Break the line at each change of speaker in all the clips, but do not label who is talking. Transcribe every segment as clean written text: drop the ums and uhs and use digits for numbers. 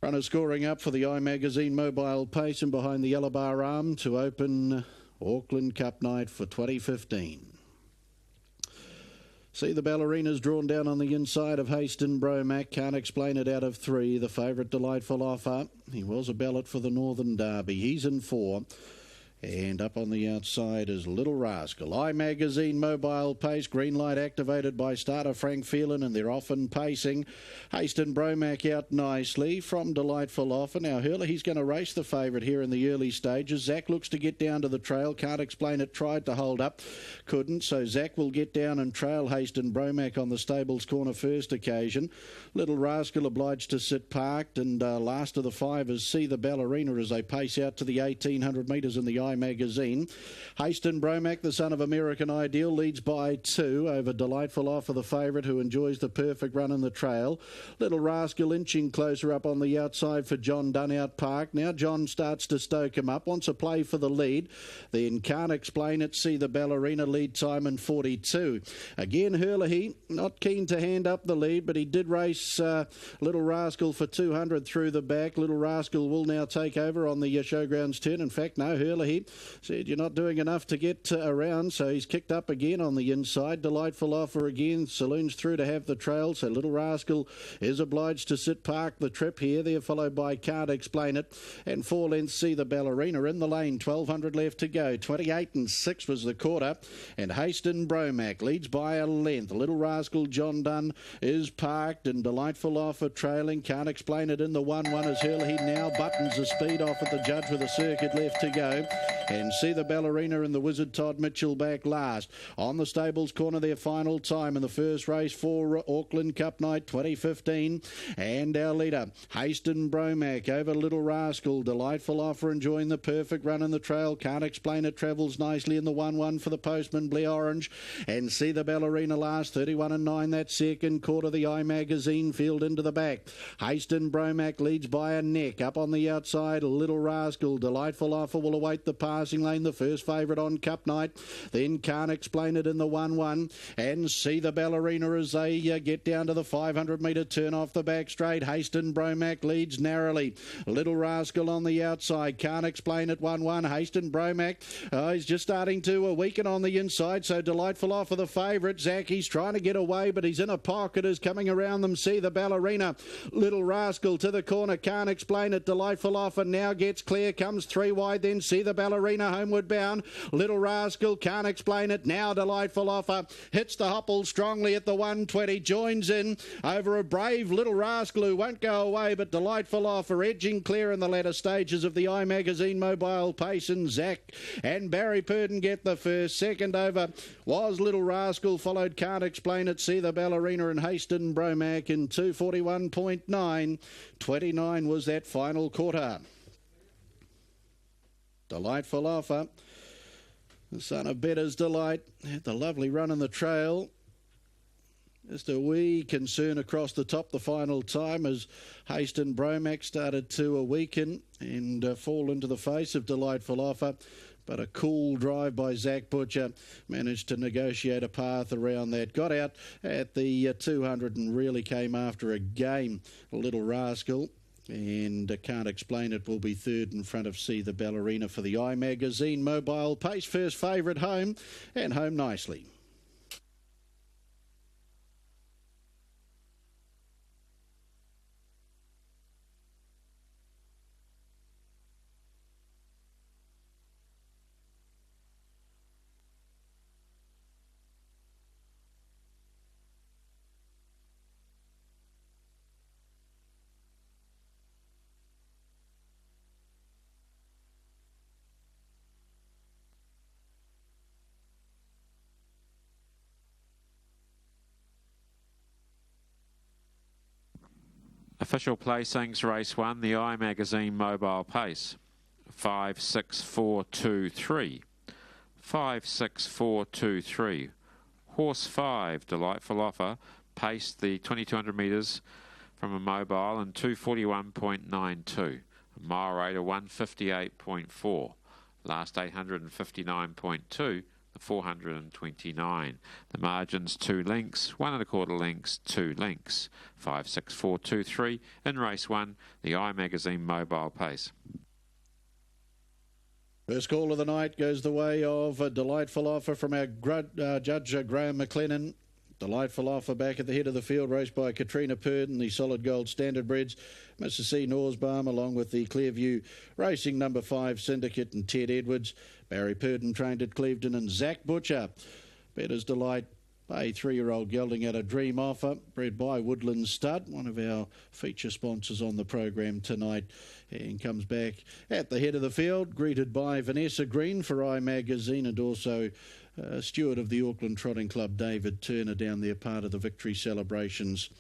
Runner scoring up for the iMagazine Mobile Pace and behind the yellow bar arm to open Auckland Cup night for 2015. See the ballerinas drawn down on the inside of Haston Bromack. Can't explain it out of 3. The favourite Delightful Offer. He was a ballot for the Northern Derby. He's in 4. And up on the outside is Little Rascal. iMagazine Mobile Pace. Green light activated by starter Frank Phelan, and they're off and pacing. Haston Bromack out nicely from Delightful Offer. Now Hurley, he's going to race the favourite here in the early stages. Zach looks to get down to the trail. Can't explain it. Tried to hold up. Couldn't. So Zach will get down and trail Haston Bromack on the stable's corner first occasion. Little Rascal obliged to sit parked. And last of the 5 is See the Ballerina as they pace out to the 1,800 metres in the Magazine. Haston Bromack, the son of American Ideal, leads by 2 over Delightful Offer, the favourite, who enjoys the perfect run in the trail. Little Rascal inching closer up on the outside for John Dunn out park. Now John starts to stoke him up, wants a play for the lead. Then Can't Explain It, See the Ballerina, lead time in 42. Again, Hurley, not keen to hand up the lead, but he did race Little Rascal for 200 through the back. Little Rascal will now take over on the showgrounds turn. In fact, no, Hurley said you're not doing enough to get around, so he's kicked up again on the inside. Delightful Offer again. Saloon's through to have the trail, so Little Rascal is obliged to sit park the trip here. They're followed by Can't Explain It, and 4 lengths See the Ballerina in the lane. 1,200 left to go. 28 and 6 was the quarter, and Haston Bromack leads by a length. Little Rascal John Dunn is parked, and Delightful Offer trailing. Can't Explain It in the 1-1 as Hurley now buttons the speed off at the judge with a circuit left to go. And See the Ballerina and the Wizard Todd Mitchell back last. On the stables corner, their final time in the first race for Auckland Cup night 2015. And our leader, Haston Bromack over Little Rascal. Delightful Offer enjoying the perfect run in the trail. Can't Explain It travels nicely in the 1-1 for the Postman, Blair Orange. And See the Ballerina last, 31 and 9 that second quarter. The iMagazine field into the back. Haston Bromack leads by a neck. Up on the outside, Little Rascal. Delightful Offer will await the passing lane, the first favourite on Cup night. Then Can't Explain It in the 1-1, and See the Ballerina as they get down to the 500 metre turn off the back straight. Haston Bromack leads narrowly. Little Rascal on the outside. Can't Explain It 1-1. Haston Bromack, he's just starting to weaken on the inside, so Delightful Offer the favourite. Zach, he's trying to get away, but he's in a pocket as coming around them. See the Ballerina. Little Rascal to the corner. Can't Explain It. Delightful Offer now gets clear, comes 3 wide, then See the Ballerina homeward bound. Little Rascal Can't Explain It. Now Delightful Offer hits the hopple strongly at the 120. Joins in over a brave Little Rascal who won't go away, but Delightful Offer edging clear in the latter stages of the iMagazine Mobile Pace, and Zach and Barry Purdon get the first. Second over was Little Rascal, followed Can't Explain It, See the Ballerina and Haston Bromack in 2:41.9. 29 was that final quarter. Delightful Offer, the son of Better's Delight, had the lovely run in the trail. Just a wee concern across the top the final time as Haston Bromack started to weaken and fall into the face of Delightful Offer. But a cool drive by Zach Butcher managed to negotiate a path around that. Got out at the 200 and really came after a game, Little Rascal. And Can't Explain It will be third in front of See the Ballerina for the iMagazine Mobile Pace. First favourite home, and home nicely.
Official placings, race 1, the iMagazine Mobile Pace. 5, 6, 4, 2, 3. 5, 6, 4, 2, 3. Horse 5, Delightful Offer, paced the 2,200 metres from a mobile in 2:41.92. A mile rate of 1:58.4. Last 859.2. The $1,429. The margins 2 lengths, 1 1/4 lengths, 2 lengths. 5, 6, 4, 2, 3. In race 1, the iMagazine Mobile Pace.
First call of the night goes the way of a delightful offer from our judge, Graham McLennan. Delightful offer back at the head of the field, raced by Katrina Purden, the Solid Gold Standard Breds, Mr. C. Norsbaum, along with the Clearview Racing number 5 Syndicate and Ted Edwards. Barry Purden trained at Clevedon, and Zach Butcher. Better's Delight, a 3-year-old gelding at a dream offer, bred by Woodland Stud, one of our feature sponsors on the program tonight, and comes back at the head of the field, greeted by Vanessa Green for iMagazine, and also steward of the Auckland Trotting Club, David Turner, down there, part of the victory celebrations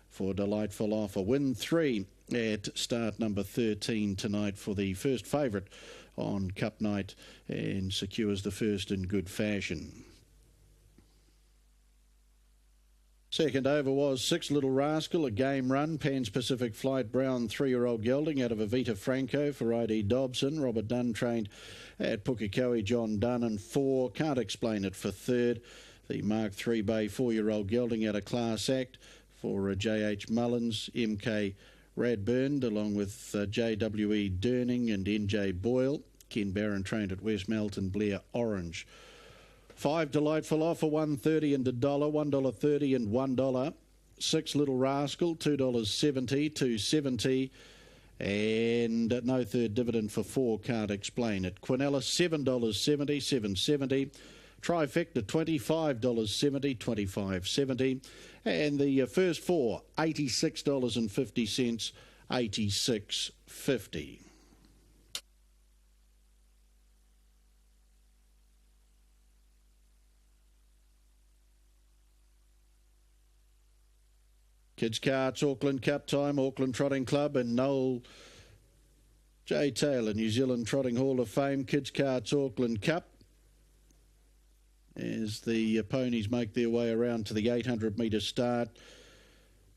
for Delightful Offer. Win 3 at start number 13 tonight for the first favourite on Cup night, and secures the first in good fashion. Second over was 6 Little Rascal, a game run. Pan's Pacific Flight Brown, 3-year-old gelding out of Evita Franco for I.D. Dobson. Robert Dunn trained at Pukekohe, John Dunn, and 4. Can't Explain It for third. The Mark 3 Bay 4-year-old gelding out of Class Act for J.H. Mullins, M.K. Radburn, along with J.W.E. Durning and N.J. Boyle. Ken Barron trained at West Melton, Blair Orange. 5 Delightful Offer, $1.30 and $1, $1.30 and $1. 6 Little Rascal, $2.70, $2.70. And no third dividend for 4, Can't Explain It. Quinella, $7.70, $7.70. Trifecta, $25.70, $25.70. And the first 4, $86.50, $86.50. Kids Carts, Auckland Cup time, Auckland Trotting Club and Noel J. Taylor, New Zealand Trotting Hall of Fame. Kids Carts, Auckland Cup, as the ponies make their way around to the 800-metre start.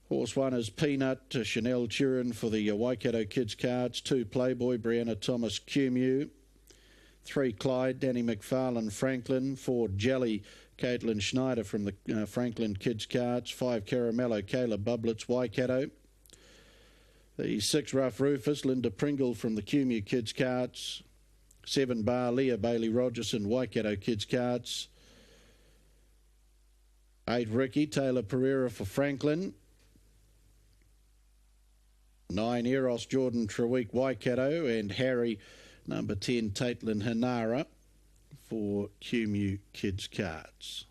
Horse 1 is Peanut, Chanel Turin for the Waikato Kids Carts. 2 Playboy, Brianna Thomas Cumu. 3 Clyde, Danny McFarlane Franklin. 4 Jelly, Caitlin Schneider from the Franklin Kids Carts. 5 Caramello, Caleb Bublitz, Waikato. The 6 Rough Rufus, Linda Pringle from the Cumu Kids Carts. 7 Bar Leah, Bailey Rogerson, Waikato Kids Carts. 8 Ricky, Taylor Pereira for Franklin. 9 Eros, Jordan Treweek, Waikato. And Harry, number 10, Taitlin Hanara for Cumu Kids Carts.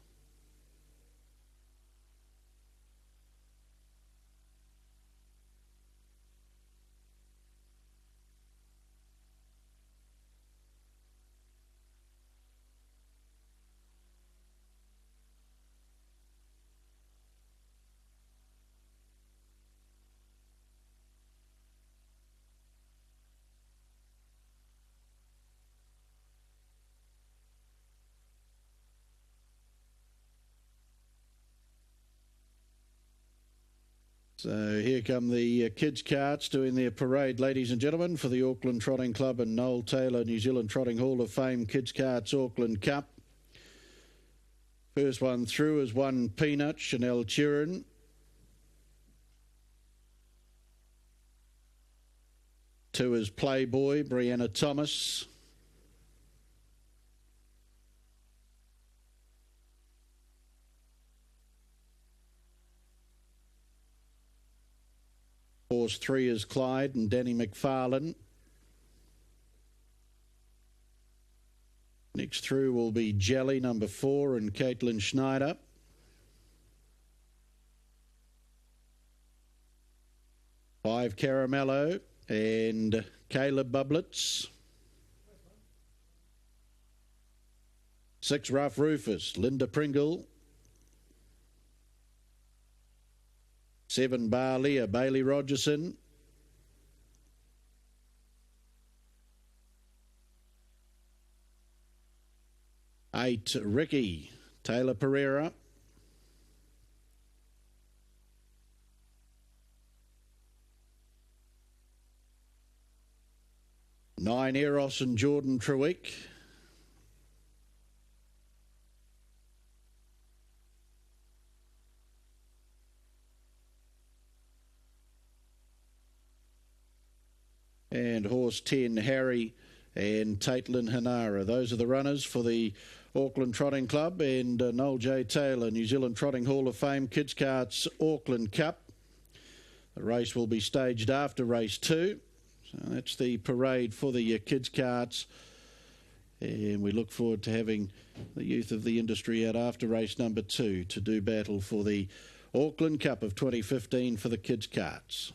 So here come the kids' carts doing their parade, ladies and gentlemen, for the Auckland Trotting Club and Noel Taylor New Zealand Trotting Hall of Fame Kids' Carts Auckland Cup. First one through is 1 Peanut, Chanel Turin. 2 is Playboy, Brianna Thomas. 3 is Clyde and Danny McFarlane. Next through will be Jelly, number 4, and Caitlin Schneider. Five Caramello and Caleb Bublitz. 6 Rough Rufus, Linda Pringle. 7 Bar Leah, Bailey Rogerson. 8 Ricky, Taylor Pereira. 9 Eros and Jordan Treweek. and horse 10, Harry, and Taitlin Hanara. Those are the runners for the Auckland Trotting Club, and Noel J. Taylor, New Zealand Trotting Hall of Fame, Kids Karts Auckland Cup. The race will be staged after race 2. So that's the parade for the Kids Karts. And we look forward to having the youth of the industry out after race number 2 to do battle for the Auckland Cup of 2015 for the Kids Karts.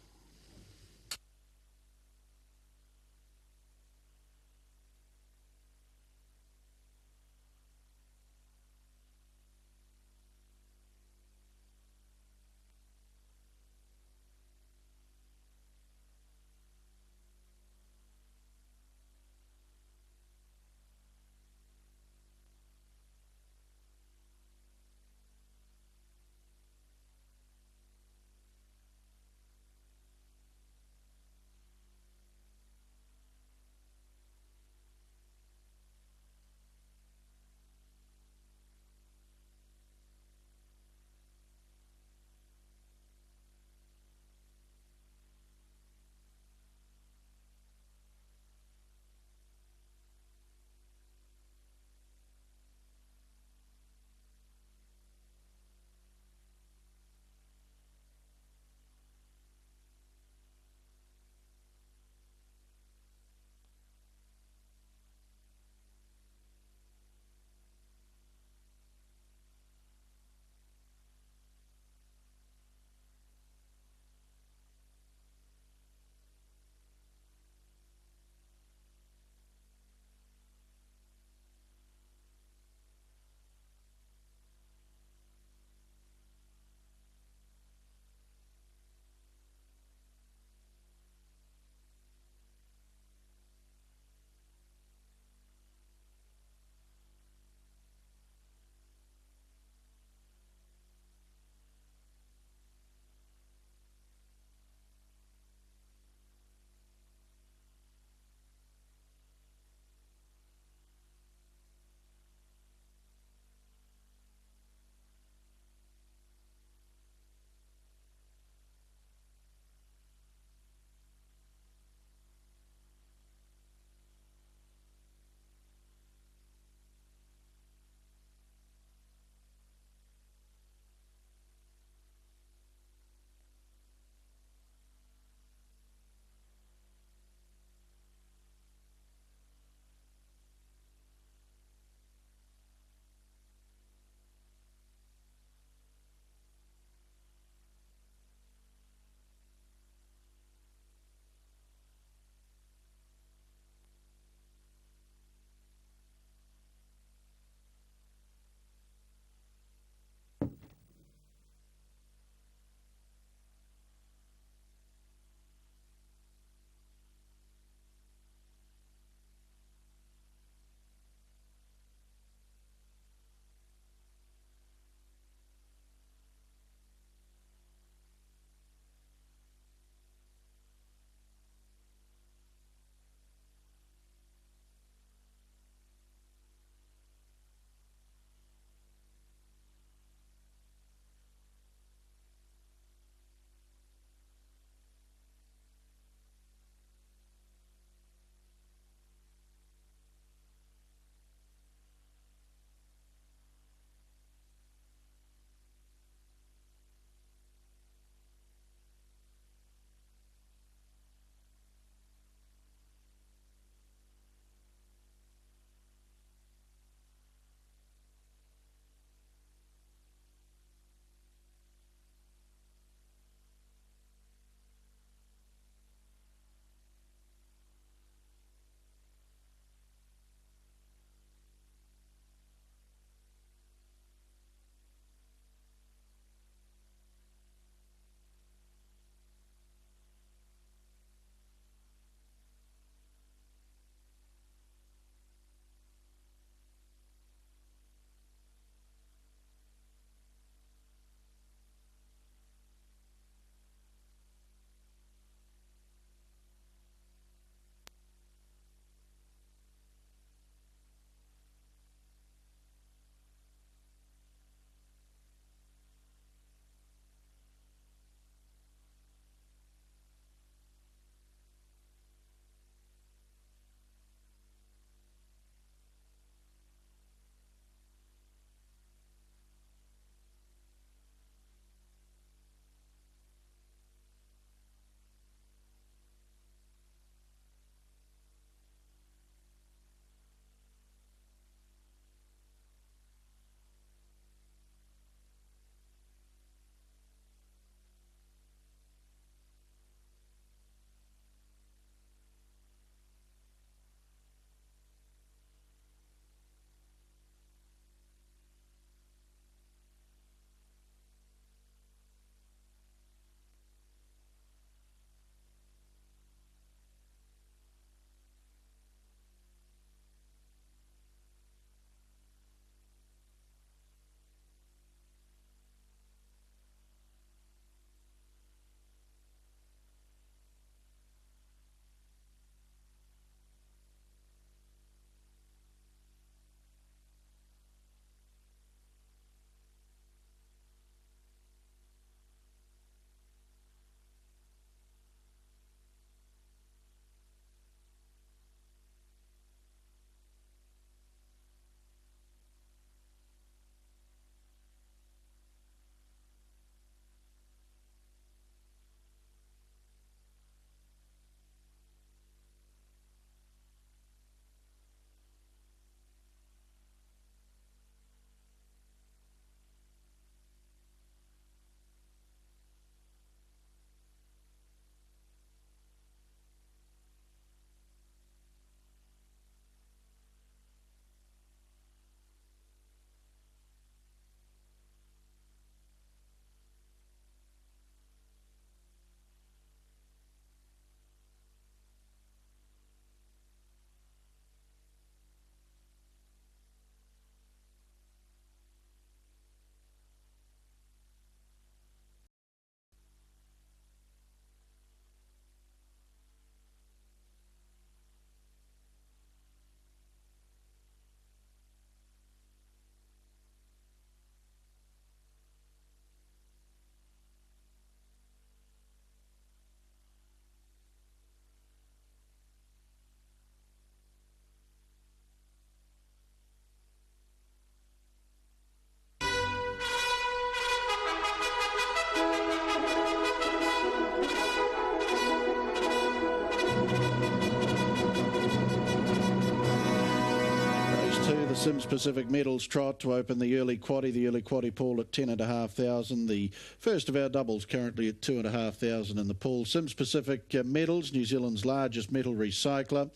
Sims Pacific Medals trot to open the early quaddie pool at 10,500. The first of our doubles currently at 2,500 in the pool. Sims Pacific Medals, New Zealand's largest metal recycler.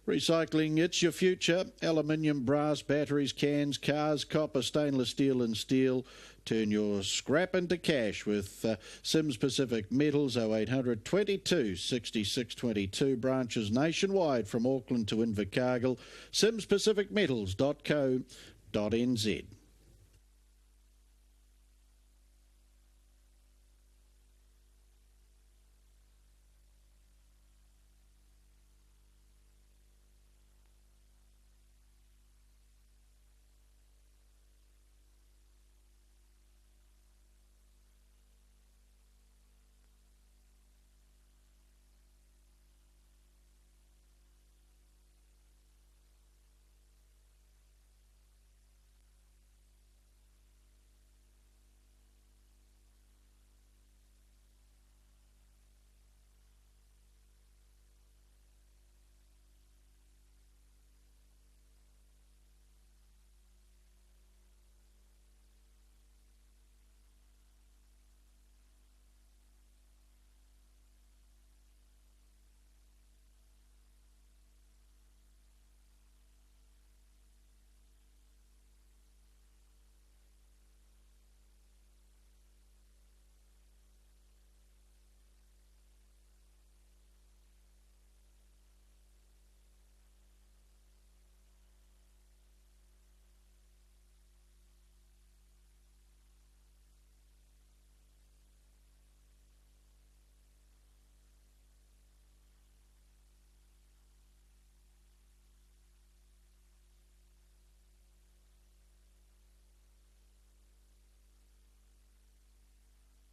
Recycling, it's your future. Aluminium, brass, batteries, cans, cars, copper, stainless steel and steel. Turn your scrap into cash with Sims Pacific Metals. 0800 22 66 22. Branches nationwide from Auckland to Invercargill. simspacificmetals.co.nz.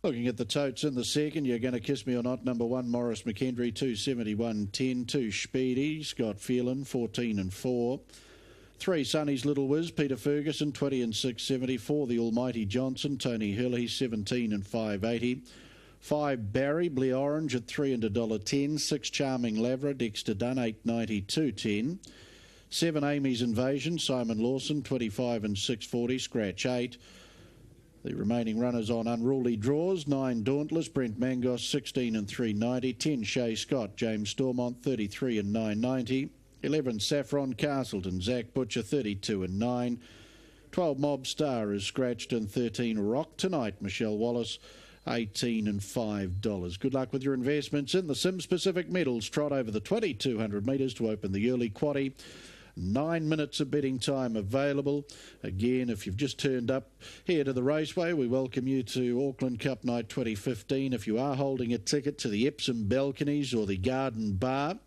Looking at the totes in the second, You're Going to Kiss Me or Not, number one, Morris McKendry, 271.10. Two Speedy, Scott Phelan, 14 and 4. Three Sonny's Little Wiz, Peter Ferguson, 20 and 674. The Almighty Johnson, Tony Hill, he's 17 and 580. 5 Barry, Blue Orange at 3 and $1.10. 6 Charming Lavra, Dexter Dunn, 8.92.10. 7 Amy's Invasion, Simon Lawson, 25 and 640. Scratch 8. The remaining runners on unruly draws. 9 Dauntless, Brent Mangos, 16 and 390. 10 Shay Scott, James Stormont, 33 and 990. 11 Saffron Castleton, Zach Butcher, 32 and 9. 12 Mob Star is scratched, and 13 Rock Tonight, Michelle Wallace, 18 and $5. Good luck with your investments in the Sims Pacific Medals trot over the 2,200 metres to open the early quaddie. 9 minutes of betting time available. Again, if you've just turned up here to the raceway, we welcome you to Auckland Cup Night 2015. If you are holding a ticket to the Epsom Balconies or the Garden Bar,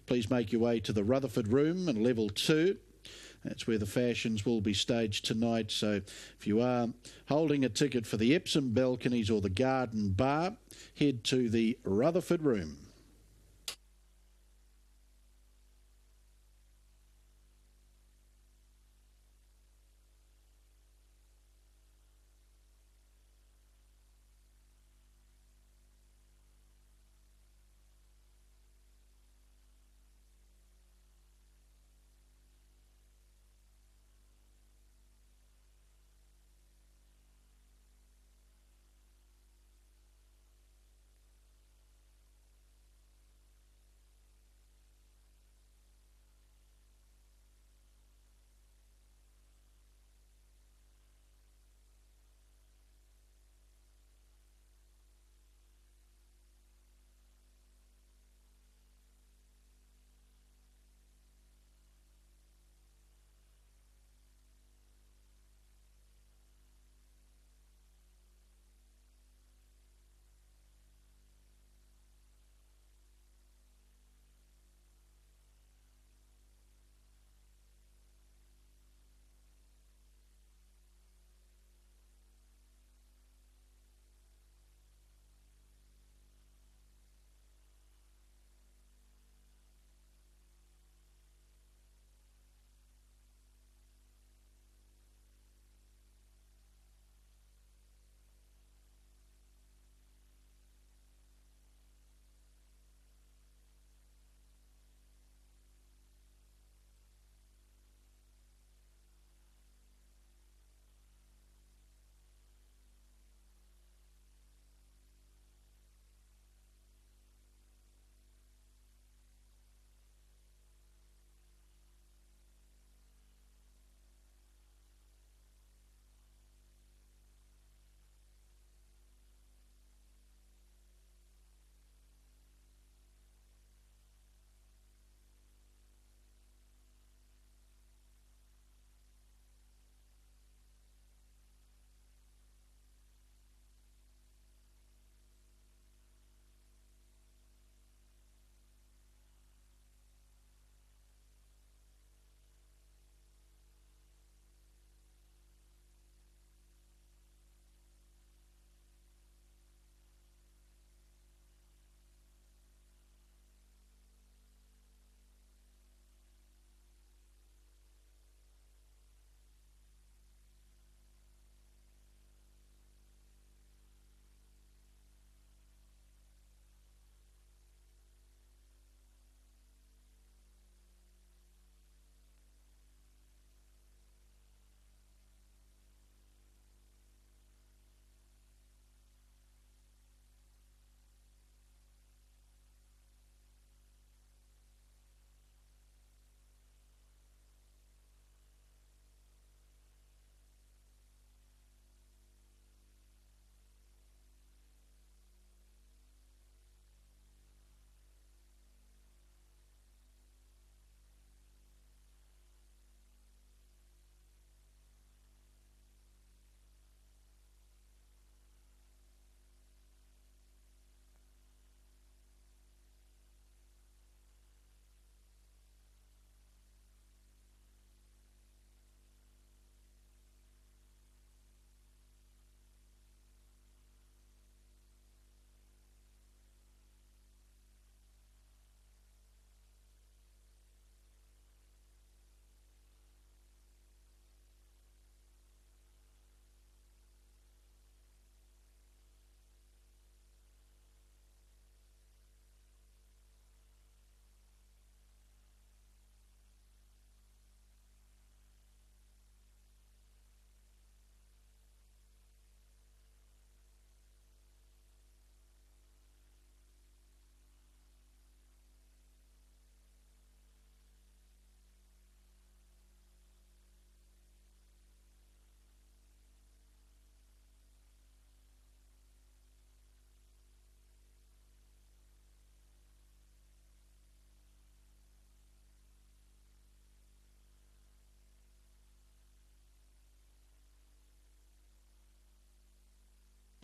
please make your way to the Rutherford Room and level 2. That's where the fashions will be staged tonight. So if you are holding a ticket for the Epsom Balconies or the Garden Bar, head to the Rutherford Room.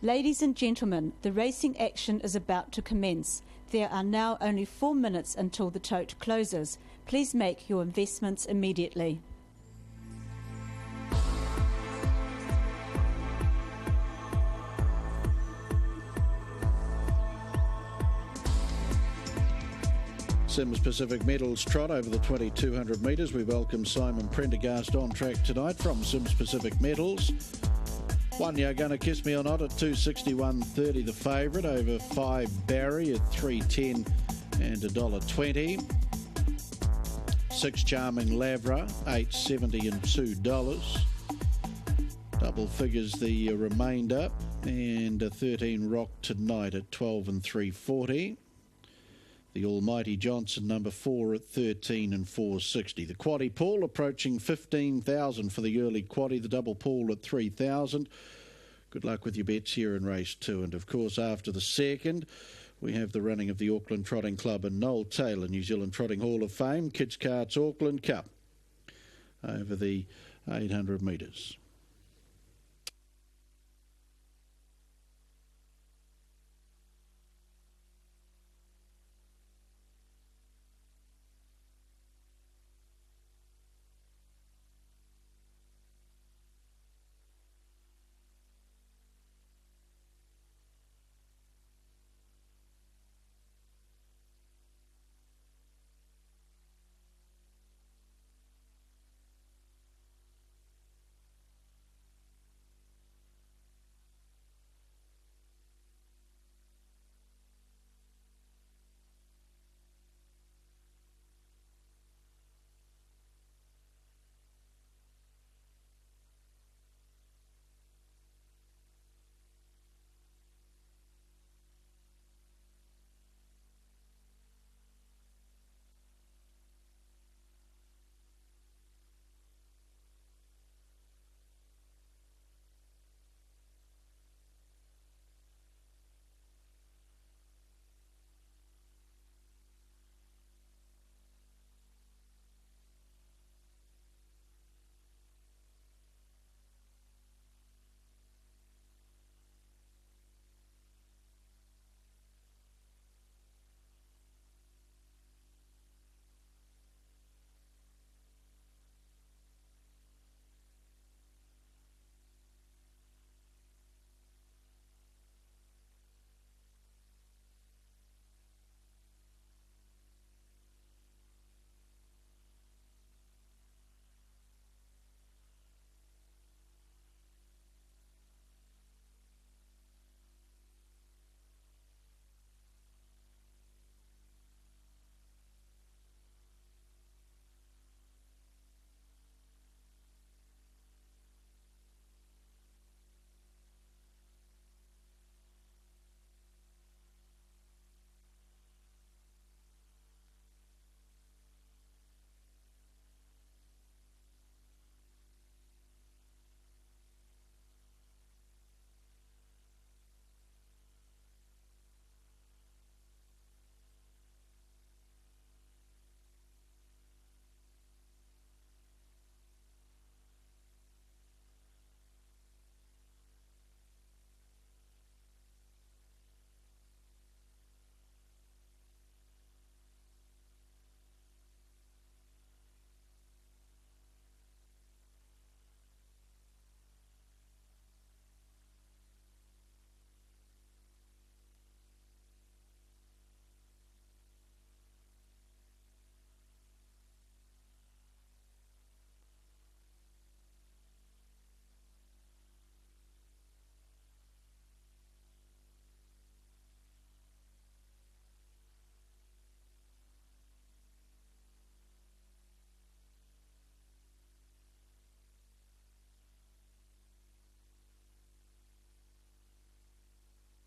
Ladies and gentlemen, the racing action is about to commence. There are now only 4 minutes until the tote closes. Please make your investments immediately.
Sims Pacific Medals trot over the 2200 metres. We welcome Simon Prendergast on track tonight from Sims Pacific Medals. One You're Gonna Kiss Me or Not at 261.30 the favourite, over 5 Barry at 3.10 and $1.20. 6 Charming Lavra, 8.70 and $2. Double figures the remainder, and 13 Rock Tonight at 12 and 3.40. The Almighty Johnson, number 4 at 13 and 4.60. The quaddie pool approaching 15,000 for the early quaddie. The double pool at 3,000. Good luck with your bets here in race 2. And of course, after the second, we have the running of the Auckland Trotting Club and Noel Taylor, New Zealand Trotting Hall of Fame, Kids Karts Auckland Cup over the 800 metres.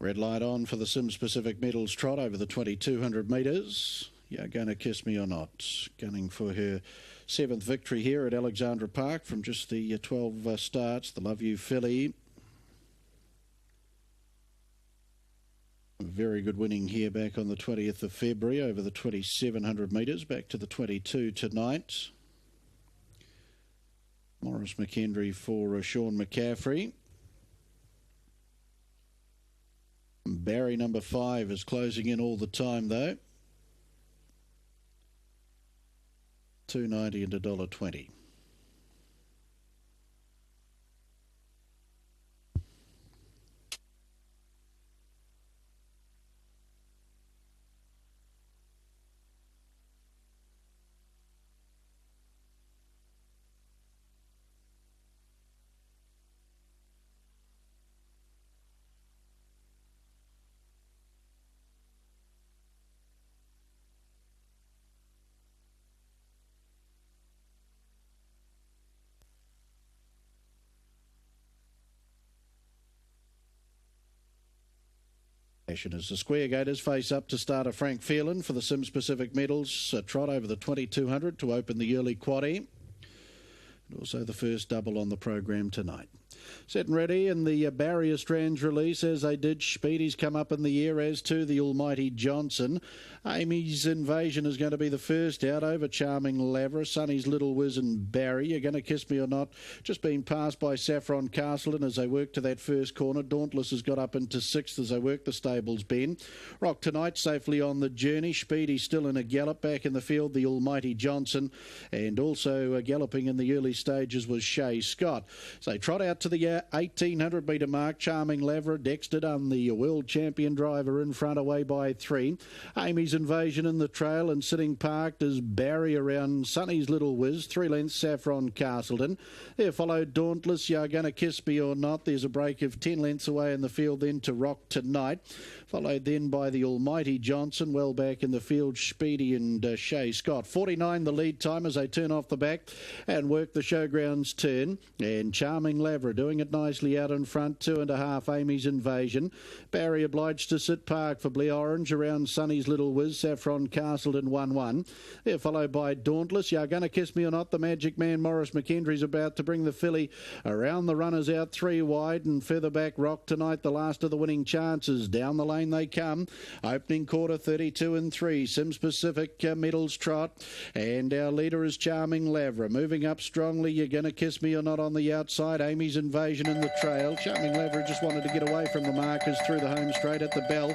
Red light on for the Sims Pacific Medals trot over the 2200 metres. You're Gonna Kiss Me or Not. Gunning for her 7th victory here at Alexandra Park from just the 12 starts. The Love You filly. Very good winning here back on the 20th of February over the 2700 metres. Back to the 22 tonight. Morris McKendry for Sean McCaffrey. Barry number 5 is closing in all the time though. $2.90 and $1.20. As the Square Gators face up to starter Frank Phelan for the Sims Pacific Medals, a trot over the 2200 to open the early quaddie. And also the first double on the program tonight. Set and ready, and the barrier strands release as they did. Speedy's come up in the air, as to the almighty Johnson. Amy's Invasion is going to be the first out over Charming Lavra. Sonny's Little Whiz and Barry. You're going to kiss me or not? Just being passed by Saffron Castleton as they work to that first corner. Dauntless has got up into 6th as they work the stables bend. Rock Tonight safely on the journey. Speedy still in a gallop. Back in the field, the almighty Johnson. And also galloping in the early stages was Shay Scott. So they trot out to the 1800 metre mark. Charming Lavra, Dexter Dunn, the world champion driver, in front away by 3. Amy's Invasion in the trail, and sitting parked is Barry around Sonny's Little Whiz. 3 lengths Saffron Castleton. There followed Dauntless, You're Gonna Kiss Me or Not. There's a break of 10 lengths away in the field then to Rock Tonight. Followed then by the almighty Johnson. Well back in the field, Speedy and Shay Scott. 49 the lead time as they turn off the back and work the showgrounds turn. And Charming Lavra doing it nicely out in front. 2.5 Amy's Invasion. Barry obliged to sit park for Blue Orange around Sonny's Little Whiz. Saffron Castleton 1-1. They're followed by Dauntless. You're Gonna Kiss Me or Not. The Magic Man Morris McKendry's about to bring the filly around the runners out 3 wide, and further back Rock Tonight, the last of the winning chances. Down the lane they come. Opening quarter 32 and 3. Sims Pacific medals trot, and our leader is Charming Lavra. Moving up strongly. You're Gonna Kiss Me or Not on the outside. Amy's Invasion in the trail. Charming Lavra just wanted to get away from the markers through the home straight at the bell.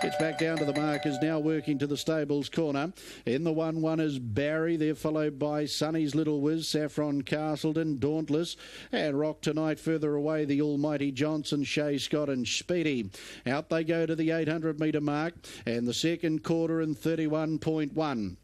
Gets back down to the markers, now working to the stables corner. In the 1-1 is Barry. They're followed by Sonny's Little Whiz, Saffron Castleton, Dauntless, and Rock Tonight. Further away, the almighty Johnson, Shay Scott and Speedy. Out they go to the 800 metre mark, and the second quarter in 31.1.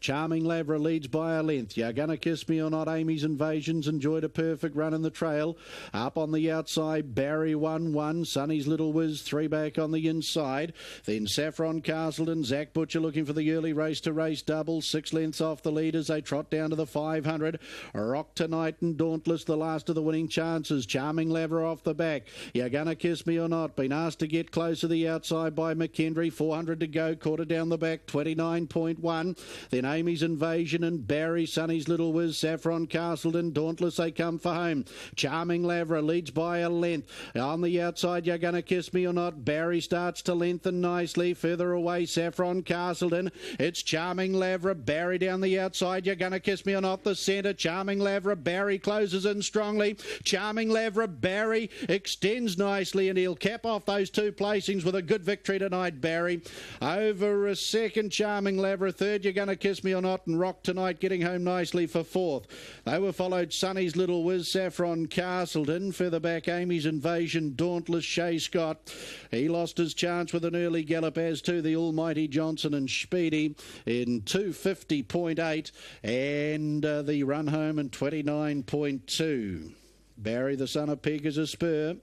Charming Lavra leads by a length. You're Gonna Kiss Me or Not. Amy's Invasions enjoyed a perfect run in the trail. Up on the outside, Barry 1-1. Sonny's Little Whiz 3 back on the inside. Then Saffron Castleton, Zach Butcher looking for the early race to race double. 6 lengths off the leaders. They trot down to the 500. Rock Tonight and Dauntless, the last of the winning chances. Charming Lavra off the back. You're Gonna Kiss Me or Not. Been asked to get close to the outside by McKendry. 400 to go. Quarter down the back. 29.1. Then Amy's Invasion and Barry, Sonny's Little Whiz, Saffron Castleton, Dauntless, they come for home. Charming Lavra leads by a length. On the outside, You're Gonna Kiss Me or Not. Barry starts to lengthen nicely. Further away, Saffron Castleton. It's Charming Lavra. Barry down the outside. You're Gonna Kiss Me or Not. The centre. Charming Lavra. Barry closes in strongly. Charming Lavra. Barry extends nicely, and he'll cap off those 2 placings with a good victory tonight, Barry. Over a second, Charming Lavra. Third, You're Gonna Kiss Me or Not, and Rock Tonight getting home nicely for 4th. They were followed Sonny's Little Whiz, Saffron Castleton. Further back, Amy's Invasion, Dauntless, Shay Scott. He lost his chance with an early gallop, as to the almighty Johnson and Speedy in 250.8, and the run home in 29.2. Barry, the son of Peak, is a spur.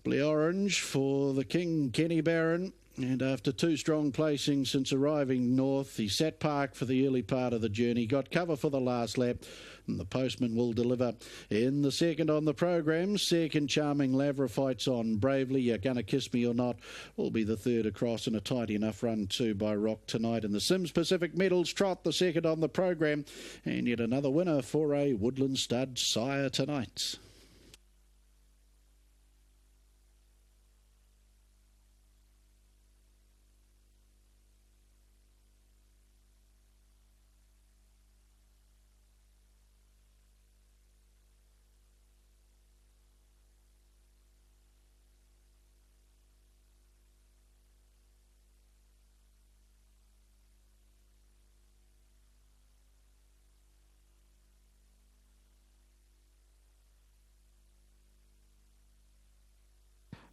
Blue Orange for the King, Kenny Barron. And after 2 strong placings since arriving north, he sat park for the early part of the journey, got cover for the last lap, and the postman will deliver. In the second on the program, second Charming Lavra fights on bravely. You're Gonna Kiss Me or Not will be the third across, and a tidy enough run too by Rock Tonight. And the Sims Pacific Medals trot, the second on the program, and yet another winner for a Woodland Stud sire tonight.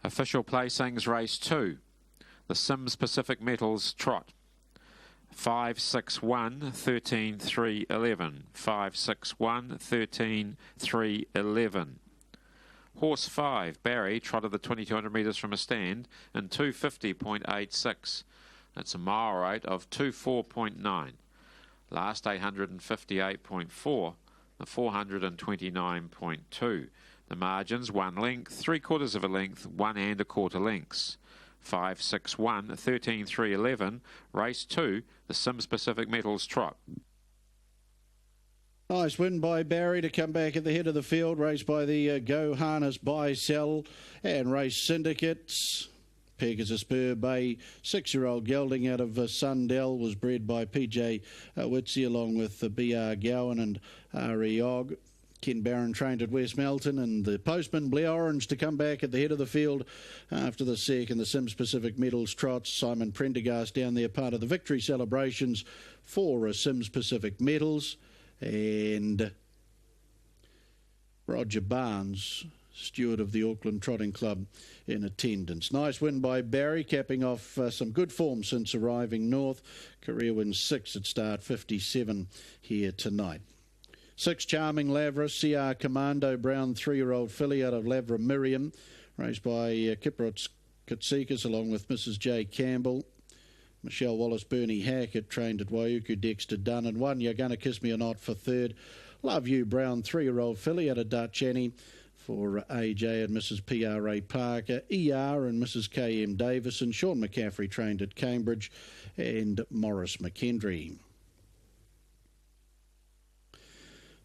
Official placings, race 2. The Sims Pacific Metals Trot. 5, 6, 1, 13, 3, 11. 5, 6, 1, 13, 3, 11. Horse 5, Barry, trotted the 2200 metres from a stand in 250.86. That's a mile rate of 24.9. Last 858.4, the 429.2. The margins 1 length, 3/4 of a length, 1 1/4 lengths. 5, 6, 1, 13, 3, 11. Race 2, the Sims Pacific Metals Trot.
Nice win by Barry to come back at the head of the field, raced by the Go Harness Buy Sell and Race Syndicates. Pegasus Spur Bay, 6-year-old gelding out of Sundell, was bred by PJ Witsy along with BR Gowan and R.E. Ogg. Ken Barron trained at West Melton, and the Postman Blair Orange to come back at the head of the field after the second. The Sims Pacific Metals Trots, Simon Prendergast down there, part of the victory celebrations for Sims Pacific Metals. And Roger Barnes, steward of the Auckland Trotting Club, in attendance. Nice win by Barry, capping off some good form since arriving north. Career win 6 at start 57 here tonight. 6 Charming Lavra, CR Commando Brown, 3-year-old filly out of Lavra Miriam, raised by Kiprot Katsikas along with Mrs. J. Campbell. Michelle Wallace, Bernie Hackett, trained at Waiuku, Dexter Dunn, and 1 You're Gonna Kiss Me or Not for third. Love You Brown, 3-year-old filly out of Dutch Annie for AJ and Mrs. P.R.A. Parker. ER and Mrs. K.M. Davison. Sean McCaffrey, trained at Cambridge, and Morris McKendry.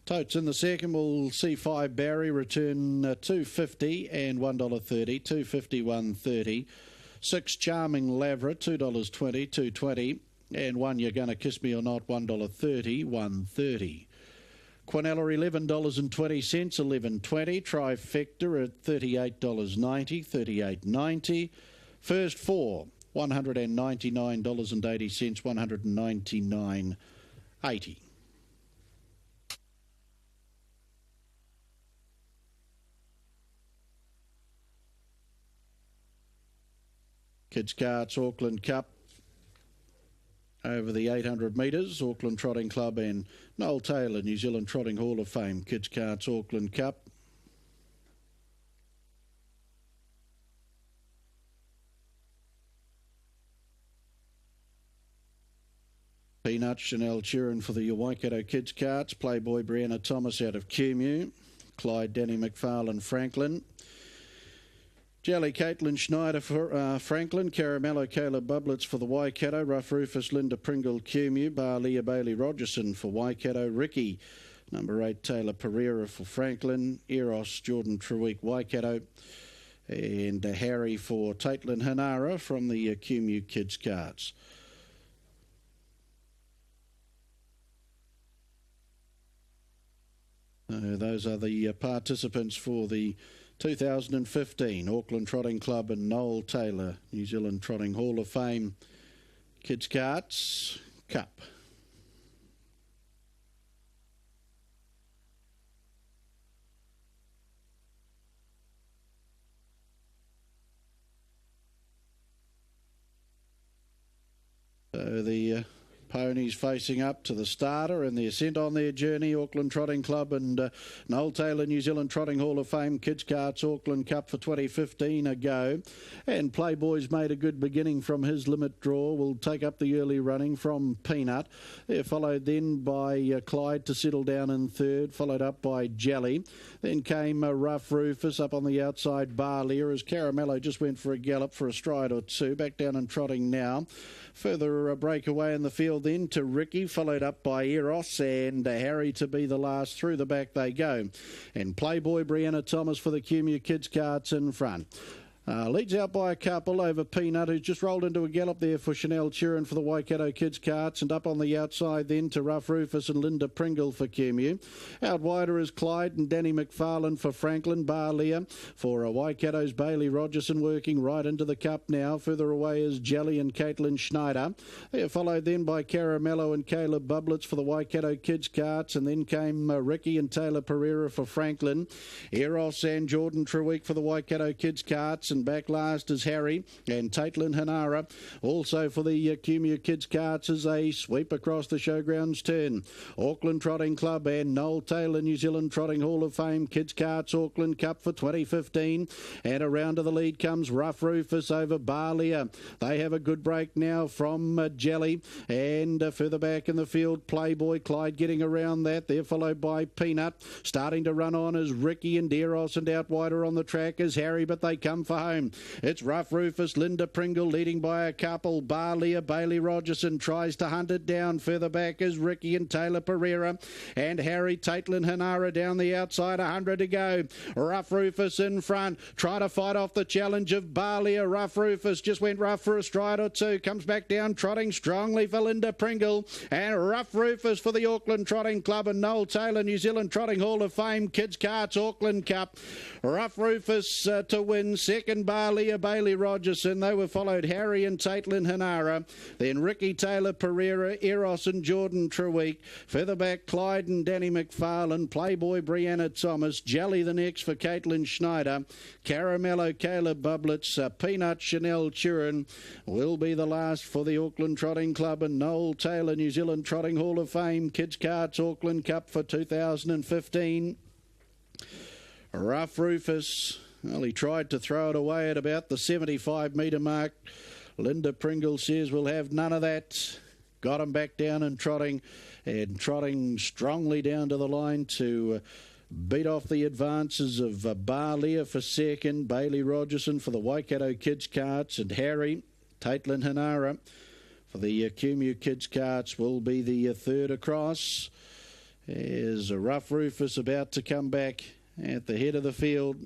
Totes in the second, we'll see 5 Barry return $2.50 and $1.30, $2.50, $1.30. 6 Charming Lavra, $2.20, $2.20, and 1 You're Gonna Kiss Me or Not, $1.30, $1.30. Quinella, $11.20, $11.20. Trifecta at $38.90, $38.90. First 4, $199.80, $199.80. Kids Karts Auckland Cup over the 800 metres. Auckland Trotting Club and Noel Taylor, New Zealand Trotting Hall of Fame. Kids Karts Auckland Cup. Peanut, Chanel Turin for the Waikato Kids Karts. Playboy Brianna Thomas out of Cumeu. Clyde, Danny McFarlane, Franklin. Jelly, Caitlin Schneider for Franklin. Caramello, Caleb Bublitz for the Waikato. Rough Rufus, Linda Pringle, Cumeu. Bar Leah Bailey Rogerson for Waikato. Ricky, number 8, Taylor Pereira for Franklin. Eros, Jordan Treweek, Waikato. And Harry for Taitlin Hanara from the Cumeu Kids Karts. Those are the participants for the 2015 Auckland Trotting Club and Noel Taylor, New Zealand Trotting Hall of Fame Kids Karts Cup. So the ponies facing up to the starter and the ascent on their journey. Auckland Trotting Club and Noel Taylor, New Zealand Trotting Hall of Fame Kids Karts Auckland Cup for 2015 a go. And Playboy's made a good beginning from his limit draw. Will take up the early running from Peanut. They're followed then by Clyde to settle down in third, followed up by Jelly. Then came Rough Rufus up on the outside, Barlier, as Caramello just went for a gallop for a stride or two. Back down and trotting now. Further breakaway in the field then to Ricky, followed up by Eros and Harry to be the last. Through the back they go. And Playboy Brianna Thomas for the Cumeu Kids Karts in front. Leads out by a couple over Peanut, who's just rolled into a gallop there for Chanel Turin for the Waikato Kids Karts, and up on the outside then to Rough Rufus and Linda Pringle for Cumeu. Out wider is Clyde and Danny McFarlane for Franklin. Barlia for Waikato's Bailey Rogerson working right into the cup now. Further away is Jelly and Caitlin Schneider. They're followed then by Caramello and Caleb Bublitz for the Waikato Kids Karts, and then came Ricky and Taylor Pereira for Franklin. Eros and Jordan Treweek for the Waikato Kids Karts. and back last is Harry and Taitlin Hanara. Also for the Cumia Kids Carts as they sweep across the showgrounds turn. Auckland Trotting Club and Noel Taylor, New Zealand Trotting Hall of Fame Kids Carts Auckland Cup for 2015. And around to the lead comes Rough Rufus over Barlia. They have a good break now from Jelly. And further back in the field, Playboy Clyde getting around that. They're followed by Peanut. Starting to run on is Ricky and Deros, and out wider on the track is Harry, but they come for home. It's Rough Rufus, Linda Pringle leading by a couple. Barlia, Bailey Rogerson tries to hunt it down. Further back is Ricky and Taylor Pereira. And Harry, Taitlin Hanara down the outside, 100 to go. Rough Rufus in front, try to fight off the challenge of Barlia. Rough Rufus just went rough for a stride or two, comes back down, trotting strongly for Linda Pringle. And Rough Rufus for the Auckland Trotting Club and Noel Taylor, New Zealand Trotting Hall of Fame Kids Carts Auckland Cup. Rough Rufus to win. Second, Barlia, Bailey Rogerson. They were followed Harry and Taitlin Hanara. Then Ricky Taylor Pereira, Eros and Jordan Treweek. Further back, Clyde and Danny McFarlane. Playboy, Brianna Thomas. Jelly the next for Caitlin Schneider. Caramello, Caleb Bublitz. Peanut, Chanel Turin will be the last for the Auckland Trotting Club and Noel Taylor, New Zealand Trotting Hall of Fame Kids Carts Auckland Cup for 2015. Rough Rufus, well, he tried to throw it away at about the 75 metre mark. Linda Pringle says we'll have none of that. Got him back down and trotting strongly down to the line to beat off the advances of Barlia for second, Bailey Rogerson for the Waikato Kids Carts, and Harry, Taitlin Hanara for the Cumia Kids Carts will be the third across. There's a Rough Rufus about to come back at the head of the field.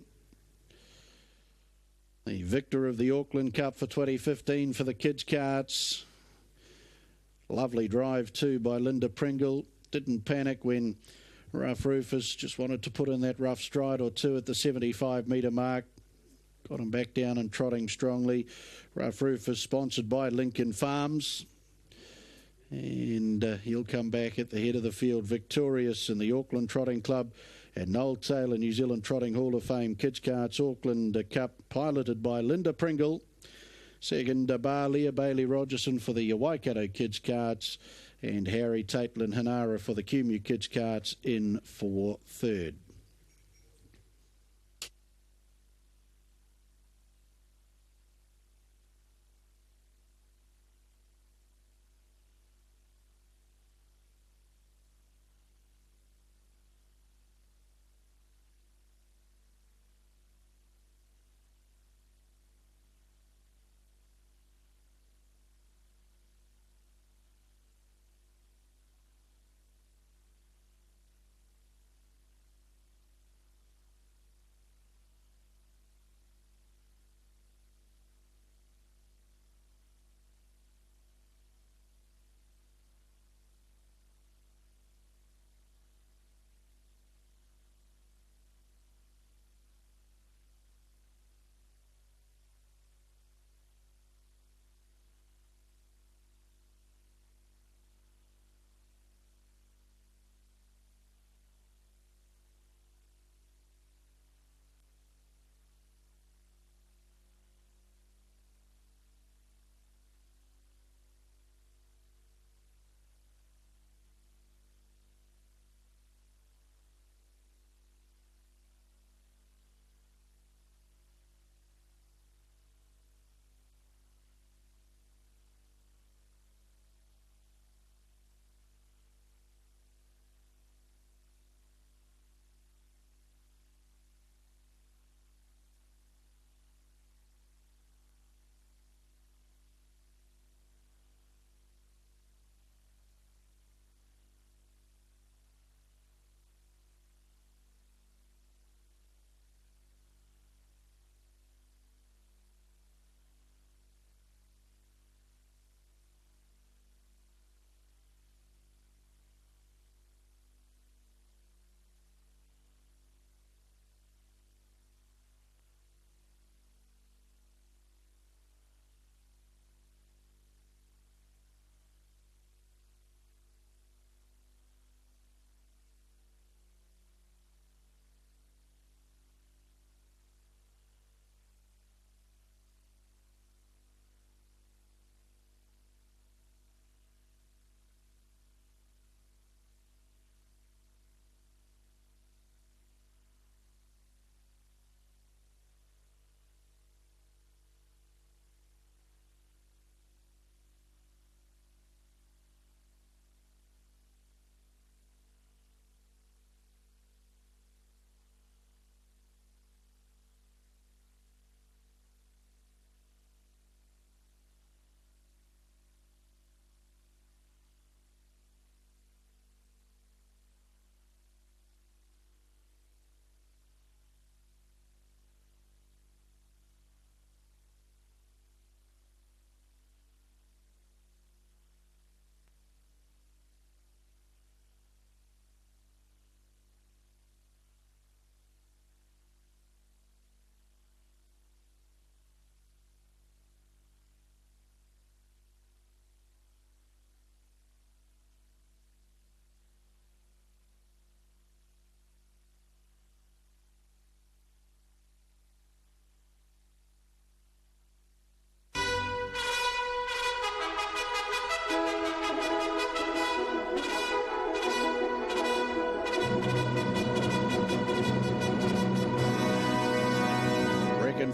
The victor of the Auckland Cup for 2015 for the Kids Carts. Lovely drive too by Linda Pringle. Didn't panic when Rough Rufus just wanted to put in that rough stride or two at the 75 metre mark. Got him back down and trotting strongly. Rough Rufus sponsored by Lincoln Farms. And he'll come back at the head of the field victorious in the Auckland Trotting Club and Noel Taylor, New Zealand Trotting Hall of Fame Kids Carts Auckland Cup, piloted by Linda Pringle. Second, Barlia, Bailey Rogerson for the Waikato Kids Carts, and Harry, Taitlin Hanara for the Cumia Kids Carts in for third.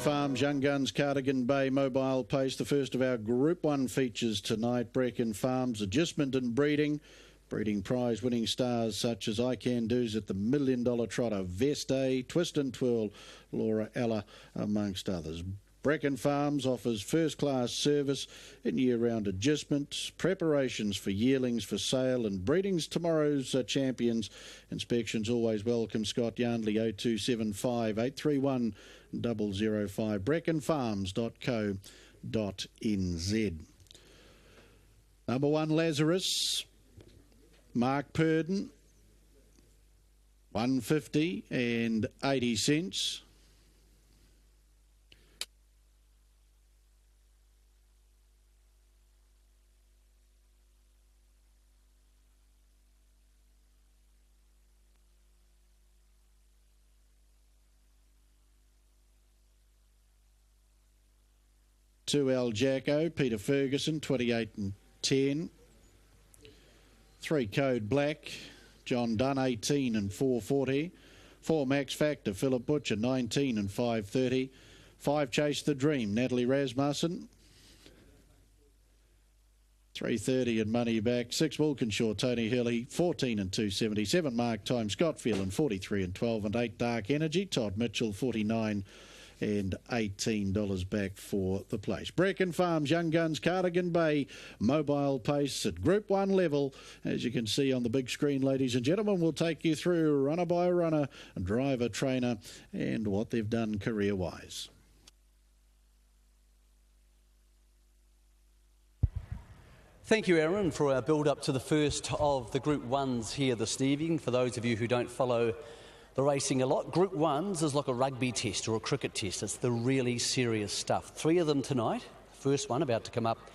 Farms, Young Guns, Cardigan Bay, Mobile Pace, the first of our Group 1 features tonight. Brecon Farms, Agistment and Breeding. Breeding prize winning stars such as I Can Do's at the $1 Million Trotter, Veste, Twist and Twirl, Laura Ella, amongst others. Brecon Farms offers first-class service in year-round adjustments, preparations for yearlings for sale and breedings tomorrow's champions. Inspections always welcome. Scott Yardley, 0275 831 005, breckenfarms.co.nz. Number 1, Lazarus, Mark Purden, 150 and 80 cents. Two El Jacko, Peter Ferguson, 28 and 10. 3 Code Black, John Dunn, 18 and 440. 4 Max Factor, Philip Butcher, 19 and 530. 5 Chase the Dream, Natalie Rasmussen, 330 and money back. 6 Wilkinshaw, Tony Hurley, 14 and 270. 7 Mark Time, Scott Phelan, 43 and 12. And 8 Dark Energy, Todd Mitchell, 49 and $18 back for the place. Brecon Farms, Young Guns, Cardigan Bay, Mobile Pace at Group 1 level. As you can see on the big screen, ladies and gentlemen, we'll take you through runner by runner, driver, trainer, and what they've done career-wise.
Thank you, Aaron, for our build-up to the first of the Group 1s here this evening. For those of you who don't follow the racing a lot, Group 1s is like a rugby test or a cricket test. It's the really serious stuff. 3 of them tonight. First one about to come up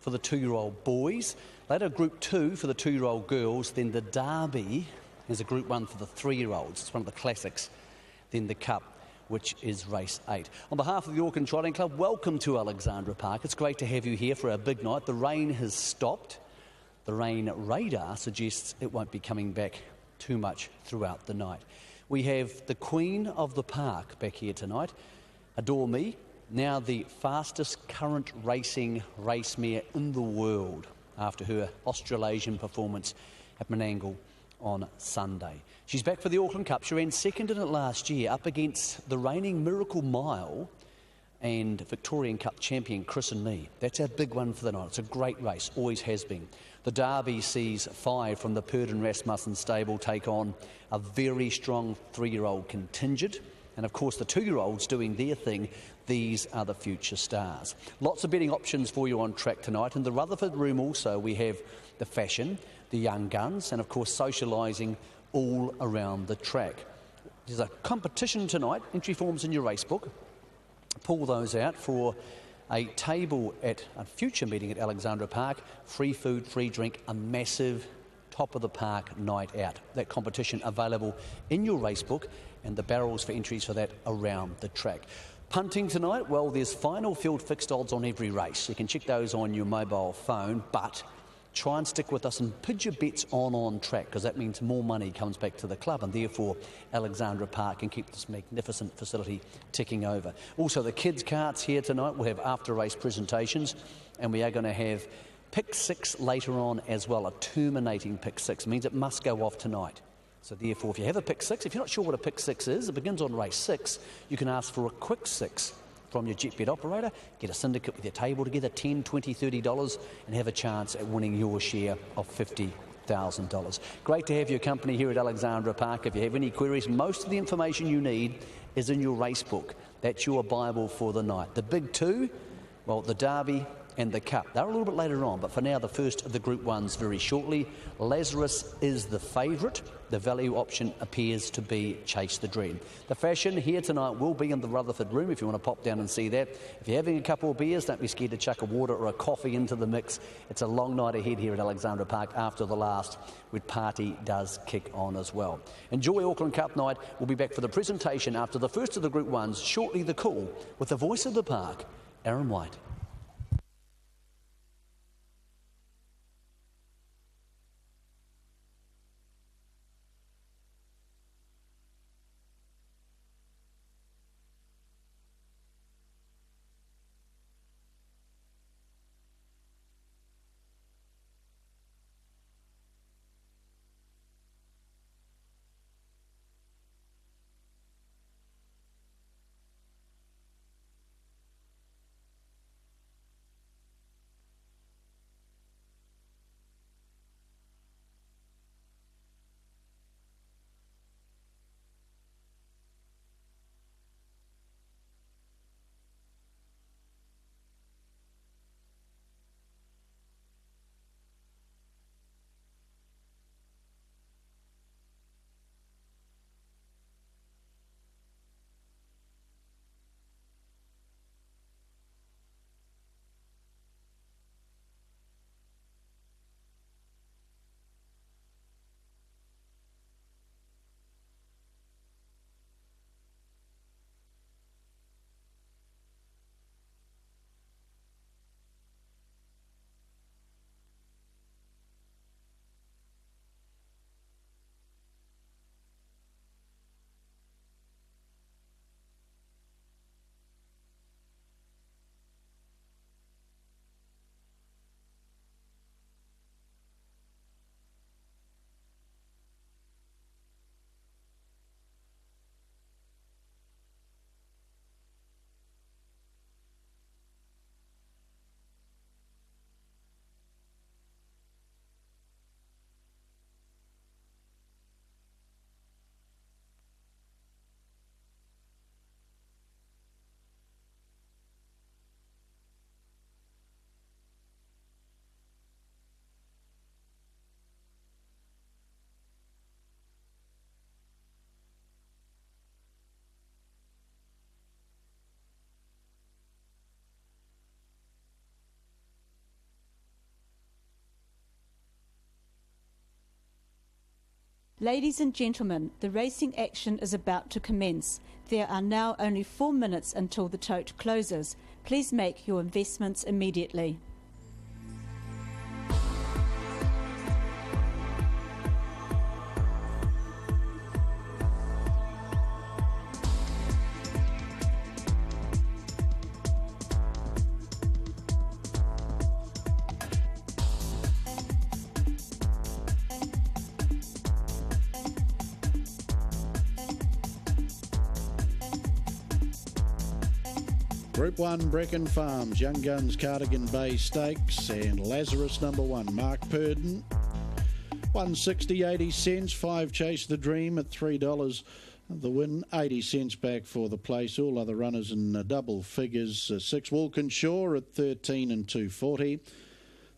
for the 2-year-old boys. Later, Group 2 for the 2-year-old girls. Then the Derby is a Group 1 for the 3-year-olds. It's one of the classics. Then the Cup, which is race 8. On behalf of the Auckland Trotting Club, welcome to Alexandra Park. It's great to have you here for our big night. The rain has stopped. The rain radar suggests it won't be coming back too much throughout the night. We have the Queen of the Park back here tonight, Adore Me, now the fastest current racing race mare in the world after her Australasian performance at Menangle on Sunday. She's back for the Auckland Cup. She ran second in it last year up against the reigning Miracle Mile and Victorian Cup champion Chris and Me. That's our big one for the night. It's a great race, always has been. The Derby sees 5 from the Purden Rasmussen stable take on a very strong 3-year-old contingent. And of course the 2-year-olds doing their thing. These are the future stars. Lots of betting options for you on track tonight. In the Rutherford room also we have the Fashion, the Young Guns, and of course socialising all around the track. There's a competition tonight. Entry forms in your race book. Pull those out for a table at a future meeting at Alexandra Park. Free food, free drink, a massive top-of-the-park night out. That competition available in your race book and the barrels for entries for that around the track. Punting tonight, well, there's final field fixed odds on every race. You can check those on your mobile phone, but try and stick with us and put your bets on track, because that means more money comes back to the club, and therefore Alexandra Park can keep this magnificent facility ticking over. Also, the kids' carts here tonight will have after-race presentations, and we are going to have pick 6 later on as well, a terminating pick 6. It means it must go off tonight. So therefore, if you have a pick 6, if you're not sure what a pick 6 is, it begins on race 6. You can ask for a quick 6 from your JetBet operator, get a syndicate with your table together, $10, $20, $30, and have a chance at winning your share of $50,000. Great to have your company here at Alexandra Park. If you have any queries, most of the information you need is in your race book. That's your Bible for the night. The big 2, well, the Derby and the Cup. They're a little bit later on, but for now, the first of the Group 1s very shortly. Lazarus is the favourite. The value option appears to be Chase the Dream. The Fashion here tonight will be in the Rutherford room if you want to pop down and see that. If you're having a couple of beers, don't be scared to chuck a water or a coffee into the mix. It's a long night ahead here at Alexandra Park after the last, when party does kick on as well. Enjoy Auckland Cup night. We'll be back for the presentation after the first of the Group 1s, shortly the call, with the voice of the park, Aaron White.
Ladies and gentlemen, the racing action is about to commence. There are now only 4 minutes until the tote closes. Please make your investments immediately.
Group 1, Brecon Farms, Young Guns, Cardigan Bay Stakes, and Lazarus number 1, Mark Purdon. 160.80 cents, 5 Chase the Dream at $3. The win, 80 cents back for the place. All other runners in double figures. 6 Walkinshaw at 13 and 2.40.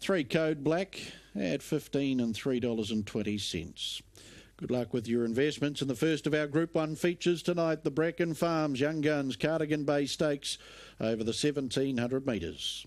3 Code Black at 15 and $3.20. Good luck with your investments in the first of our Group 1 features tonight, the Brecon Farms Young Guns Cardigan Bay Stakes over the 1,700 metres.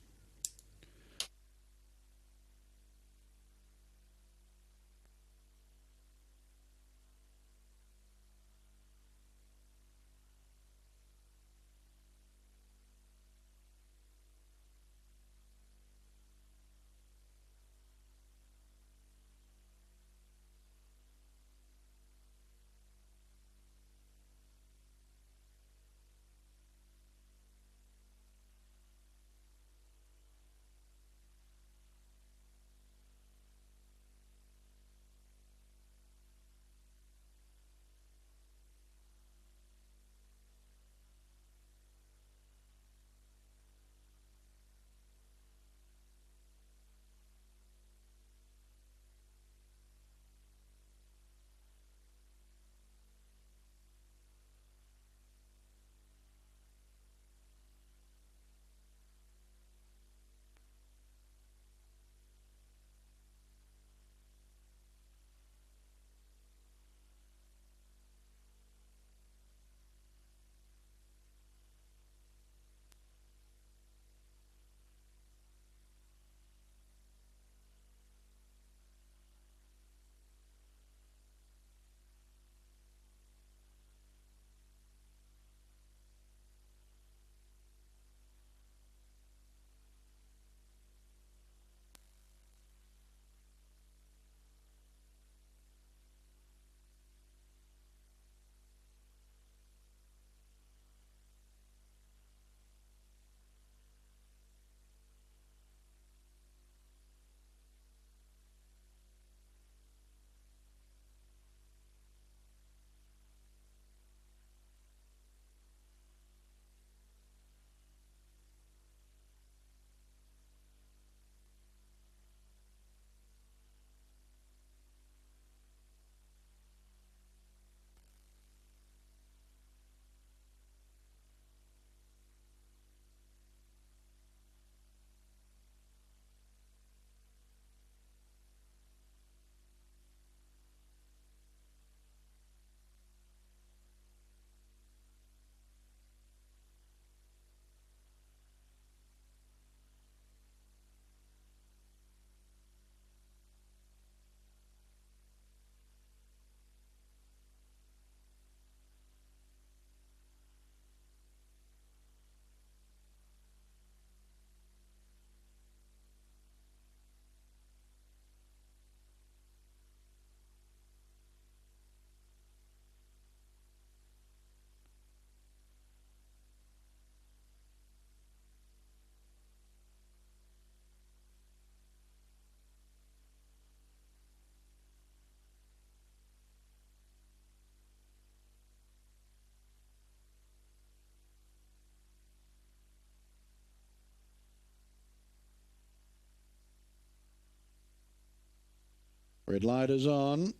Red light is on.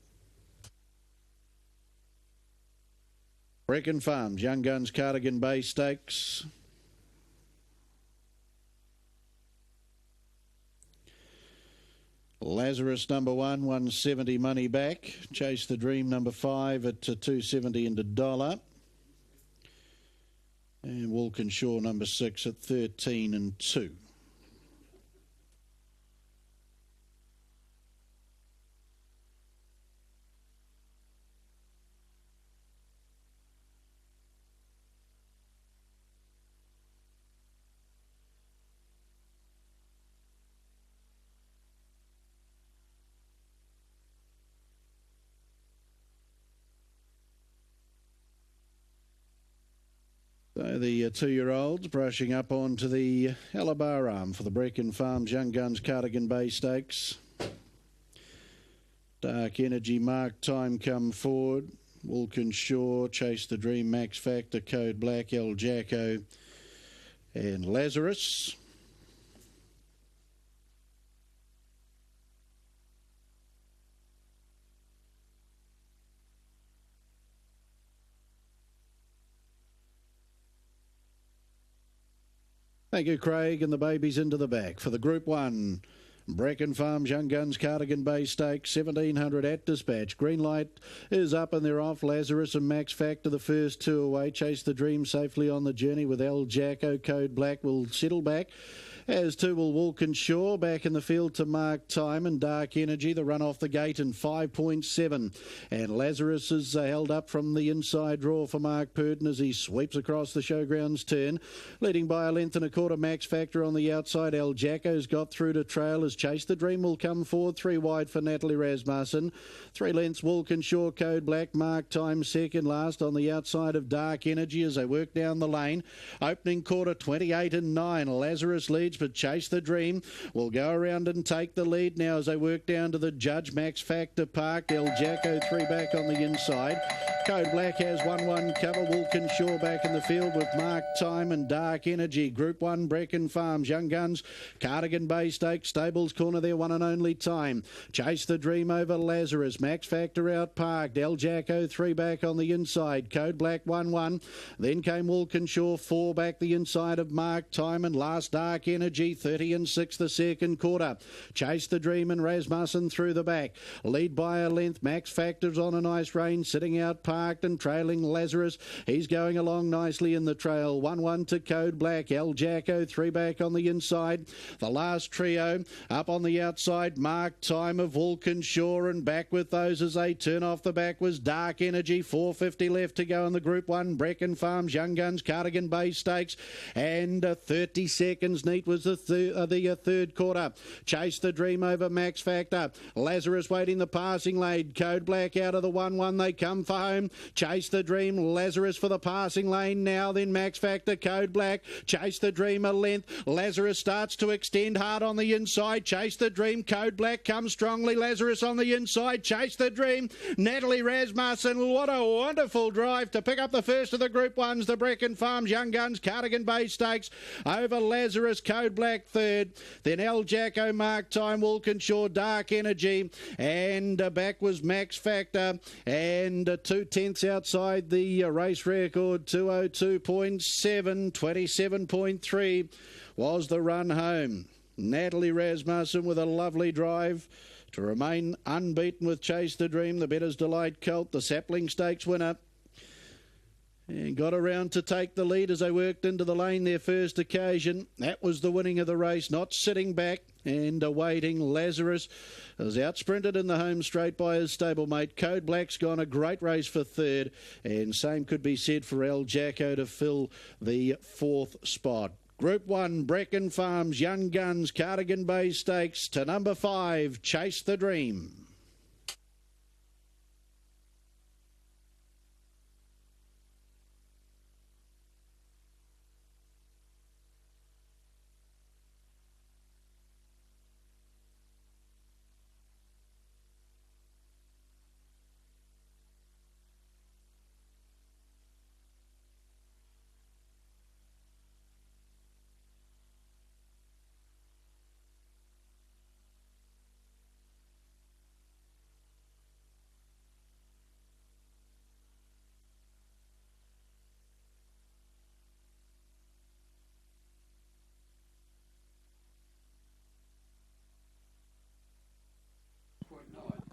Brecon Farms, Young Guns, Cardigan Bay Stakes. Lazarus number 1, 170 money back. Chase the Dream number 5 at 270 and $1. And Walkinshaw number 6 at 13 and 2. the two-year-olds brushing up onto the Alabar arm for the Brecon Farms Young Guns Cardigan Bay Stakes. Dark Energy, Mark Time come forward. Walkinshaw, Chase the Dream, Max Factor, Code Black, El Jacko and Lazarus. Thank you, Craig, and the babies into the back for the Group 1. Brecon Farms Young Guns Cardigan Bay Stakes, 1700 at dispatch. Green light is up and they're off. Lazarus and Max Factor, the first two away. Chase the Dream safely on the journey with El Jacko. Code Black will settle back. As two will Walkinshaw, back in the field to Mark Time and Dark Energy, the run off the gate in 5.7. And Lazarus is held up from the inside draw for Mark Purden as he sweeps across the showgrounds turn. Leading by a length and a quarter, Max Factor on the outside. El Jacko's got through to trail as Chase the Dream will come forward. 3 wide for Natalie Rasmussen. 3 lengths Walkinshaw, Code Black, Mark Time second last on the outside of Dark Energy as they work down the lane. Opening quarter 28 and 9. Lazarus leads, but Chase the Dream will go around and take the lead now as they work down to the judge. Max Factor parked. El Jacko 3 back on the inside. Code Black has 1-1 cover. Walkinshaw back in the field with Mark Time and Dark Energy. Group 1 Brecon Farms Young Guns Cardigan Bay Stakes Stables corner their one and only time. Chase the Dream over Lazarus. Max Factor out parked. El Jacko 3 back on the inside. Code Black 1-1. Then came Walkinshaw 4 back the inside of Mark Time and last Dark Energy 30 and 6 the second quarter. Chase the Dream and Rasmussen through the back. Lead by a length. Max Factor's on a nice rein sitting out parked and trailing Lazarus. He's going along nicely in the trail. 1-1 to Code Black. El Jacko 3 back on the inside. The last trio up on the outside. Mark Time of Walkinshaw and back with those as they turn off the back was Dark Energy. 4:50 left to go in the Group 1 Brecon Farms Young Guns Cardigan Bay Stakes and 30 seconds neat was the third quarter. Chase the Dream over Max Factor. Lazarus waiting the passing lane. Code Black out of the 1-1. They come for home. Chase the Dream. Lazarus for the passing lane now. Then Max Factor. Code Black. Chase the Dream a length. Lazarus starts to extend hard on the inside. Chase the Dream. Code Black comes strongly. Lazarus on the inside. Chase the Dream. Natalie Rasmussen. What a wonderful drive to pick up the first of the Group 1s. The Brecon Farms Young Guns Cardigan Bay Stakes over Lazarus. Code Black third. Then El Jacko, Mark Time, Walkinshaw, Dark Energy. And back was Max Factor. And 2/10 outside the race record. 2:02.7. 27.3 was the run home. Natalie Rasmussen with a lovely drive to remain unbeaten with Chase the Dream. The Better's Delight Colt, the Sapling Stakes winner. And got around to take the lead as they worked into the lane their first occasion. That was the winning of the race, not sitting back and awaiting. Lazarus was outsprinted in the home straight by his stablemate. Code Black's gone a great race for third, and same could be said for El Jacko to fill the fourth spot. Group 1, Brecon Farms Young Guns Cardigan Bay Stakes to number 5, Chase the Dream.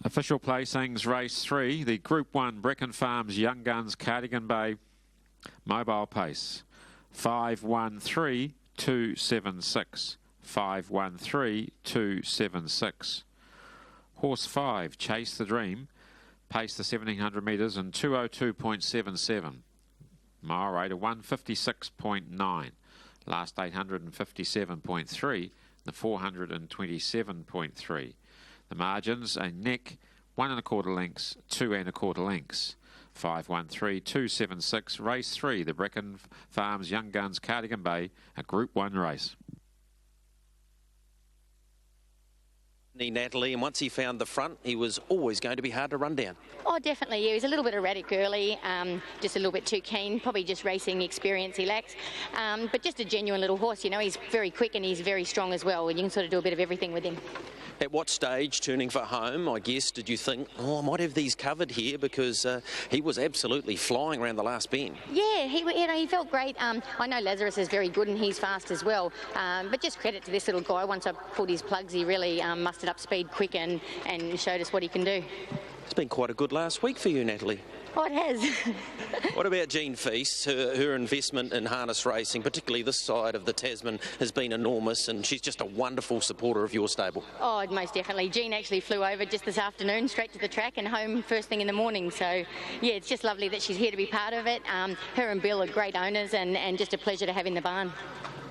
Official placings, race 3, the Group 1 Brecon Farms Young Guns Cardigan Bay Mobile Pace. 513-276. 513-276. Horse 5, Chase the Dream, paced the 1700 metres in 2:02.77. Mile rate of 156.9. Last 857.3. The 427.3. The margins, a neck, 1 1/4 lengths, 2 1/4 lengths. 513-276, race 3, the Brecon Farms Young Guns Cardigan Bay, a Group 1 race.
Natalie, and once he found the front, he was always going to be hard to run down.
Oh, definitely. Yeah, he was a little bit erratic early, just a little bit too keen, probably just racing experience he lacks. But just a genuine little horse, you know, he's very quick and he's very strong as well, and you can sort of do a bit of everything with him.
At what stage, turning for home, I guess, did you think, oh, I might have these covered here, because he was absolutely flying around the last bend?
Yeah, he felt great. I know Lazarus is very good and he's fast as well, but just credit to this little guy. Once I pulled his plugs, he really mustered up speed quick and showed us what he can do.
It's been quite a good last week for you, Natalie.
Oh, it has.
What about Jean Feast? Her investment in harness racing, particularly this side of the Tasman, has been enormous, and she's just a wonderful supporter of your stable.
Oh, most definitely. Jean actually flew over just this afternoon, straight to the track and home first thing in the morning. So, yeah, it's just lovely that she's here to be part of it. Her and Bill are great owners, and just a pleasure to have in the barn.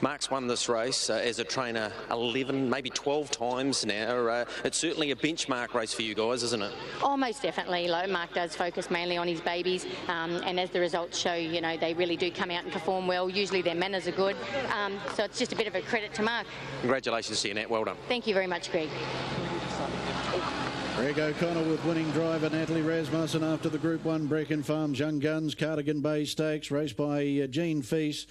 Mark's won this race as a trainer 11, maybe 12 times now. It's certainly a benchmark race for you guys, isn't it?
Oh, most definitely. Mark does focus mainly on his babies, and as the results show, you know, they really do come out and perform well. Usually their manners are good, so it's just a bit of a credit to Mark.
Congratulations to you, Nat. Well done.
Thank you very much, Greg.
Greg O'Connor with winning driver Natalie Rasmussen after the Group 1 Brecon Farms Young Guns Cardigan Bay Stakes, raced by Jean Feast.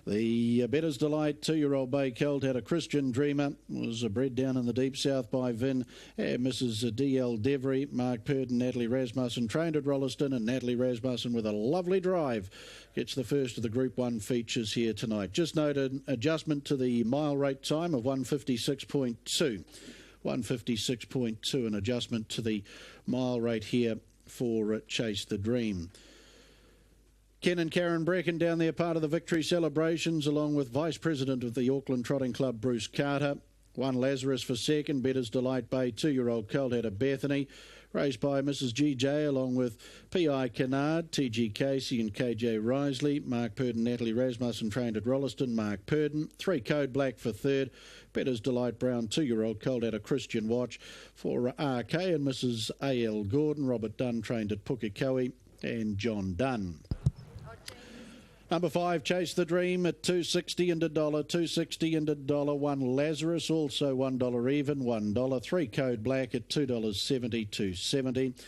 The Better's Delight 2-year-old bay colt had a Christian Dreamer, was bred down in the deep south by Vin, Mrs. D.L. Devery, Mark Purden, Natalie Rasmussen, trained at Rolleston, and Natalie Rasmussen with a lovely drive gets the first of the Group 1 features here tonight. Just note an adjustment to the mile rate time of 156.2. 156.2, an adjustment to the mile rate here for Chase the Dream. Ken and Karen Brecken down there, part of the victory celebrations, along with Vice President of the Auckland Trotting Club, Bruce Carter. One Lazarus for second, Better's Delight Bay, 2-year-old colt had a Bethany, raced by Mrs. GJ, along with P.I. Kennard, T.G. Casey and K.J. Risley. Mark Purden, Natalie Rasmussen, trained at Rolleston, Mark Purden. 3 Code Black for third, Better's Delight Brown, 2-year-old colt had a Christian Watch for R.K. and Mrs. A.L. Gordon. Robert Dunn, trained at Pukekohe, and John Dunn. Number 5, Chase the Dream at $2.60 and $1, $2.60 and $1. 1 Lazarus, also $1 even, $1. 3 Code Black at $2.70, $2.70.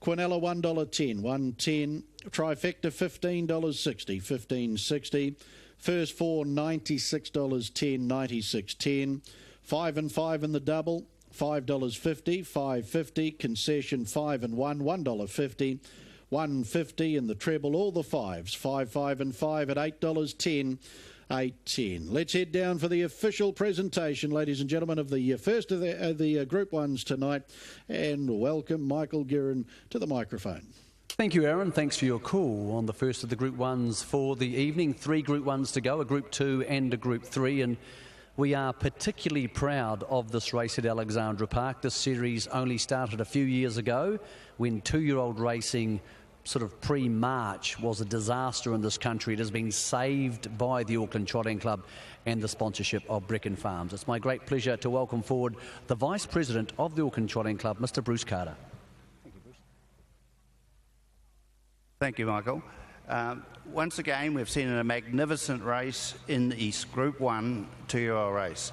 Quinella $1.10, $1.10. Trifecta $15.60, $15.60. First 4 $96.10, $96.10. 5 and 5 in the double, $5.50, $5.50. Concession 5 and 1, $1.50. 150 in the treble, all the 5s, 5, 5 and 5 at $8.10, $8.10. Let's head down for the official presentation, ladies and gentlemen, of the first of the Group 1s tonight, and welcome Michael Guerin to the microphone.
Thank you, Aaron. Thanks for your call on the first of the Group 1s for the evening. 3 Group 1s to go, a Group 2 and a Group 3, and we are particularly proud of this race at Alexandra Park. This series only started a few years ago when 2-year-old racing sort of pre-March was a disaster in this country. It has been saved by the Auckland Trotting Club and the sponsorship of Brecon Farms. It's my great pleasure to welcome forward the Vice President of the Auckland Trotting Club, Mr. Bruce Carter. Thank you, Bruce.
Thank you, Michael. Once again, we've seen a magnificent race in the East Group 1 2-year-old race.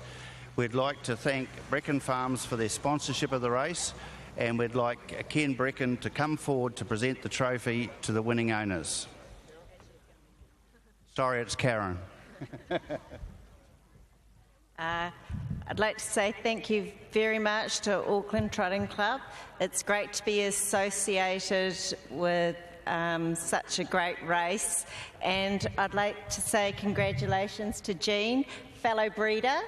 We'd like to thank Brecon Farms for their sponsorship of the race, and we'd like Ken Brecken to come forward to present the trophy to the winning owners. Sorry, it's Karen.
I'd like to say thank you very much to Auckland Trotting Club. It's great to be associated with such a great race, and I'd like to say congratulations to Jean, fellow breeder.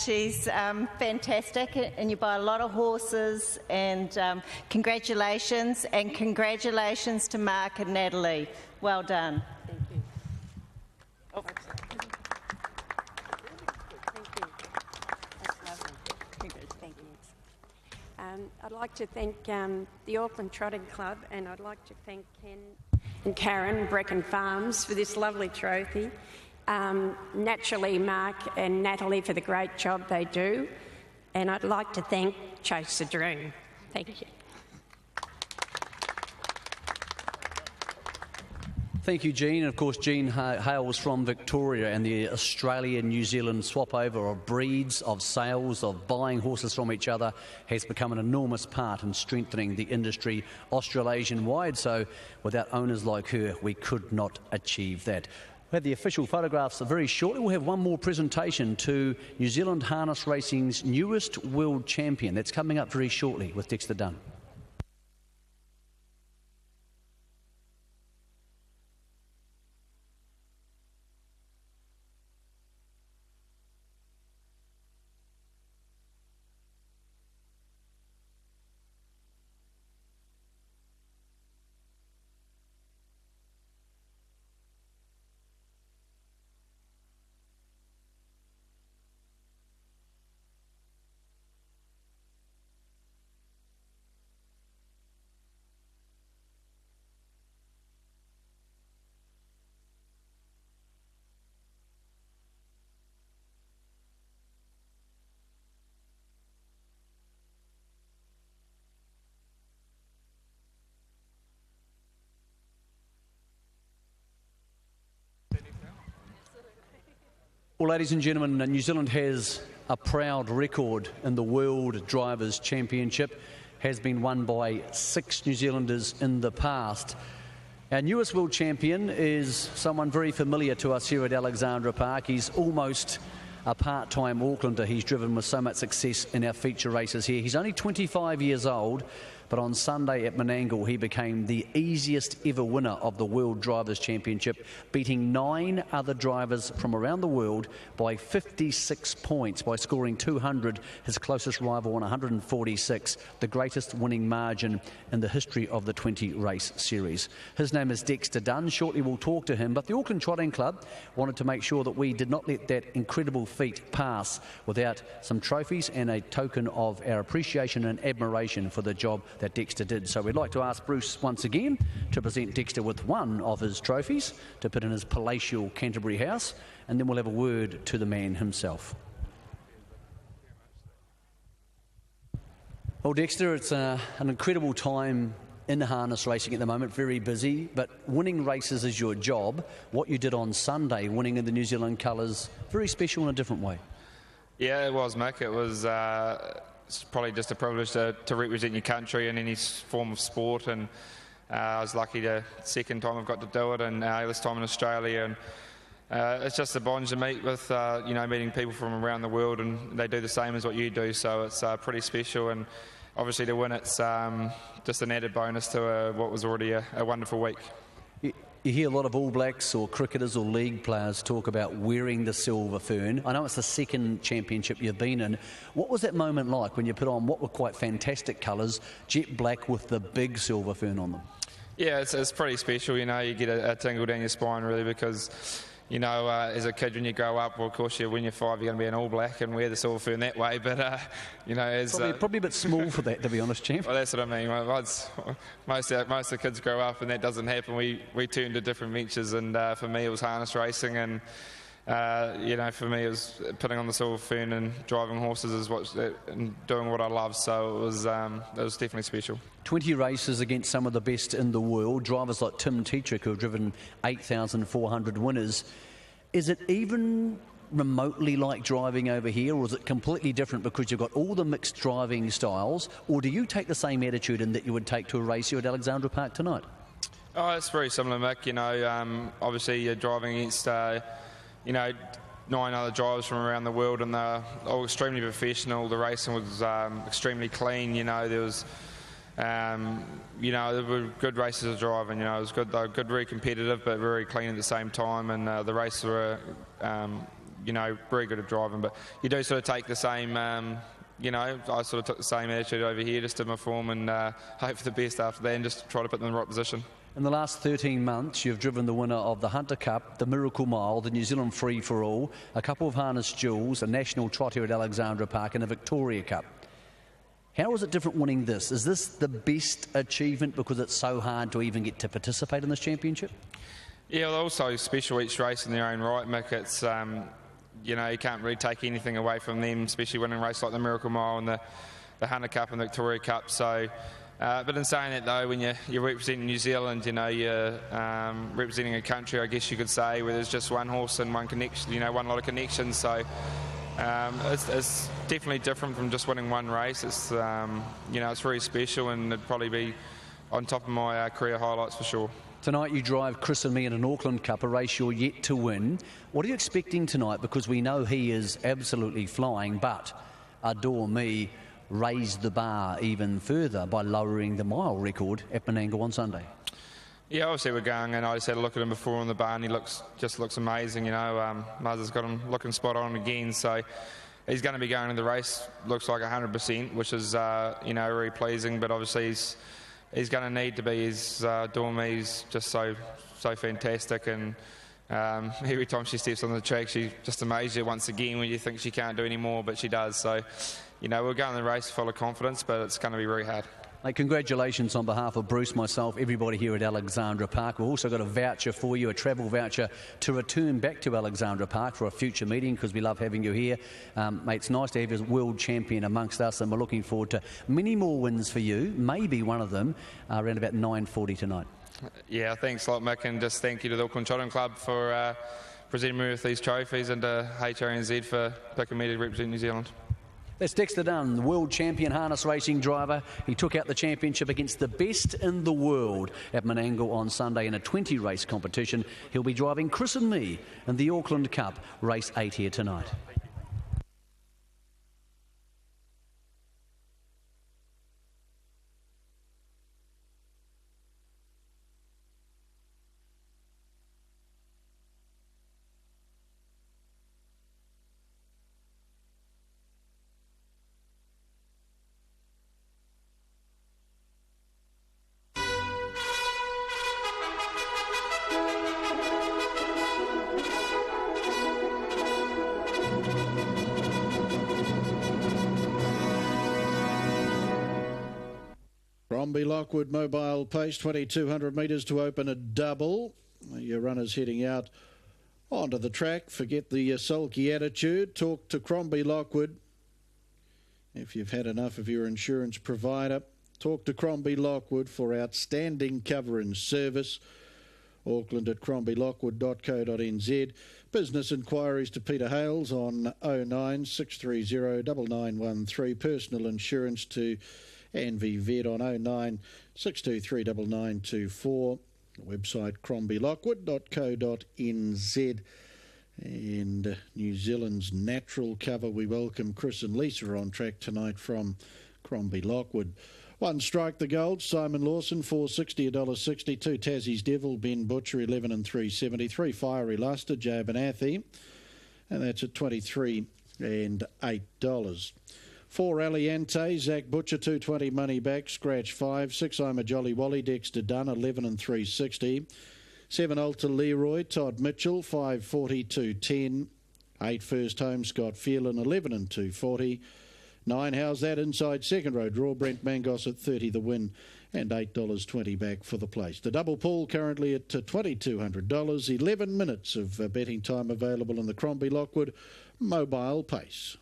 She's fantastic, and you buy a lot of horses, and congratulations to Mark and Natalie. Well done.
Thank you.
Oh.
Thank you. That's lovely. Thank you. I'd like to thank the Auckland Trotting Club, and I'd like to thank Ken and Karen, Brecon Farms, for this lovely trophy. Naturally, Mark and Natalie for the great job they do, and I'd like to thank Chase the Dream. Thank you.
Thank you, Jean. And of course, Jean hails from Victoria, and the Australia-New Zealand swap over of breeds, of sales, of buying horses from each other has become an enormous part in strengthening the industry Australasian-wide. So without owners like her, we could not achieve that. We'll have the official photographs very shortly. We'll have one more presentation to New Zealand Harness Racing's newest world champion. That's coming up very shortly with Dexter Dunn. Well, ladies and gentlemen, New Zealand has a proud record in the World Drivers' Championship. Has been won by 6 New Zealanders in the past. Our newest world champion is someone very familiar to us here at Alexandra Park. He's almost a part-time Aucklander. He's driven with so much success in our feature races here. He's only 25 years old, but on Sunday at Menangle he became the easiest ever winner of the World Drivers' Championship, beating 9 other drivers from around the world by 56 points by scoring 200, his closest rival on 146, the greatest winning margin in the history of the 20-race series. His name is Dexter Dunn. Shortly we'll talk to him, but the Auckland Trotting Club wanted to make sure that we did not let that incredible feat pass without some trophies and a token of our appreciation and admiration for the job that Dexter did. So we'd like to ask Bruce once again to present Dexter with one of his trophies to put in his palatial Canterbury house, and then we'll have a word to the man himself. Well, Dexter, it's an incredible time in harness racing at the moment, very busy, but winning races is your job. What you did on Sunday, winning in the New Zealand colours, very special in a different way.
Yeah, it was, Mick. It was it's probably just a privilege to represent your country in any form of sport, and I was lucky the second time I've got to do it, and this time in Australia, and it's just a bond to meet with, meeting people from around the world, and they do the same as what you do, so it's pretty special, and obviously to win it's just an added bonus to what was already a wonderful week.
You hear a lot of All Blacks or cricketers or league players talk about wearing the silver fern. I know it's the second championship you've been in. What was that moment like when you put on what were quite fantastic colours, jet black with the big silver fern on them?
Yeah, it's pretty special, you get a tingle down your spine really, because as a kid when you grow up, well, of course when you're 5 you're going to be an All Black and wear the silver fern that way, but as
probably a bit small for that, to be honest, champ.
Well, that's what I mean. Most of the kids grow up and that doesn't happen. We turn to different ventures, and for me it was harness racing, and for me it was putting on the silver fern and driving horses and doing what I love. So it was definitely special. 20
races against some of the best in the world, drivers like Tim Tetrick, who have driven 8,400 winners. Is it even remotely like driving over here, or is it completely different because you've got all the mixed driving styles, or do you take the same attitude in that you would take to a race here at Alexandra Park tonight?
Oh, it's very similar, Mick. Obviously you're driving against 9 other drivers from around the world, and they're all extremely professional. The racing was extremely clean. There was there were good races to drive, and it was good. They were good, very competitive, but very clean at the same time. And the races were, very good at driving. But you do sort of take the same, I sort of took the same attitude over here, just to my form, and hope for the best after that, and just try to put them in the right position.
In the last 13 months, you've driven the winner of the Hunter Cup, the Miracle Mile, the New Zealand Free for All, a couple of harness jewels, a national trot here at Alexandra Park, and a Victoria Cup. How is it different winning this? Is this the best achievement because it's so hard to even get to participate in this championship?
Yeah, well, also special each race in their own right, Mick. It's, you can't really take anything away from them, especially winning a race like the Miracle Mile and the Hunter Cup and the Victoria Cup. So, But in saying that, though, when you're representing New Zealand, you're representing a country, I guess you could say, where there's just one horse and one connection, one lot of connections. So it's definitely different from just winning one race. It's it's very special, and it'd probably be on top of my career highlights for sure.
Tonight you drive Chris and Me in an Auckland Cup, a race you're yet to win. What are you expecting tonight? Because we know he is absolutely flying, but Adore Me raised the bar even further by lowering the mile record at Menangle on Sunday.
Yeah, obviously we're going, and I just had a look at him before on the bar, and he looks amazing. Muzz has got him looking spot on again, so he's going to be going in the race. Looks like 100%, which is very pleasing. But obviously he's going to need to be. His Adore Me's just so fantastic, and every time she steps on the track, she just amazes you once again when you think she can't do any more, but she does. So. We're going the race full of confidence, but it's going to be very hard.
Mate, congratulations on behalf of Bruce, myself, everybody here at Alexandra Park. We've also got a voucher for you, a travel voucher to return back to Alexandra Park for a future meeting, because we love having you here. Mate, it's nice to have a world champion amongst us, and we're looking forward to many more wins for you, maybe one of them around about 9:40 tonight.
Yeah, thanks a lot, Mick, and just thank you to the Auckland Trotting Club for presenting me with these trophies, and to HRNZ for picking me to represent New Zealand.
That's Dexter Dunn, the world champion harness racing driver. He took out the championship against the best in the world at Menangle on Sunday in a 20-race competition. He'll be driving Chris and Me in the Auckland Cup, race 8 here tonight.
Crombie Lockwood mobile pace, 2,200 metres to open a double. Your runners heading out onto the track. Forget the sulky attitude. Talk to Crombie Lockwood. If you've had enough of your insurance provider, talk to Crombie Lockwood for outstanding cover and service. Auckland at crombielockwood.co.nz. Business inquiries to Peter Hales on 09 630 9913. Personal insurance to Anvi Vet on 09 623 9924. Website crombielockwood.co.nz. And New Zealand's natural cover. We welcome Chris and Lisa on track tonight from Crombie Lockwood. One Strike the Gold, Simon Lawson, $4.60, $1.60. Two Tassie's Devil, Ben Butcher, 11 and 3.70. Three Fiery Luster, Joe Benathi, and that's at $23 and $8. Four Aliante, Zach Butcher, 220 money back, scratch 5. 6 I'm a Jolly Wally, Dexter Dunn, 11 and 3.60. 7 Alta Leroy, Todd Mitchell, 5.40, 2.10. 8 First Home, Scott Phelan, 11 and 2.40. 9 How's That Inside Second Row Draw, Brent Mangos at 30 the win, and $8.20 back for the place. The double pool currently at $2,200. 11 minutes of betting time available in the Crombie Lockwood mobile pace.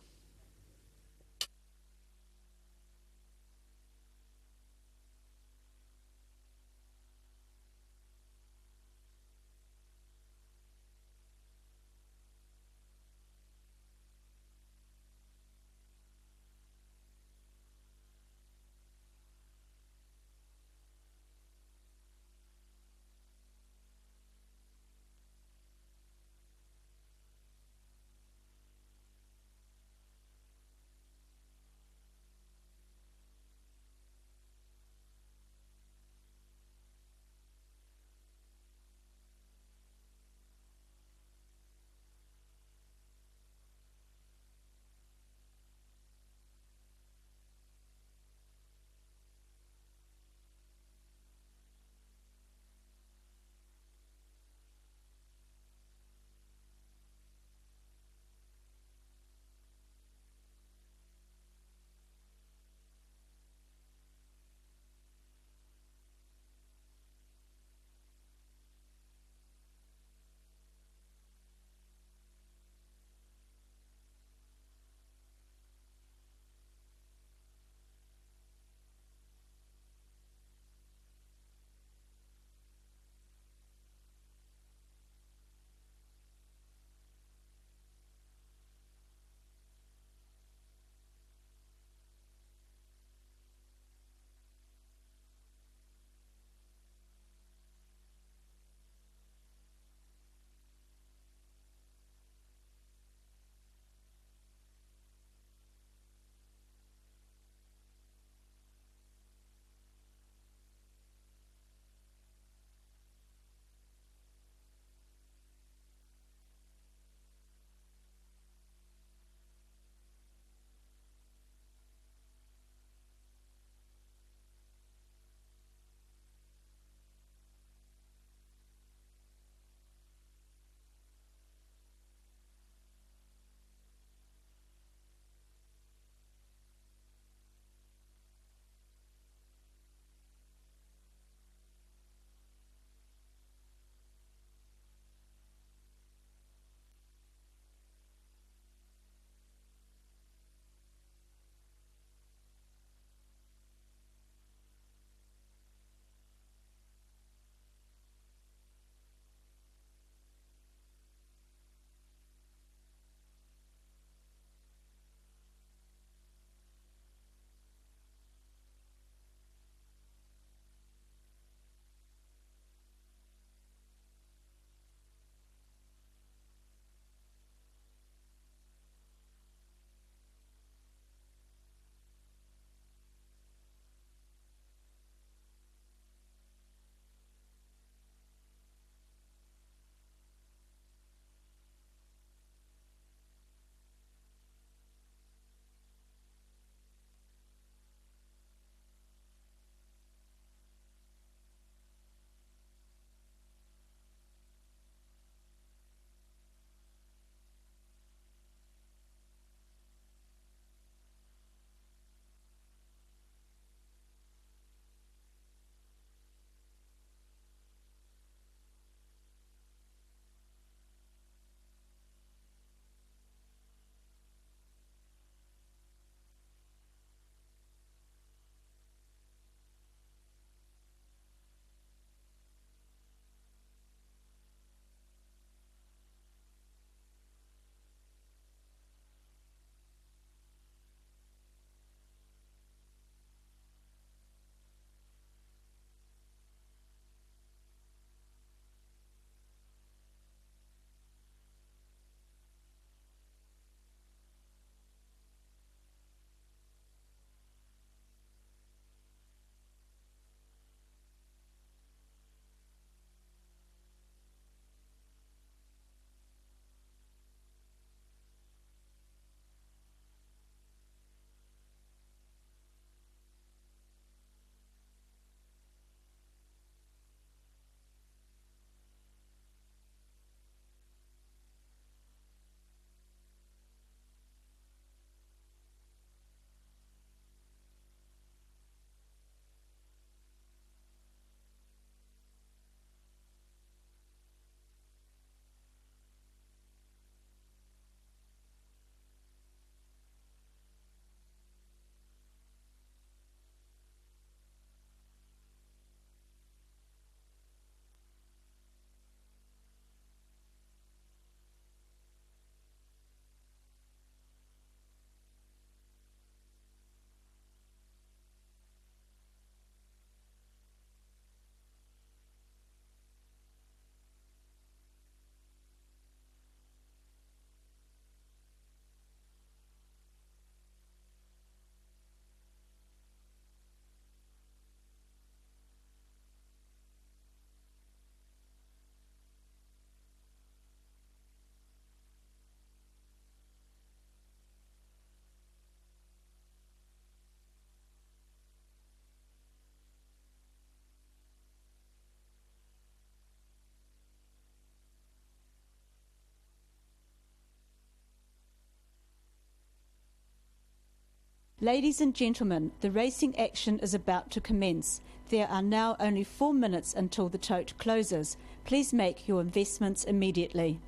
Ladies and gentlemen, the racing action is about to commence. There are now only 4 minutes until the tote closes. Please make your investments immediately.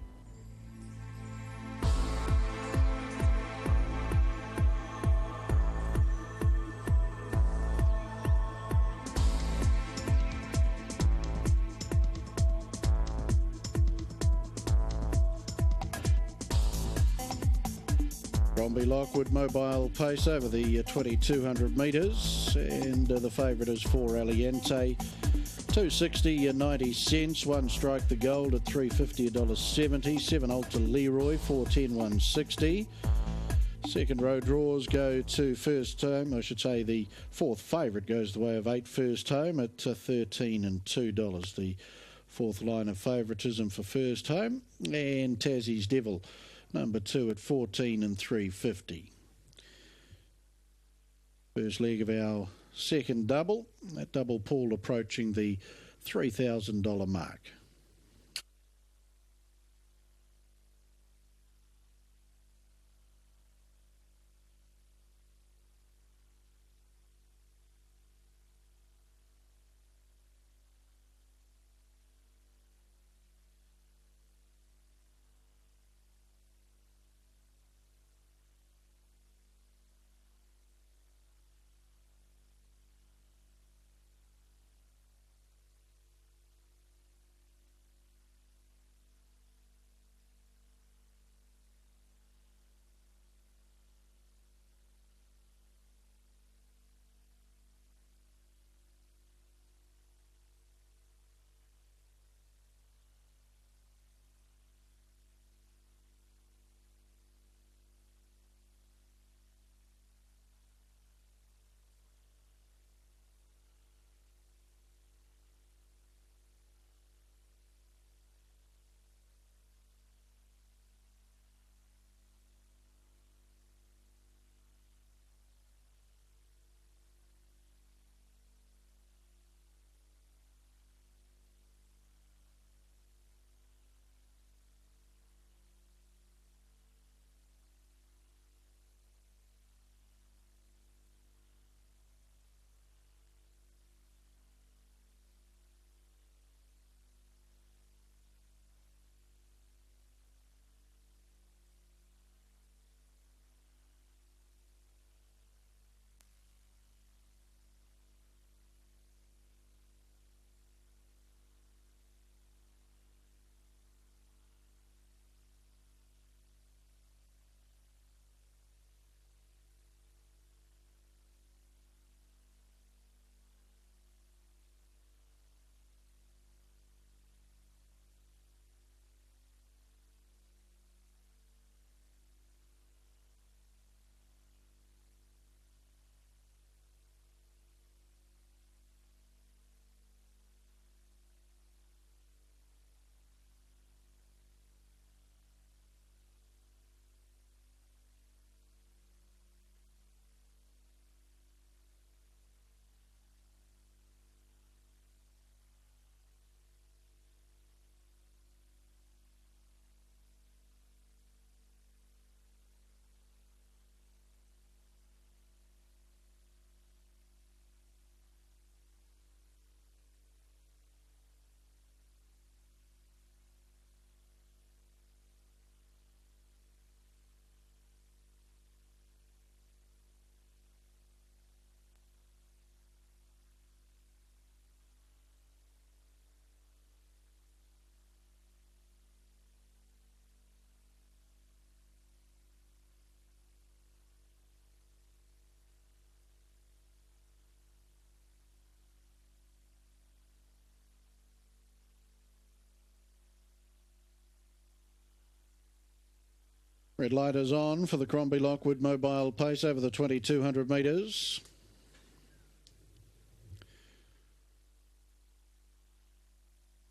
Crombie Lockwood Mobile Pace over the 2,200 metres, and the favourite is 4 Aliente. 260 and 90 cents. One Strike the Gold at $3.50, $1.70. 7 Ultra Leroy, 410, 160. Second row draws go to First Home. I should say the fourth favourite goes the way of 8 First Home at $13 and $2. The fourth line of favouritism for First Home. And Tassie's Devil, number 2 at $14 and $3.50. First leg of our second double. That double pool approaching the $3,000 mark. Red light is on for the Crombie Lockwood Mobile Pace over the 2,200 metres.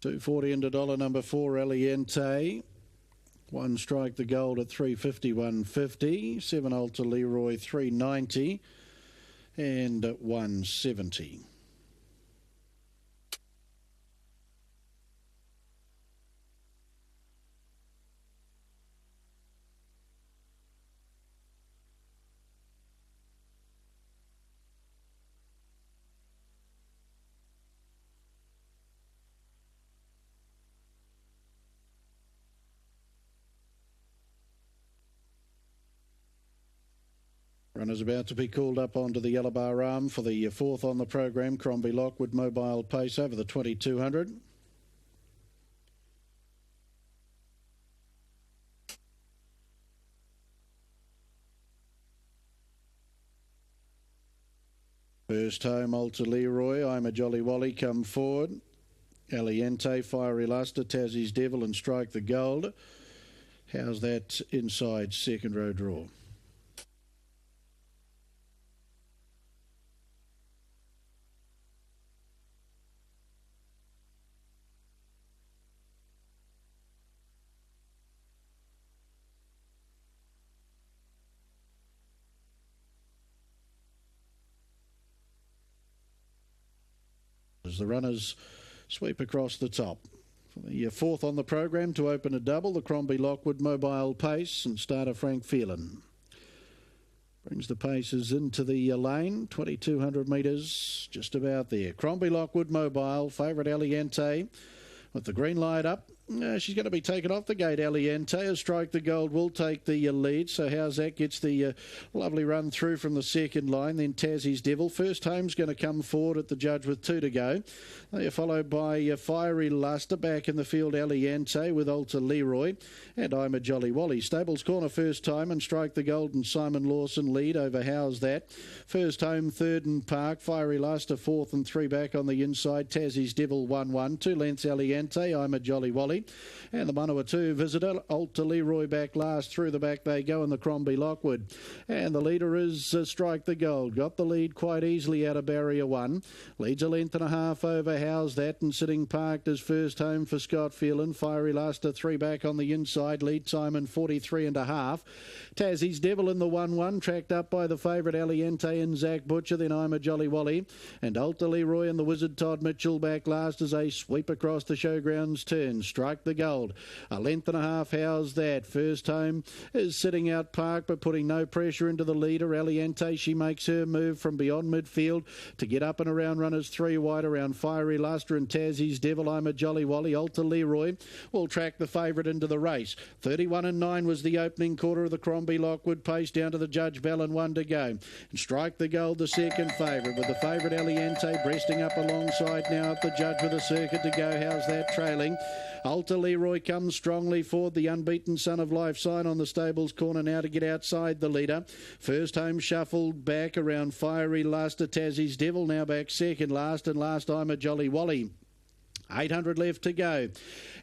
$2.40 into dollar number 4 Aliente. One Strike the Gold at $3.50, $1.50. 7 Ultra Leroy $3.90 and $1.70. Runners about to be called up onto the yellow bar arm for the fourth on the program. Crombie Lockwood Mobile Pace over the 2200. First home, Alta Leroy, I'm a Jolly Wally come forward. Aliente, Fiery Luster, Tassie's Devil and Strike the Gold. How's that inside second row draw? As the runners sweep across the top. For the fourth on the program to open a double, the Crombie Lockwood Mobile Pace and starter Frank Phelan. Brings the paces into the lane, 2,200 metres, just about there. Crombie Lockwood Mobile, favourite Aliente with the green light up. She's going to be taken off the gate, Aliente. As Strike the Gold will take the lead. So how's that? Gets the lovely run through from the second line. Then Tassie's Devil. First home's going to come forward at the judge with 2 to go. They are followed by Fiery Luster. Back in the field, Aliente with Alta Leroy. And I'm a Jolly Wally. Stables corner first time and Strike the Gold and Simon Lawson lead over How's That. First home, third and Park. Fiery Luster, fourth and 3 back on the inside. Tassie's Devil 1-1. 2 lengths Aliente. I'm a Jolly Wally. And the 102 visitor, Alta Leroy back last. Through the back they go in the Crombie Lockwood. And the leader is Strike the Gold. Got the lead quite easily out of barrier 1. Leads a length and a half over How's That. And sitting parked as first home for Scott Phelan. Fiery Luster 3 back on the inside. Lead time in 43 and a half. Tassie's Devil in the 1-1. Tracked up by the favourite Aliente and Zach Butcher. Then I'm a Jolly Wally. And Alta Leroy and the Wizard Todd Mitchell back last as they sweep across the showgrounds turn. Strike the Gold. A length and a half, How's That? First home is sitting out park but putting no pressure into the leader. Aliente, she makes her move from beyond midfield to get up and around runners 3 wide around Fiery Luster and Tassie's Devil. I'm a Jolly Wally. Alta Leroy will track the favourite into the race. 31 and 9 was the opening quarter of the Crombie Lockwood Pace down to the Judge Bell and 1 to go. And Strike the Gold, the second favourite, with the favourite Aliente breasting up alongside now at the Judge with a circuit to go. How's That trailing? Alta Leroy comes strongly forward. The unbeaten Son of Life sign on the stables corner now to get outside the leader. First home shuffled back around Fiery Luster. Tassie's Devil now back second last, and last I'm a Jolly Wally. 800 left to go.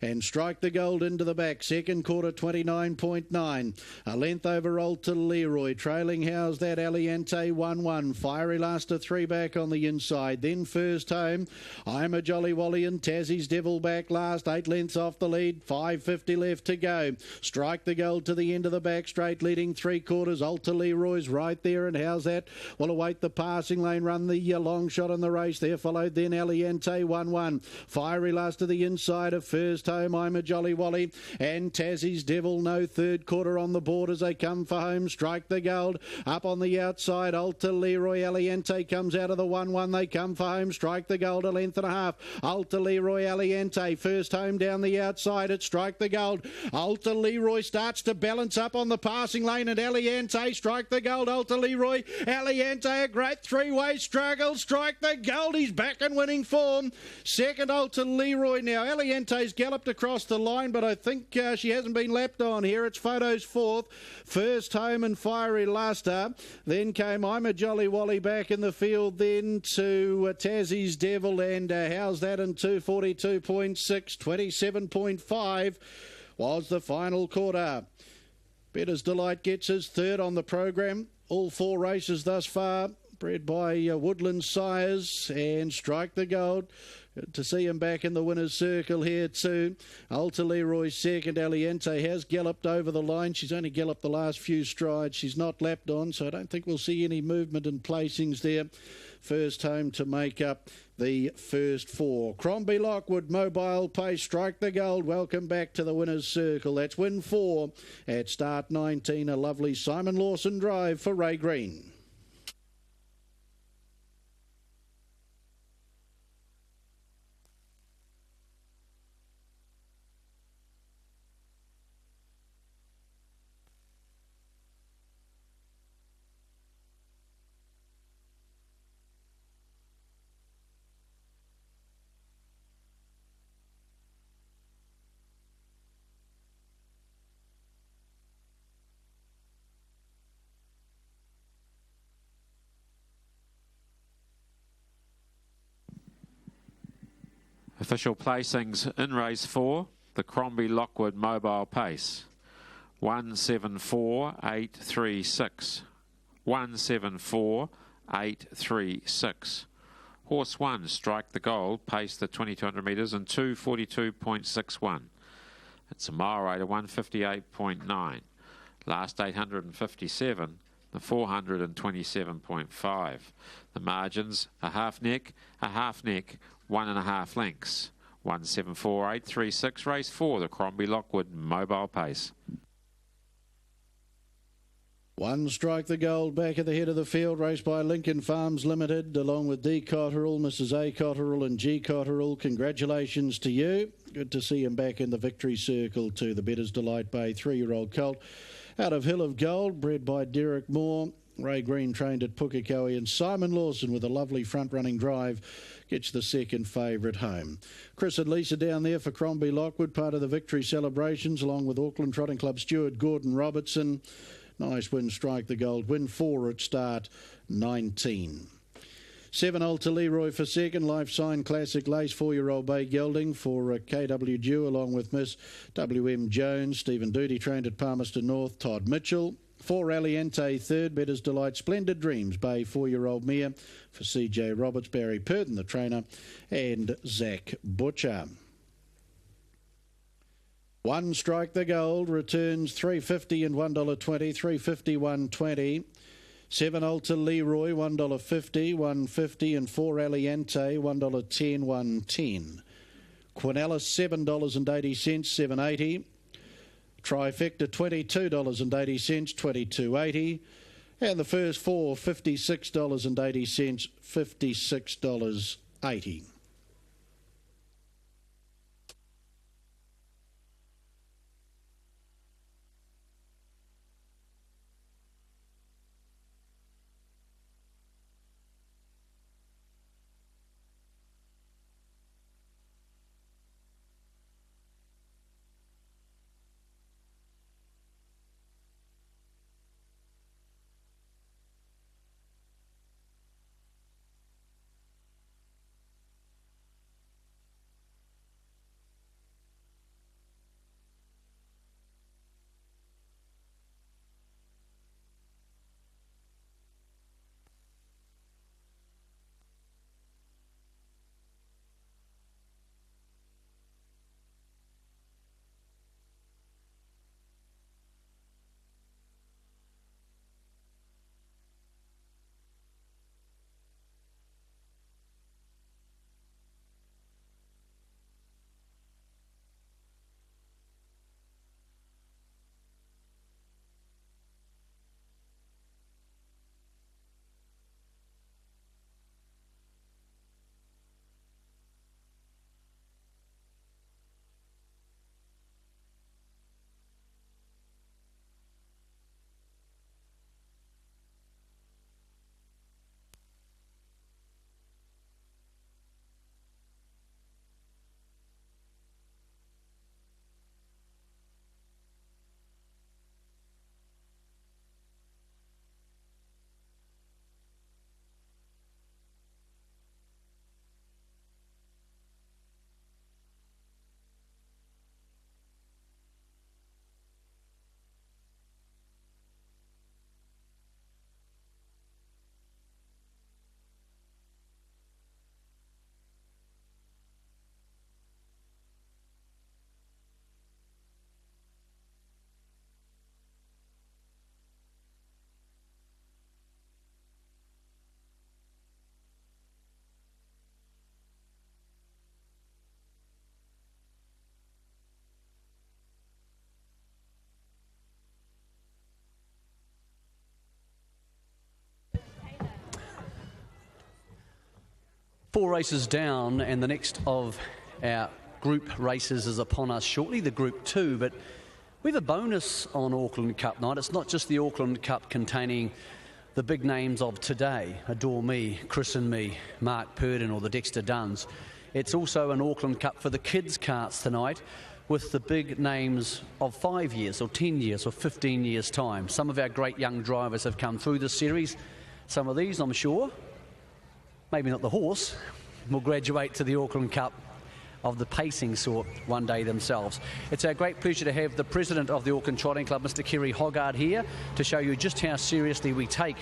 And Strike the Gold into the back. Second quarter, 29.9. A length over Alta Leroy. Trailing How's That? Aliente 1-1. Fiery Luster 3 back on the inside. Then first home, I'm a Jolly Wally and Tassie's Devil back last. 8 lengths off the lead. 5.50 left to go. Strike the Gold to the end of the back straight, leading 3 quarters. Alta Leroy's right there, and How's That? Will await the passing lane. Run the long shot in the race there. Followed then Aliente 1-1. Fiery Luster the inside of first home, I'm a Jolly Wally, and Tassie's Devil. No third quarter on the board as they come for home. Strike the Gold up on the outside. Alta Leroy. Aliente comes out of the 1-1. They come for home. Strike the Gold, a length and a half. Alta Leroy, Aliente first home down the outside. It's Strike the Gold. Alta Leroy starts to balance up on the passing lane, and Aliente. Strike the Gold. Alta Leroy, Aliente, a great 3-way struggle. Strike the Gold, he's back in winning form. Second, Alta Leroy now. Aliente's galloped across the line, but I think she hasn't been lapped on here. It's Photo's fourth. First home and Fiery Luster. Then came I'm a Jolly Wally back in the field. Then to Tassie's Devil, and How's That? In 242.6, 27.5 was the final quarter. Better's Delight gets his third on the program. All 4 races thus far, bred by Woodland Sires, and Strike the Gold. Good to see him back in the winner's circle here too. Alta Leroy's second. Aliente has galloped over the line. She's only galloped the last few strides. She's not lapped on, so I don't think we'll see any movement and placings there. First home to make up the first 4. Crombie Lockwood Mobile Pace. Strike the Gold. Welcome back to the winner's circle. That's win 4 at start 19. A lovely Simon Lawson drive for Ray Green.
Official placings in race 4, the Crombie Lockwood Mobile Pace. 174836. 174836. Horse 1, Strike the Gold, paced the 2200 metres in 2:42.61. It's a mile rate of 158.9. Last 857, the 427.5. The margins, a half neck, 1.5 lengths. 174836, race 4, the Crombie Lockwood Mobile Pace.
One Strike the Gold back at the head of the field, raced by Lincoln Farms Limited, along with D. Cotterill, Mrs. A. Cotterill and G. Cotterill. Congratulations to you. Good to see him back in the victory circle too. The Bettor's Delight Bay 3-year-old colt out of Hill of Gold, bred by Derek Moore. Ray Green trained at Pukekohe, and Simon Lawson with a lovely front-running drive gets the second favourite home. Chris and Lisa down there for Crombie Lockwood, part of the victory celebrations, along with Auckland Trotting Club steward Gordon Robertson. Nice win, Strike the Gold. Win 4 at start 19. 7 Alta Leroy for second. Life Sign Classic Lace 4-year-old bay gelding for KW Dew, along with Miss WM Jones. Stephen Doody trained at Palmerston North. Todd Mitchell. 4 Aliente third. Bettor's Delight Splendid Dreams bay 4-year-old mare for CJ Roberts. Barry Purton the trainer, and Zach Butcher. 1 Strike the Gold returns $3.50 and $1.20, $3.50, $1.20. 7 Alta Leroy, $1.50, $1.50, and 4 Aliente, $1.10, $1.10. Quinella, $7.80, $7.80. Trifecta, $22.80, $22.80. And the first 4, $56.80, $56.80.
Four races down, and the next of our group races is upon us shortly, the Group 2. But we have a bonus on Auckland Cup night. It's not just the Auckland Cup containing the big names of today, Adore Me, Christen Me, Mark Purdon or the Dexter Duns. It's also an Auckland Cup for the kids' carts tonight, with the big names of 5 years or 10 years or 15 years' time. Some of our great young drivers have come through this series. Some of these, I'm sure, maybe not the horse, will graduate to the Auckland Cup of the pacing sort one day themselves. It's our great pleasure to have the president of the Auckland Trotting Club, Mr. Kerry Hoggard, here to show you just how seriously we take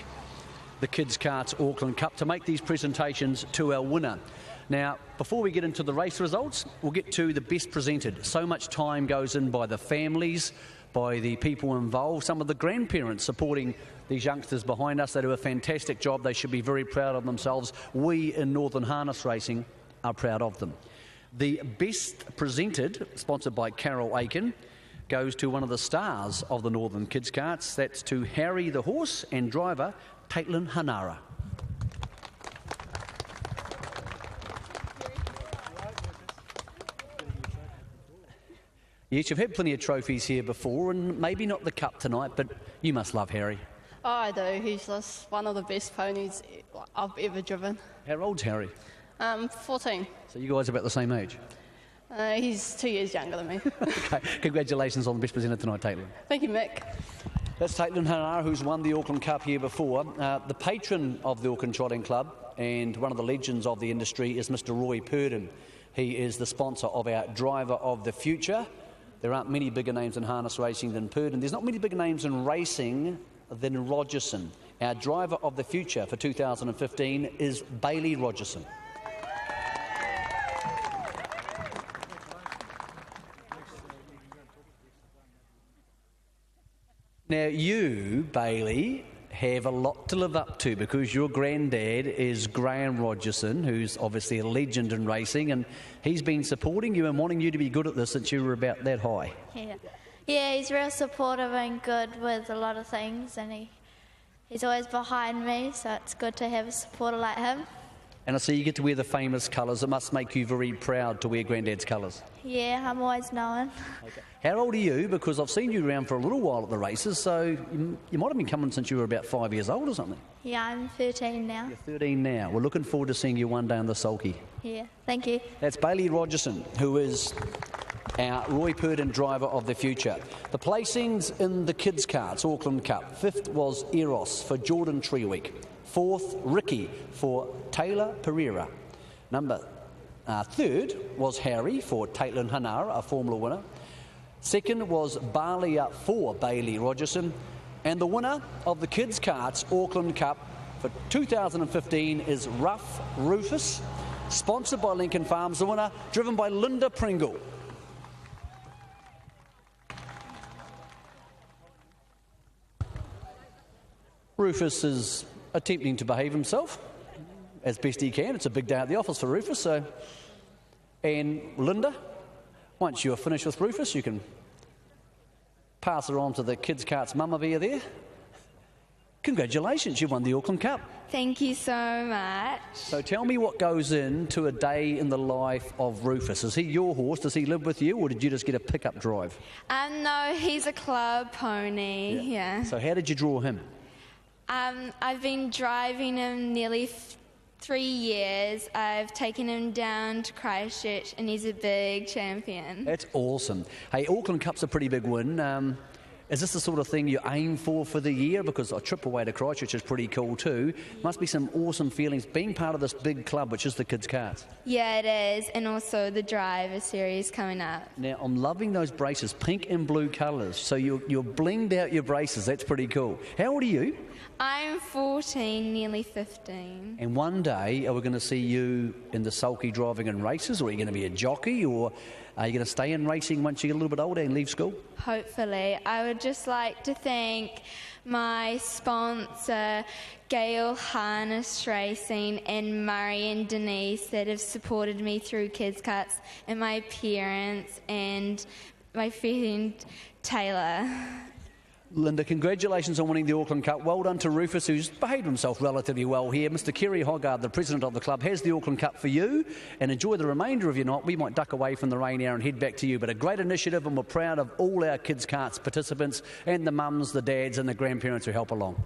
the Kids Karts Auckland Cup, to make these presentations to our winner. Now, before we get into the race results, we'll get to the best presented. So much time goes in by the families, by the people involved, some of the grandparents supporting these youngsters behind us. They do a fantastic job. They should be very proud of themselves. We in Northern Harness Racing are proud of them. The best presented, sponsored by Carol Aiken, goes to one of the stars of the Northern Kids Karts. That's to Harry the horse and driver, Caitlin Hanara. Yes, you've had plenty of trophies here before, and maybe not the cup tonight, but you must love Harry.
Oh, I do. He's just one of the best ponies I've ever driven.
How old's Harry?
14.
So you guys are about the same age?
He's 2 years younger than me.
Okay. Congratulations on the best presenter tonight, Caitlin.
Thank you, Mick.
That's Caitlin Hanara, who's won the Auckland Cup here before. The patron of the Auckland Trotting Club and one of the legends of the industry is Mr. Roy Purdon. He is the sponsor of our Driver of the Future. There aren't many bigger names in harness racing than Purdon. There's not many bigger names in racing than Rogerson. Our Driver of the Future for 2015 is Bailey Rogerson. Now you, Bailey, have a lot to live up to because your granddad is Graham Rogerson, who's obviously a legend in racing, and he's been supporting you and wanting you to be good at this since you were about that high.
Yeah, he's real supportive and good with a lot of things, and he's always behind me, so it's good to have a supporter like him.
And I see you get to wear the famous colours. It must make you very proud to wear Granddad's colours.
Yeah, I'm always known.
Okay. How old are you? Because I've seen you around for a little while at the races, so you might have been coming since you were about 5 years old or something.
Yeah, I'm 13 now.
You're 13 now. We're looking forward to seeing you one day on the sulky.
Yeah, thank you.
That's Bailey Rogerson, who is our Roy Purdon Driver of the Future. The placings in the Kids Karts Auckland Cup. 5th was Eros for Jordan Treeweek. 4th, Ricky for Taylor Pereira. 3rd was Harry for Caitlin Hanara, a Formula winner. 2nd was Balia for Bailey Rogerson. And the winner of the Kids Karts Auckland Cup for 2015 is Rough Rufus, sponsored by Lincoln Farms. The winner driven by Linda Pringle. Rufus is attempting to behave himself as best he can. It's a big day at the office for Rufus. So, and Linda, once you're finished with Rufus, you can pass her on to the Kids Karts mum over there. Congratulations, you won the Auckland Cup.
Thank you so much.
So tell me what goes into a day in the life of Rufus. Is he your horse? Does he live with you, or did you just get a pickup drive?
No, he's a club pony, yeah.
So how did you draw him?
I've been driving him nearly 3 years. I've taken him down to Christchurch, and he's a big champion.
That's awesome. Hey, Auckland Cup's a pretty big win. Is this the sort of thing you aim for the year? Because a trip away to Christchurch is pretty cool too. Must be some awesome feelings being part of this big club, which is the Kids Karts.
Yeah, it is, and also the Driver series coming up.
Now, I'm loving those braces, pink and blue colours. So you're blinged out your braces. That's pretty cool. How old are you?
I'm 14, nearly 15.
And one day, are we going to see you in the sulky driving in races, or are you going to be a jockey, or are you going to stay in racing once you get a little bit older and leave school?
Hopefully. I would just like to thank my sponsor, Gale Harness Racing, and Murray and Denise that have supported me through Kids Karts, and my parents and my friend Taylor.
Linda, congratulations on winning the Auckland Cup. Well done to Rufus, who's behaved himself relatively well here. Mr. Kerry Hoggard, the president of the club, has the Auckland Cup for you. And enjoy the remainder of your night. We might duck away from the rain now and head back to you. But a great initiative, and we're proud of all our Kids Karts participants and the mums, the dads and the grandparents who help along.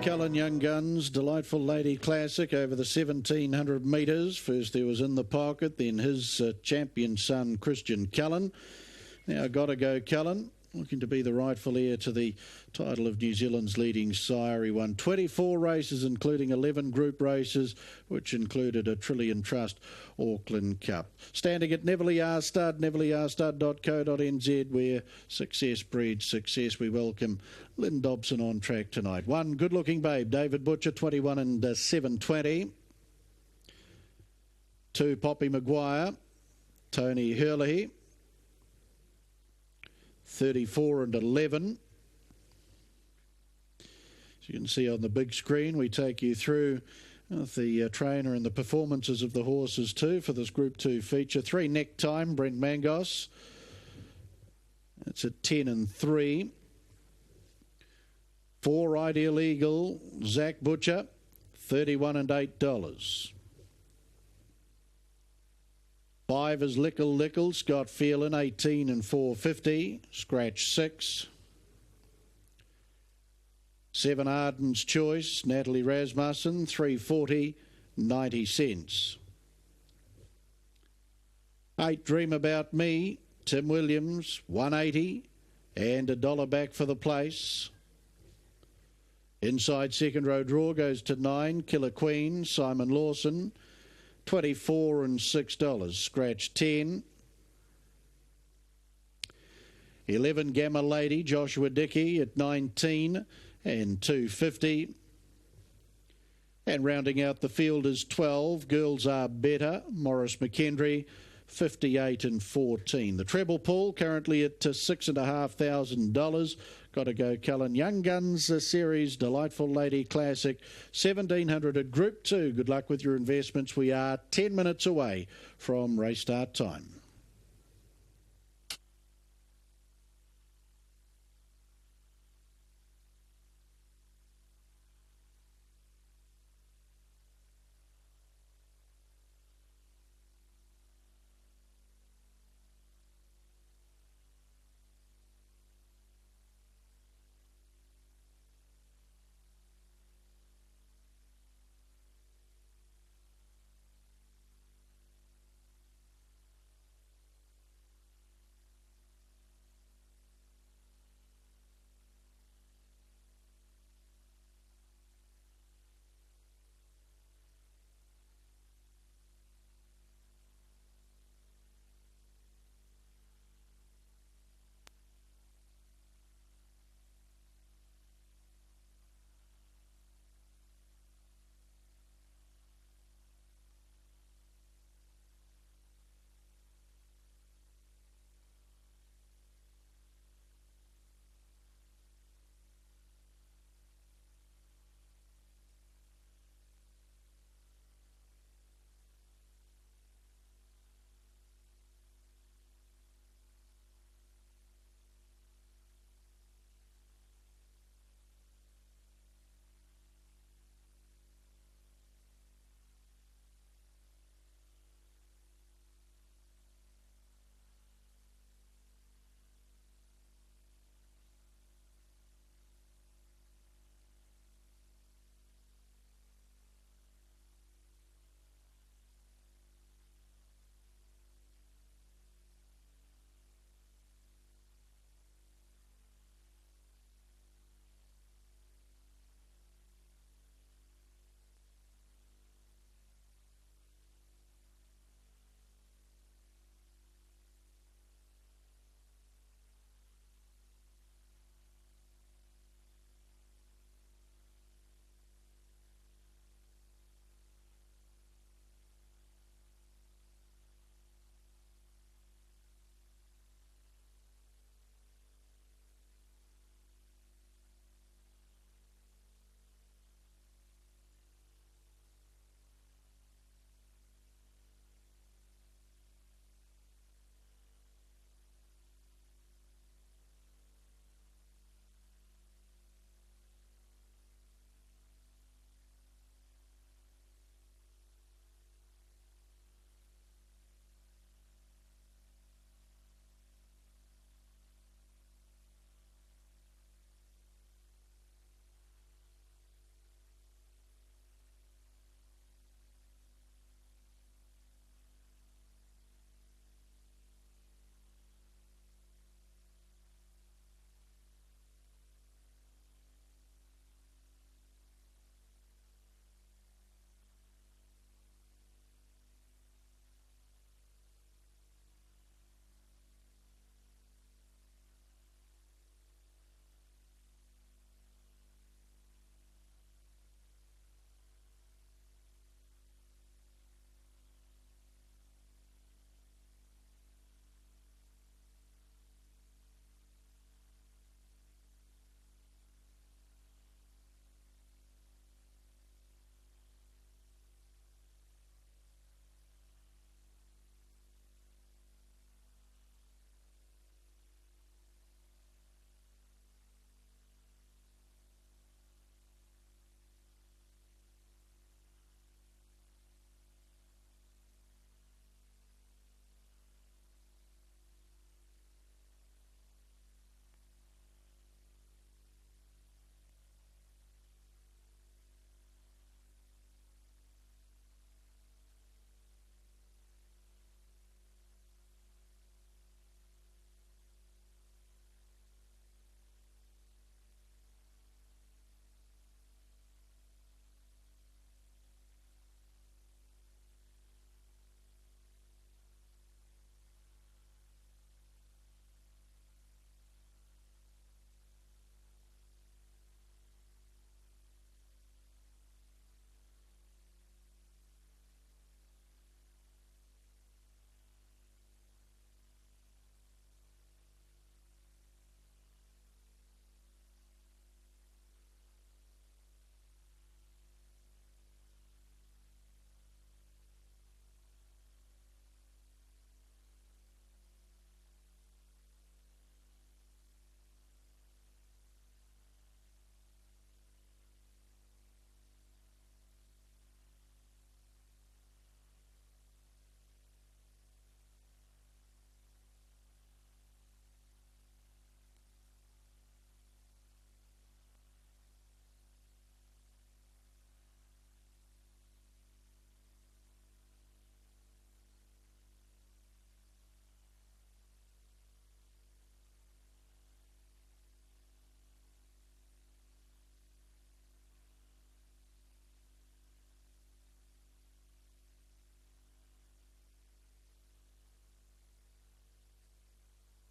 Cullen Young Guns Delightful Lady Classic over the 1,700 metres. First there was In the Pocket, then his champion son Christian Cullen. Now Gotta Go Cullen, looking to be the rightful heir to the title of New Zealand's leading sire. He won 24 races, including 11 group races, which included a Trillion Trust Auckland Cup. Standing at Neverly R Stud, neverlyarstud.co.nz, where success breeds success. We welcome Lynn Dobson on track tonight. 1 Good-Looking Babe, David Butcher, 21 and 720. 2 Poppy Maguire, Tony Hurley, 34 and 11. As you can see on the big screen, we take you through the trainer and the performances of the horses too for this Group 2 feature. 3 Neck Time, Brent Mangos. That's at 10 and 3. 4 Ideal Eagle, Zach Butcher, $31 and $8. 5 is Lickle, Scott Phelan, 18 and $4.50. Scratch 6. 7 Arden's Choice, Natalie Rasmussen, $3.40, 90 cents. 8 Dream About Me, Tim Williams, $1.80 and $1 back for the place. Inside second row draw goes to 9 Killer Queen, Simon Lawson, $24 and $6. Scratch 10. 11 Gamma Lady, Joshua Dickey at 19 and $2.50. And rounding out the field is 12 Girls Are Better, Morris McKendry, $58 and $14. The treble pool currently at $6,500. Gotta Go Cullen Young Guns Series Delightful Lady Classic, 1,700 at Group 2. Good luck with your investments. We are 10 minutes away from race start time.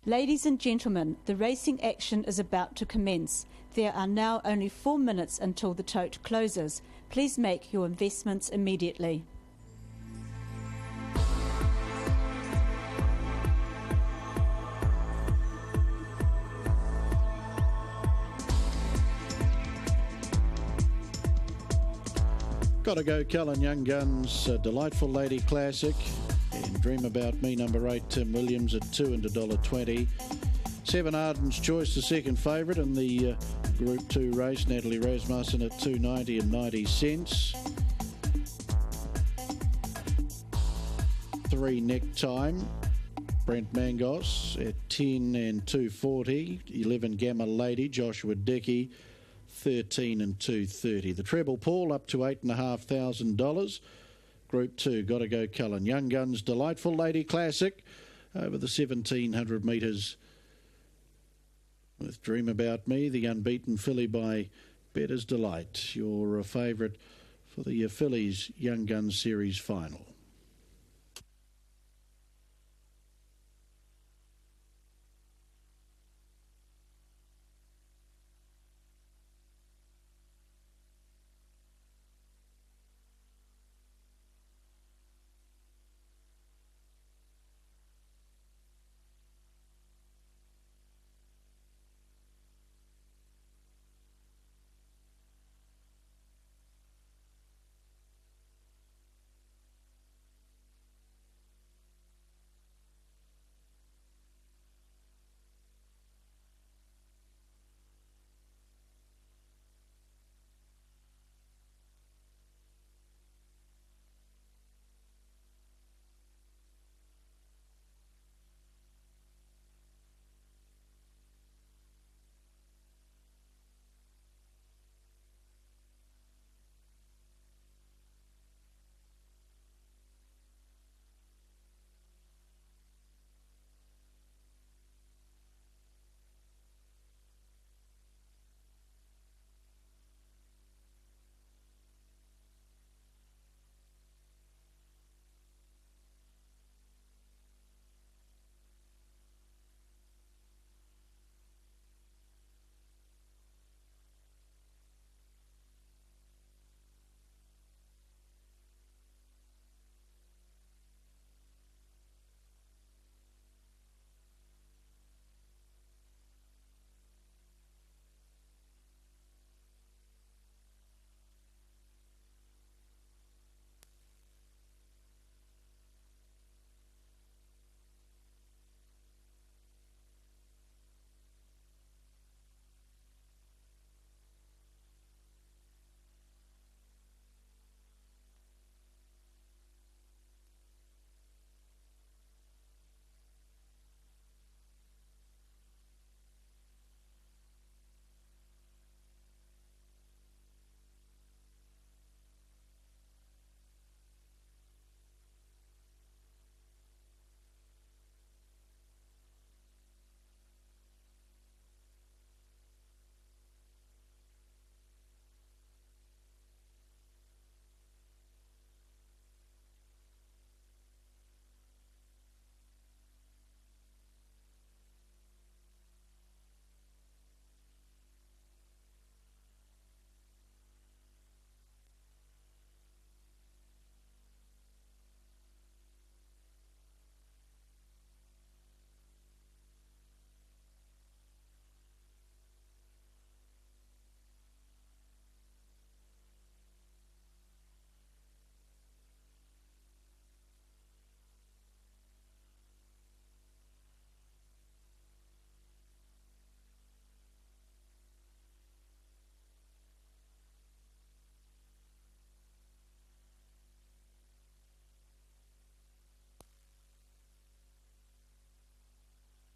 Ladies and gentlemen, the racing action is about to commence. There are now only 4 minutes until the tote closes. Please make your investments immediately.
Gotta Go Cullen Young Guns, Delightful Lady Classic, and Dream About Me, number 8, Tim Williams at $2 and $1.20. 7 Arden's Choice, the second favourite in the Group 2 race, Natalie Rasmussen at $2.90 and 90 cents. 3 Neck Time, Brent Mangos at 10 and 2.40. 11 Gamma Lady, Joshua Dickey, 13 and 2.30. The treble Paul up to $8,500. Group 2, Gotta Go Cullen Young Guns, Delightful Lady Classic over the 1,700 metres with Dream About Me, the unbeaten filly by Better's Delight, your favourite for the Fillies Young Guns Series final.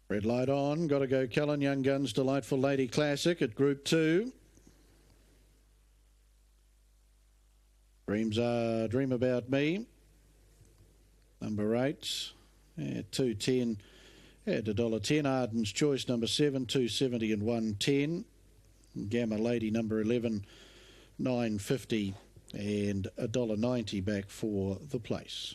Red light on, Gotta Go Cullen Young Guns, Delightful Lady Classic at Group 2. Dream About Me, number 8, at 2.10, at $1.10. Arden's Choice, number 7, 2.70 and 1.10. Gamma Lady, number 11, 9.50 and $1.90 back for the place.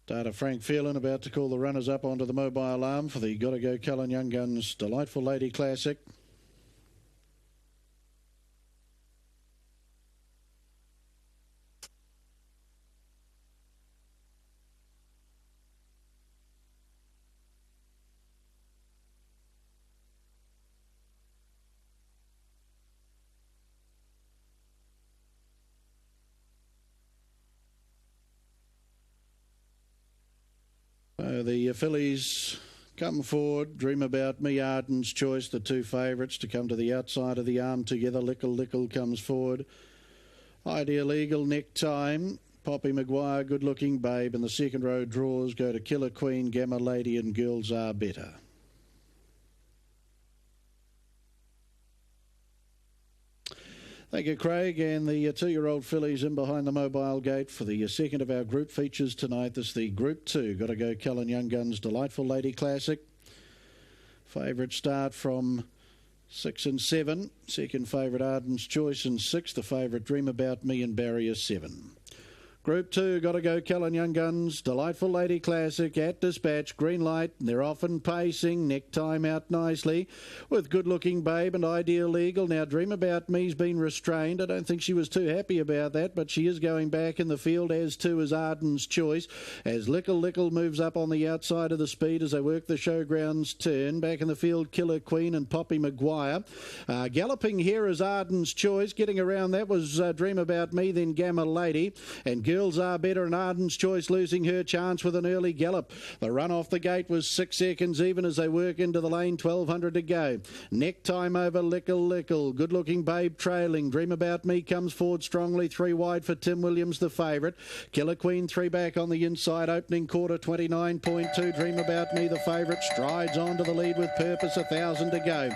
Data Frank Phelan about to call the runners up onto the mobile arm for the Gotta Go Cullen Young Guns Delightful Lady Classic. So the fillies come forward. Dream About Me, Arden's Choice, the two favourites to come to the outside of the arm together. Lickle Lickle comes forward. Ideal Eagle, Neck Time. Poppy Maguire, Good Looking Babe. And the second row draws go to Killer Queen, Gamma Lady and Girls Are Better. Thank you, Craig. And the two-year-old fillies in behind the mobile gate for the second of our group features tonight. This is the Group 2. Gotta Go Cullen Young Guns Delightful Lady Classic. Favourite start from 6 and 7. Second favourite Arden's Choice in 6. The favourite Dream About Me and Barrier 7. Group 2, Gotta Go Cullen Young Guns, Delightful Lady Classic at dispatch, green light, they're often pacing, neck time out nicely, with Good Looking Babe and Ideal Eagle. Now Dream About Me's been restrained, I don't think she was too happy about that, but she is going back in the field, as too is Arden's Choice, as Lickle Lickle moves up on the outside of the speed as they work the showgrounds turn. Back in the field, Killer Queen and Poppy Maguire. Galloping here is Arden's Choice, getting around that was Dream About Me, then Gamma Lady, and Girls Are Better and Arden's Choice losing her chance with an early gallop. The run off the gate was 6 seconds even as they work into the lane, 1200 to go. Neck time over Lickle Lickle. Good Looking Babe trailing. Dream About Me comes forward strongly, 3 wide for Tim Williams, the favourite. Killer Queen 3 back on the inside, opening quarter 29.2. Dream About Me, the favourite, strides on to the lead with purpose, 1,000 to go.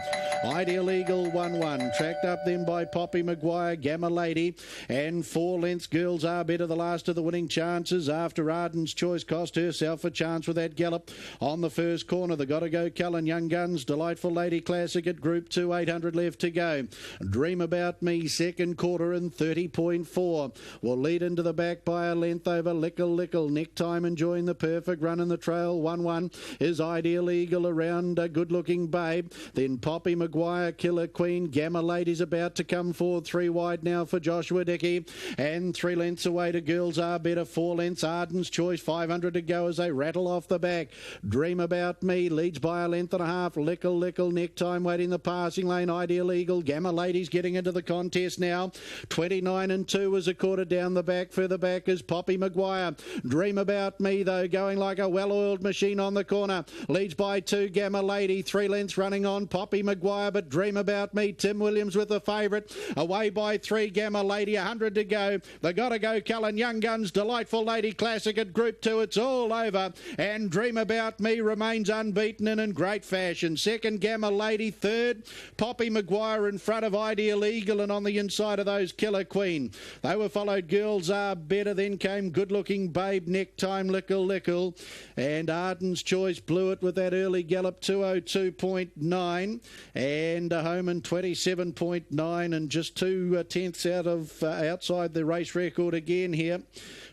Ideal Eagle 1-1, tracked up then by Poppy Maguire, Gamma Lady, and 4 lengths Girls Are Better, the last of the winning chances after Arden's Choice cost herself a chance with that gallop on the first corner. The Gotta Go Cullen Young Guns Delightful Lady Classic at Group 2, 800 left to go. Dream About Me, second quarter in 30.4. Will lead into the back by a length over Lickle Lickle. Neck time enjoying the perfect run in the trail. 1-1 is Ideal Eagle around a Good Looking Babe. Then Poppy Maguire, Killer Queen, Gamma Lady's about to come forward. 3 wide now for Joshua Dickey. And 3 lengths away to Girls Are Better, 4 lengths Arden's Choice, 500 to go as they rattle off the back. Dream About Me leads by a length and a half. Lickle Lickle, neck time waiting the passing lane. Ideal Eagle, Gamma Ladies getting into the contest now. 29 and 2 as a quarter down the back. Further back is Poppy Maguire. Dream About Me though going like a well-oiled machine on the corner. Leads by 2 Gamma Lady, 3 lengths running on Poppy Maguire, but Dream About Me, Tim Williams with the favourite. Away by 3 Gamma Lady, 100 to go. They Gotta Go Cullen Young Guns Delightful Lady Classic at Group 2. It's all over. And Dream About Me remains unbeaten and in great fashion. Second, Gamma Lady. Third, Poppy Maguire in front of Ideal Eagle, and on the inside of those, Killer Queen. They were followed Girls Are Better. Then came Good Looking Babe, Neck Time, Lickle Lickle. And Arden's Choice blew it with that early gallop, 202.9. And a home in 27.9 and just 2 tenths out of outside the race record again here.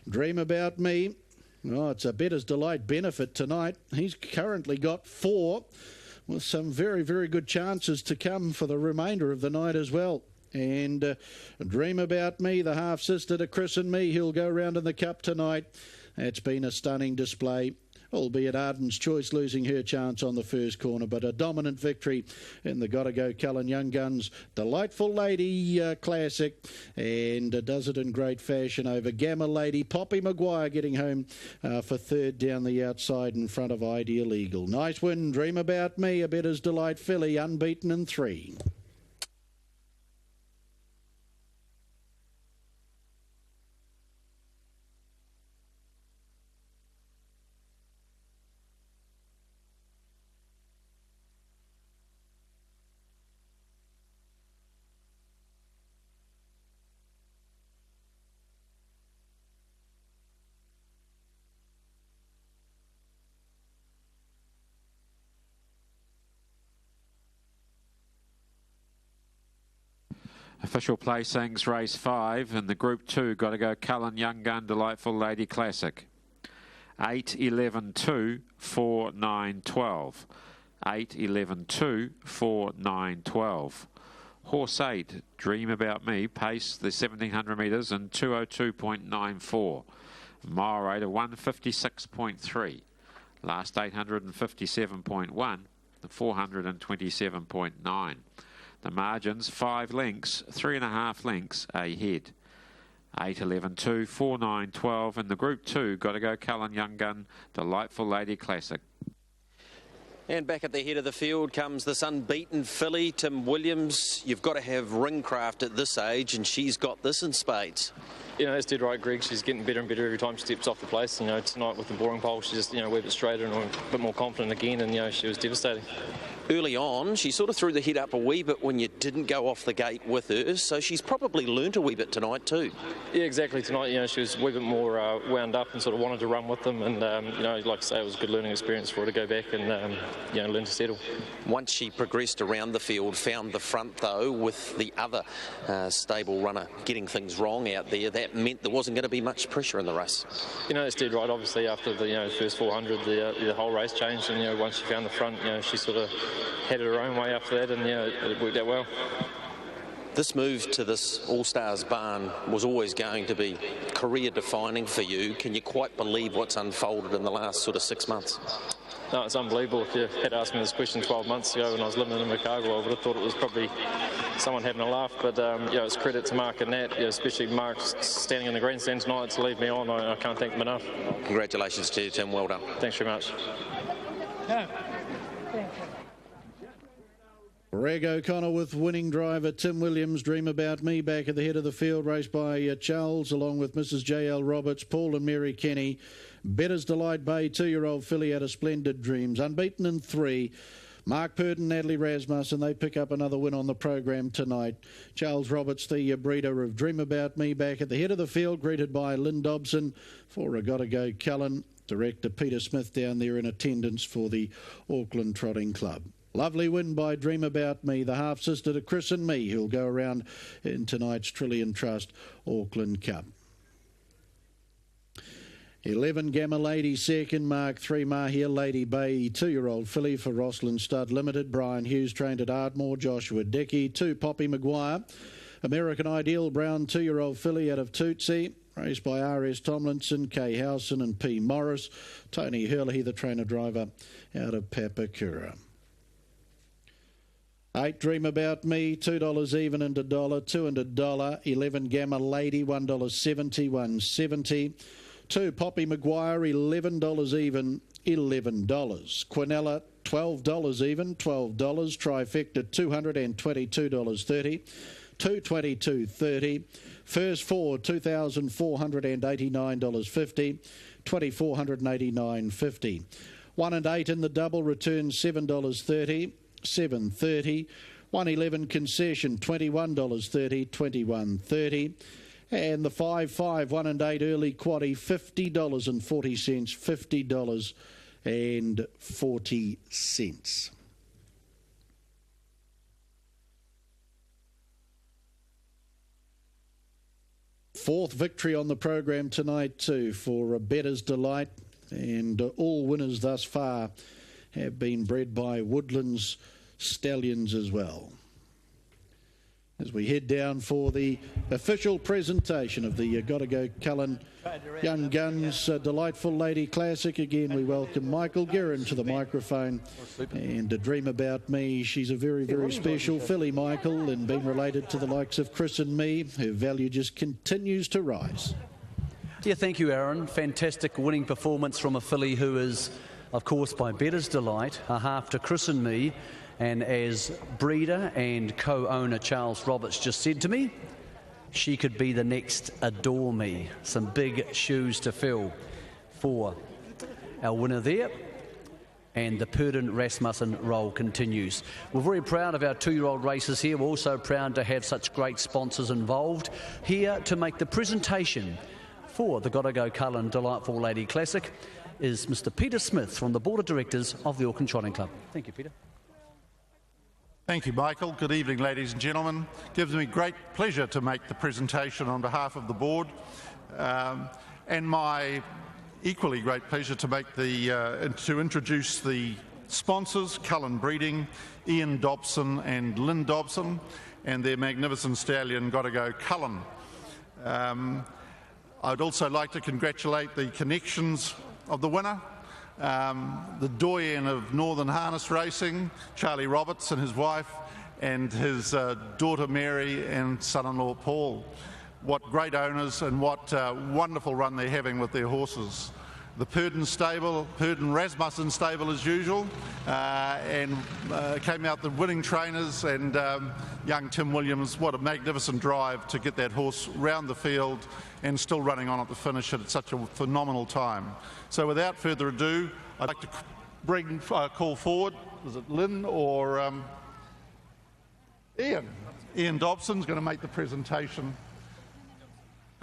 Dream About Me. Oh, it's a Better's Delight benefit tonight. He's currently got 4 with some very, very good chances to come for the remainder of the night as well. And Dream About Me, the half-sister to Chris and me, he'll go round in the cup tonight. It's been a stunning display, albeit Arden's Choice losing her chance on the first corner, but a dominant victory in the Gotta Go Cullen Young Guns Delightful Lady Classic, and does it in great fashion over Gamma Lady. Poppy Maguire getting home for third down the outside in front of Ideal Eagle. Nice win, Dream About Me, a Better's Delight filly, unbeaten in 3.
Official placings, race 5 in the Group 2, Gotta Go Cullen Young Gun Delightful Lady Classic. 8, 11, 2, 4, 9, 12. 8, 11, 2, 4, 9, 12. Horse 8, Dream About Me, pace the 1700 metres in 202.94. Mile rate of 156.3. Last 857.1, 427.9. The margins 5 lengths, 3.5 lengths ahead. 8, 11, 2, 4, 9, 12. In the Group 2, Gotta Go Cullen Young Gun, Delightful Lady Classic.
And back at the head of the field comes this unbeaten filly, Tim Williams. You've got to have ringcraft at this age, and she's got this in spades.
You know, that's dead right, Greg. She's getting better and better every time she steps off the place. You know, tonight with the boring pole, she just, a wee bit straighter and a bit more confident again, and, she was devastating.
Early on, she sort of threw the head up a wee bit when you didn't go off the gate with her, so she's probably learnt a wee bit tonight too.
Yeah, exactly. Tonight, she was a wee bit more wound up and sort of wanted to run with them, and, like I say, it was a good learning experience for her to go back and, learn to settle.
Once she progressed around the field, found the front though, with the other stable runner getting things wrong out there, that meant there wasn't going to be much pressure in the race.
It's dead right. Obviously, after the first 400, the whole race changed, and once she found the front, she sort of had it her own way after that, and it worked out well.
This move to this All-Stars barn was always going to be career-defining for you. Can you quite believe what's unfolded in the last sort of 6 months?
No, it's unbelievable. If you had asked me this question 12 months ago when I was living in Chicago, I would have thought it was probably someone having a laugh. But, it's credit to Mark and Nat, especially Mark standing in the grandstand tonight to lead me on. I can't thank them enough.
Congratulations to you, Tim. Well done.
Thanks very much.
Yeah.
Greg O'Connor with winning driver Tim Williams, Dream About Me, back at the head of the field, raced by Charles, along with Mrs. J.L. Roberts, Paul and Mary Kenny. Better's Delight Bay, 2-year-old filly out of Splendid Dreams, unbeaten in 3. Mark Purden, Natalie Rasmussen, they pick up another win on the program tonight. Charles Roberts, the breeder of Dream About Me, back at the head of the field, greeted by Lynn Dobson for a Gotta Go Cullen. Director Peter Smith down there in attendance for the Auckland Trotting Club. Lovely win by Dream About Me, the half-sister to Chris and me, who'll go around in tonight's Trillion Trust Auckland Cup. 11 Gamma Lady second, Mark 3 Mahia Lady Bay, 2-year-old filly for Roslyn Stud Limited. Brian Hughes trained at Ardmore, Joshua Dickey. 2 Poppy Maguire, American Ideal Brown, 2-year-old filly out of Tootsie. Raced by R.S. Tomlinson, Kay Howson and P. Morris. Tony Hurley, the trainer-driver out of Papakura. 8 Dream About Me, $2 even and $1, 2 and $1. 11 Gamma Lady, $1.70, $1.70. 2 Poppy Maguire, $11 even, $11. Quinella, $12 even, $12. Trifecta, $222.30. 222.30. First 4, $2,489.50. 2,489.50. 1 and 8 in the double return, $7.30. 7.30. 111 concession, $21.30. 21.30. And the 5, 1 and 8 early quaddie, $50.40. $50.40. Fourth victory on the program tonight too for Better's Delight, and all winners thus far have been bred by Woodlands Stallions as well. As we head down for the official presentation of the Gotta Go Cullen Young Guns Delightful Lady Classic. Again, we welcome Michael Guerin to the microphone. And a Dream About Me, she's a very, very special filly, Michael, and being related to the likes of Chris and me, her value just continues to rise.
Yeah, thank you, Aaron. Fantastic winning performance from a filly who is, of course, by Better's Delight, a half to Chris and me. And as breeder and co-owner Charles Roberts just said to me, she could be the next Adore Me. Some big shoes to fill for our winner there. And the Purden Rasmussen role continues. We're very proud of our 2-year-old races here. We're also proud to have such great sponsors involved here to make the presentation for the Gotta Go Cullen Delightful Lady Classic is Mr. Peter Smith from the Board of Directors of the Auckland Trotting Club. Thank you, Peter.
Thank you, Michael. Good evening, ladies and gentlemen. It gives me great pleasure to make the presentation on behalf of the board. And my equally great pleasure to make to introduce the sponsors, Cullen Breeding, Ian Dobson and Lynn Dobson, and their magnificent stallion, Gotta Go Cullen. I'd also like to congratulate the connections of the winner, the doyen of Northern Harness Racing, Charlie Roberts and his wife, and his daughter Mary and son-in-law Paul. What great owners and what wonderful run they're having with their horses. The Purdon Rasmussen stable as usual, and came out the winning trainers, and young Tim Williams, what a magnificent drive to get that horse round the field and still running on at the finish at such a phenomenal time. So without further ado, I'd like to call forward, is it Lynn or Ian? Ian Dobson's going to make the presentation.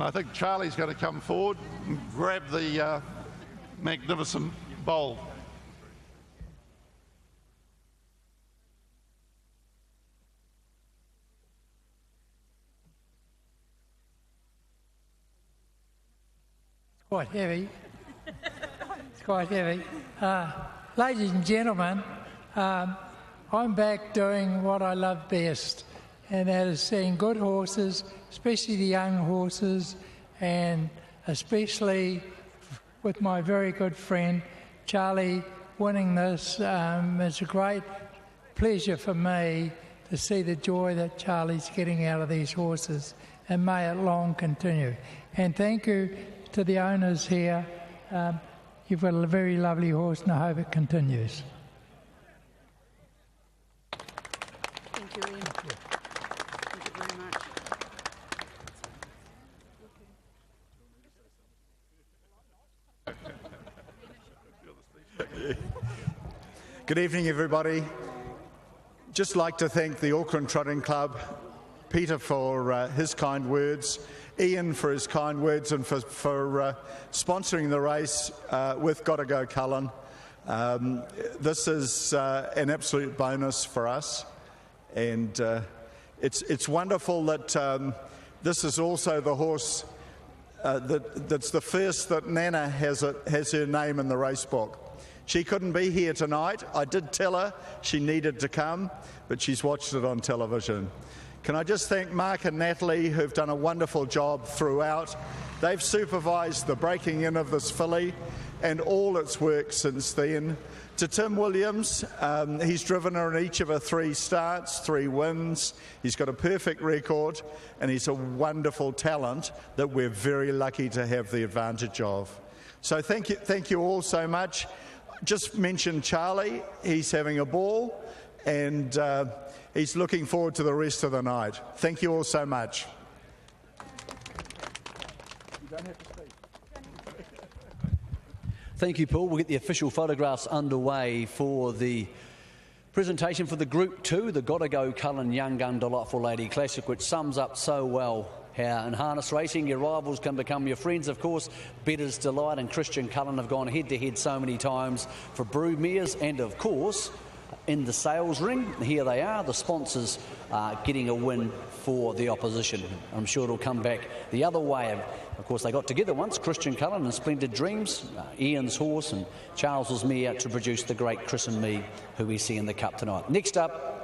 I think Charlie's going to come forward and grab the magnificent bowl.
It's quite heavy. It's quite heavy. Ladies and gentlemen, I'm back doing what I love best, and that is seeing good horses, especially the young horses, and especially with my very good friend Charlie winning this. It's a great pleasure for me to see the joy that Charlie's getting out of these horses, and may it long continue. And thank you to the owners here. You've got a very lovely horse, and I hope it continues.
Thank you, Ian. Thank you very much.
Good evening, everybody. Just like to thank the Auckland Trotting Club, Peter for his kind words, Ian for his kind words, and for sponsoring the race with Gotta Go Cullen. This is an absolute bonus for us, and it's wonderful that this is also the horse that's the first that Nana has her name in the race book. She couldn't be here tonight. I did tell her she needed to come, but she's watched it on television. Can I just thank Mark and Natalie, who've done a wonderful job throughout. They've supervised the breaking in of this filly and all its work since then. To Tim Williams, he's driven her in each of her 3 starts, 3 wins. He's got a perfect record, and he's a wonderful talent that we're very lucky to have the advantage of. So thank you all so much. Just mention Charlie. He's having a ball, and he's looking forward to the rest of the night. Thank you all so much.
You don't have to speak. Thank you, Paul. We'll get the official photographs underway for the presentation for the Group 2, the Gotta Go Cullen Young Gun Delightful Lady Classic, which sums up so well how in harness racing your rivals can become your friends, of course. Bettor's Delight and Christian Cullen have gone head-to-head so many times for broodmares, and of course in the sales ring, here they are, the sponsors getting a win for the opposition. I'm sure it'll come back the other way. Of course, they got together once, Christian Cullen and Splendid Dreams, Ian's horse and Charles's mare, to produce the great Chris and Me, who we see in the Cup tonight. Next up,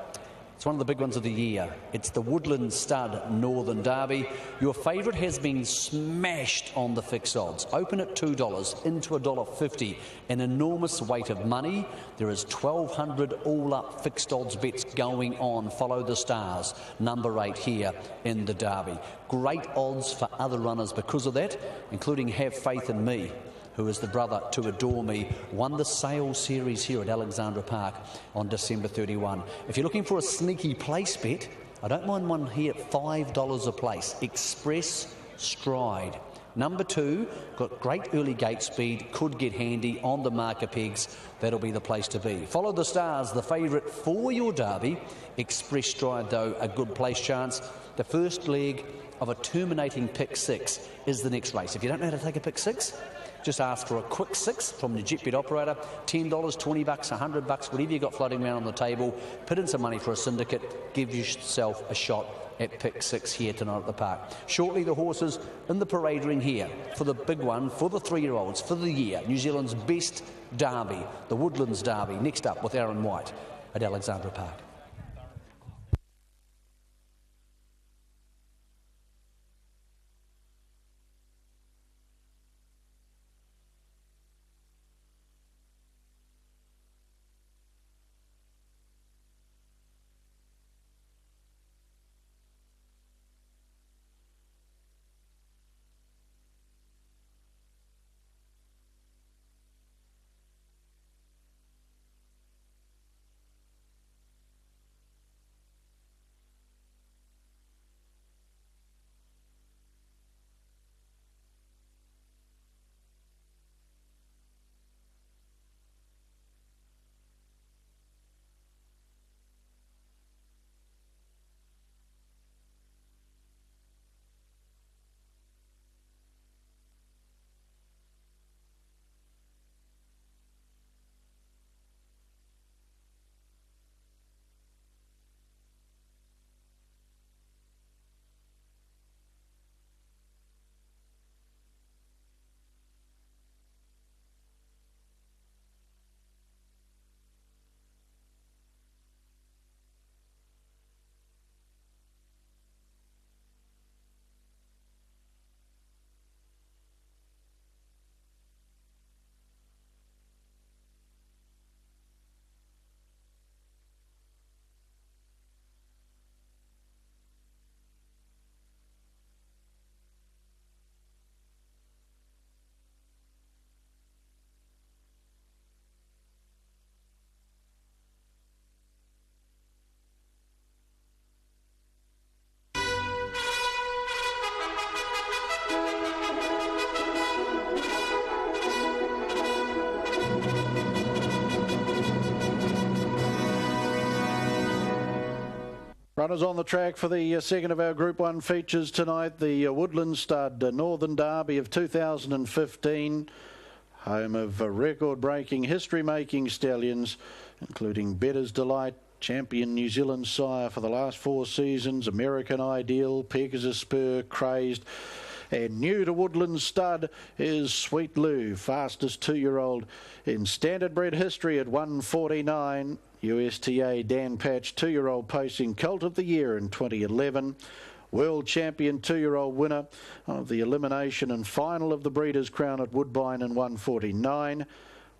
it's one of the big ones of the year. It's the Woodland Stud Northern Derby. Your favourite has been smashed on the fixed odds. Open at $2 into $1.50. An enormous weight of money. There is 1,200 all-up fixed odds bets going on. Follow the Stars, number 8 here in the Derby. Great odds for other runners because of that, including Have Faith in Me, who is the brother to Adore Me, won the Sales Series here at Alexandra Park on December 31. If you're looking for a sneaky place bet, I don't mind one here at $5 a place. Express Stride. Number 2, got great early gate speed, could get handy on the marker pegs. That'll be the place to be. Follow the Stars, the favourite for your Derby. Express Stride, though, a good place chance. The first leg of a terminating pick 6 is the next race. If you don't know how to take a pick 6, just ask for a quick 6 from the JetBet operator. $10, $20, $100, whatever you got floating around on the table. Put in some money for a syndicate. Give yourself a shot at pick 6 here tonight at the park. Shortly, the horses in the parade ring here for the big one, for the 3-year-olds, for the year, New Zealand's best derby, the Woodlands Derby, next up with Aaron White at Alexandra Park.
Runners on the track for the second of our Group 1 features tonight. The Woodland Stud Northern Derby of 2015, home of record-breaking, history-making stallions, including Bettor's Delight, champion New Zealand sire for the last 4 seasons, American Ideal, Pegasus Spur, Crazed. And new to Woodland Stud is Sweet Lou, fastest 2-year-old in standard bred history at 1:49. USTA Dan Patch, 2-year-old posting Colt of the Year in 2011. World champion 2-year-old winner of the elimination and final of the Breeders' Crown at Woodbine in 1:49.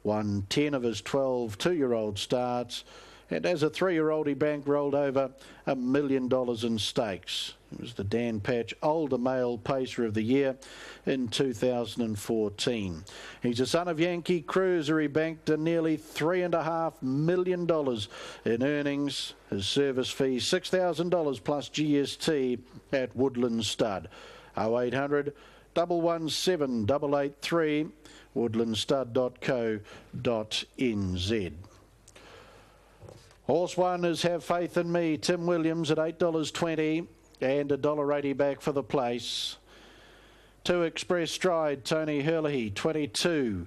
Won 10 of his 12 2-year-old starts. And as a 3-year-old, he bankrolled over $1 million in stakes. He was the Dan Patch Older Male Pacer of the Year in 2014. He's a son of Yankee Cruiser. He banked nearly $3.5 million in earnings. His service fee $6,000 plus GST at Woodland Stud. 0800 117 883 woodlandstud.co.nz. Horse 1 is Have Faith in Me, Tim Williams at $8.20 and $1.80 back for the place. 2 Express Stride, Tony Herlihy, $22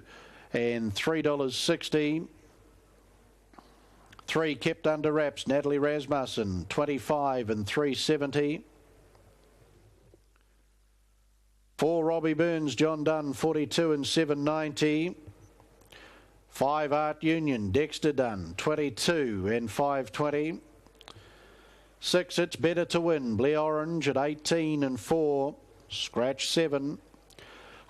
and $3.60. 3 Kept Under Wraps, Natalie Rasmussen, $25 and $3.70. 4 Robbie Burns, John Dunn, $42 and $7.90. 5 Art Union, Dexter Dunn, $22 and $5.20. 6 It's Better to Win, Blair Orange at $18 and $4. Scratch 7.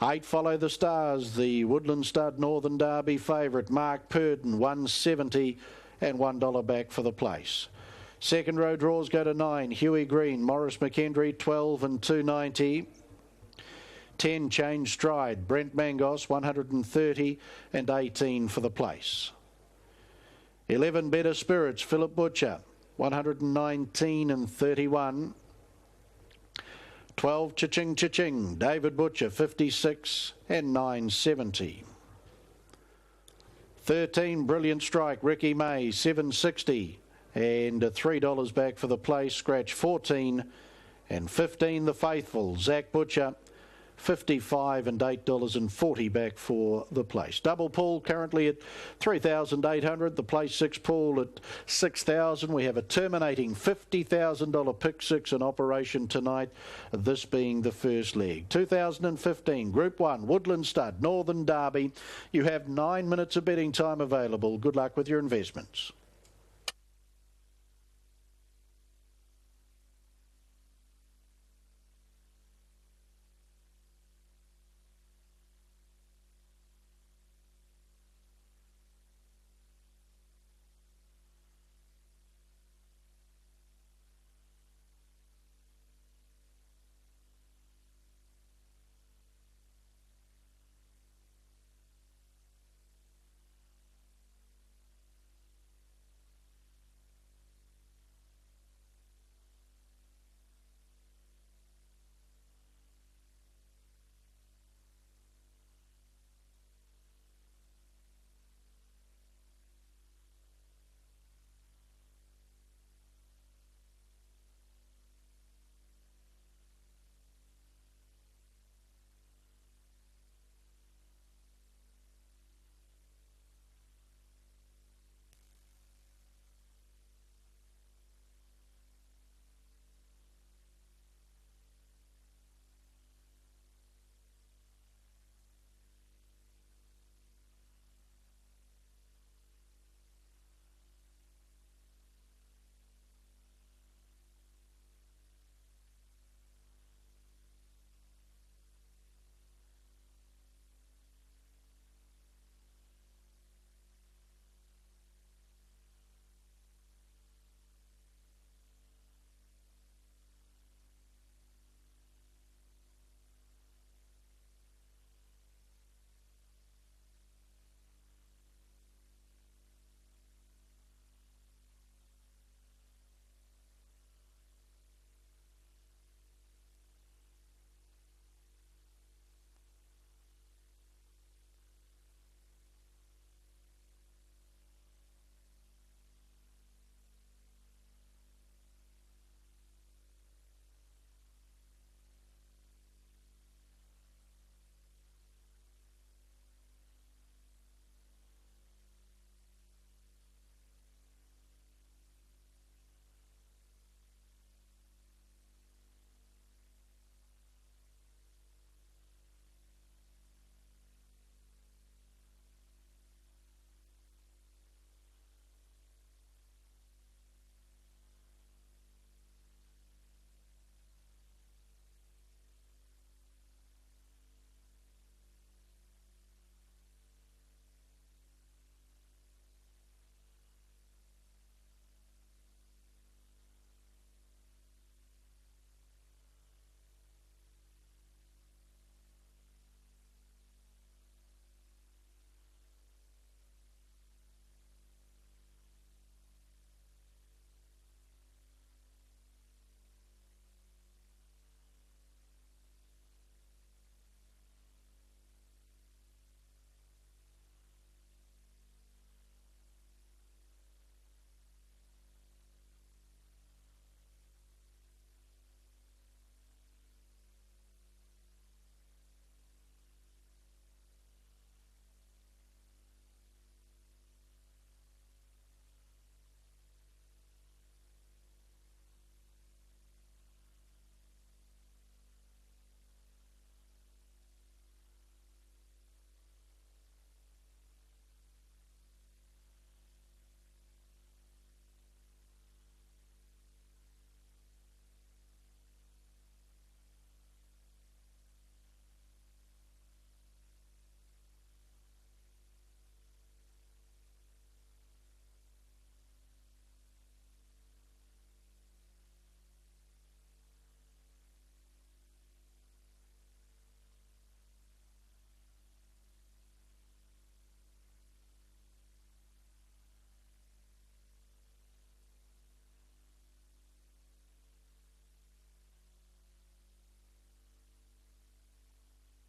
8 Follow the Stars, the Woodland Stud Northern Derby favourite, Mark Purden, $1.70 and $1 back for the place. Second row draws go to 9. Huey Green, Morris McKendry, $12 and $2.90. 10 Change Stride, Brent Mangos, $130 and $18 for the place. 11 Better Spirits, Philip Butcher, $119 and $31. 12 Cha-Ching Cha-Ching, David Butcher, $56 and $9.70. 13 Brilliant Strike, Ricky May, $7.60 and $3 back for the place. Scratch 14 and 15 The Faithful, Zach Butcher, $55 and $8.40 back for the place. Double pool currently at $3,800. The place 6 pool at $6,000. We have a terminating $50,000 pick 6 in operation tonight, this being the first leg. 2015 Group 1 Woodland Stud Northern Derby. You have 9 minutes of betting time available. Good luck with your investments.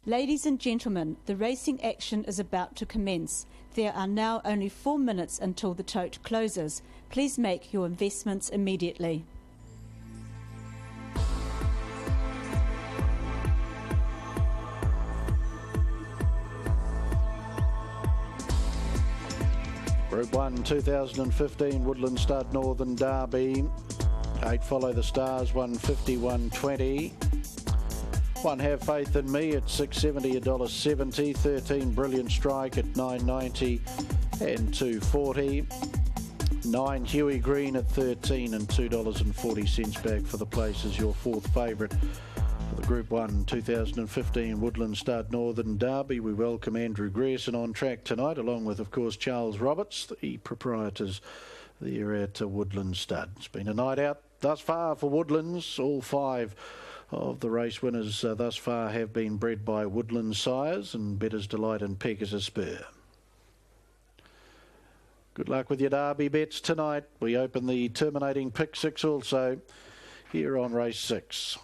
Ladies and gentlemen, the racing action is about to commence. There are now only 4 minutes until the tote closes. Please make your investments immediately.
Group 1, 2015 Woodland Stud Northern Derby. 8 Follow the Stars, 150, 120. 1 Have Faith in Me at $6.70, $1.70. 13 Brilliant Strike at $9.90 and $2.40. 9 Huey Green at $13 and $2.40 back for the place as your fourth favourite for the Group 1 2015 Woodland Stud Northern Derby. We welcome Andrew Grierson on track tonight, along with, of course, Charles Roberts, the proprietors there at Woodland Stud. It's been a night out thus far for Woodlands. All 5 of the race winners thus far have been bred by Woodland sires, and Bettor's Delight and Pegasus Spur. Good luck with your Derby bets tonight. We open the terminating pick 6 also here on race 6.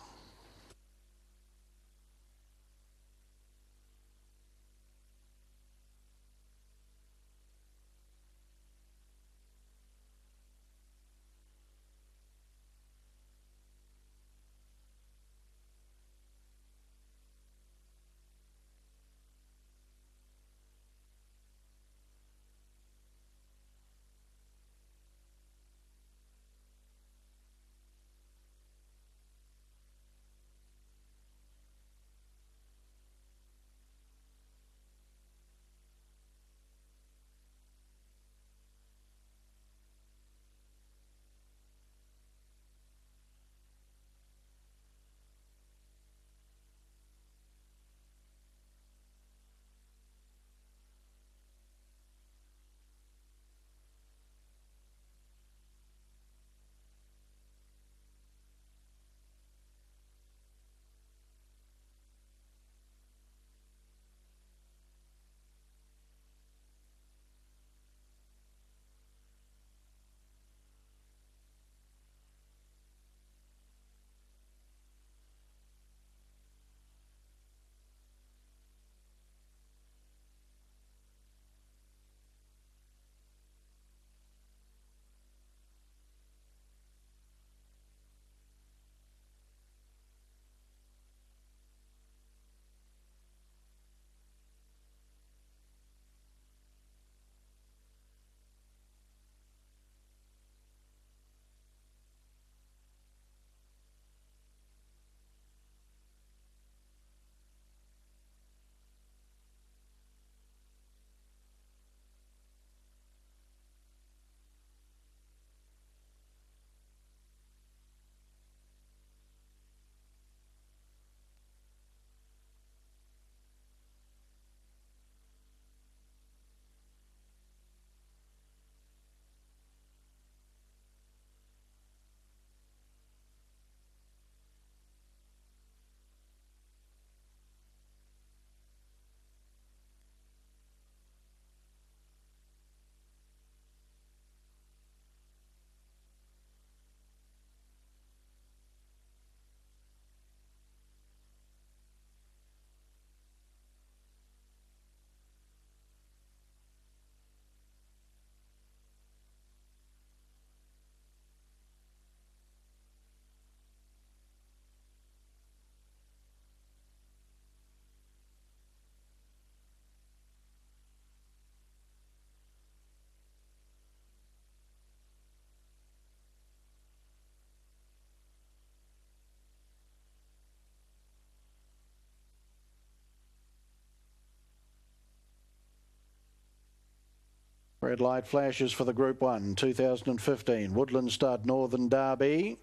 Red light flashes for the Group 1 2015 Woodland Stud Northern Derby.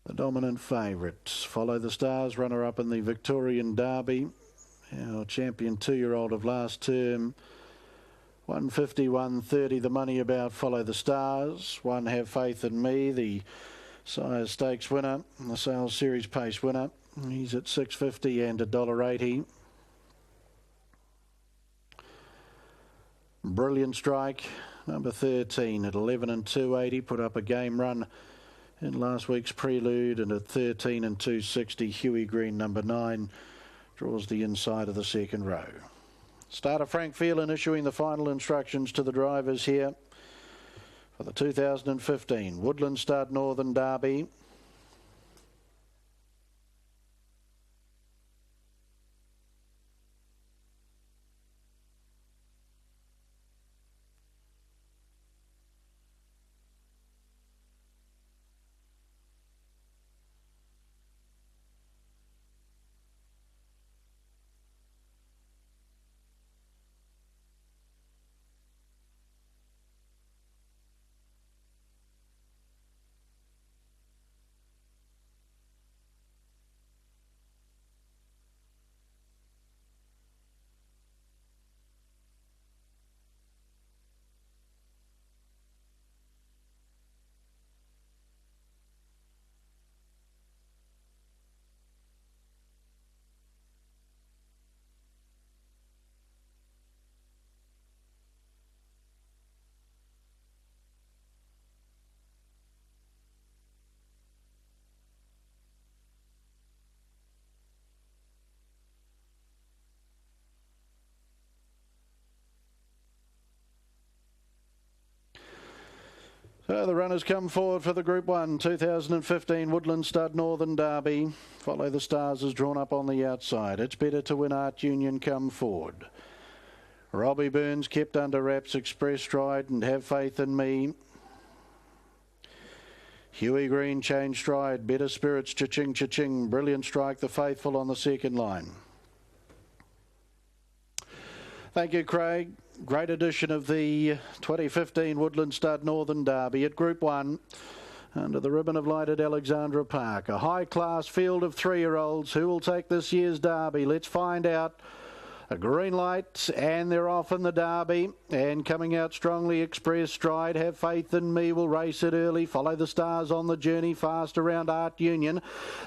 The dominant favourites. Follow the Stars, runner-up in the Victorian Derby. Our champion 2-year-old of last term. 150, 130, the money about Follow the Stars. 1 Have Faith in Me, the Sires Stakes winner, the Sales Series Pace winner. He's at $6.50 and $1.80. Brilliant Strike, number 13 at 11 and 280, put up a game run in last week's Prelude, and at 13 and 260, Huey Green, number 9, draws the inside of the second row. Starter Frank Phelan issuing the final instructions to the drivers here for the 2015 Woodland Stud Northern Derby. So the runners come forward for the Group 1 2015 Woodland Stud Northern Derby. Follow the Stars is drawn up on the outside. It's Better to Win Art Union come forward. Robbie Burns kept under wraps, Express Stride and Have Faith in Me. Huey Green Change Stride, Better Spirits, Cha-Ching, Cha-Ching, Brilliant Strike, The Faithful on the second line. Thank you, Craig. Great edition of the 2015 Woodland Stud Northern Derby at Group 1 under the ribbon of light at Alexandra Park. A high-class field of 3-year-olds. Who will take this year's Derby? Let's find out. A green light and they're off in the Derby, and coming out strongly Express Stride, Have Faith in Me will race it early. Follow the Stars on the journey fast around Art Union.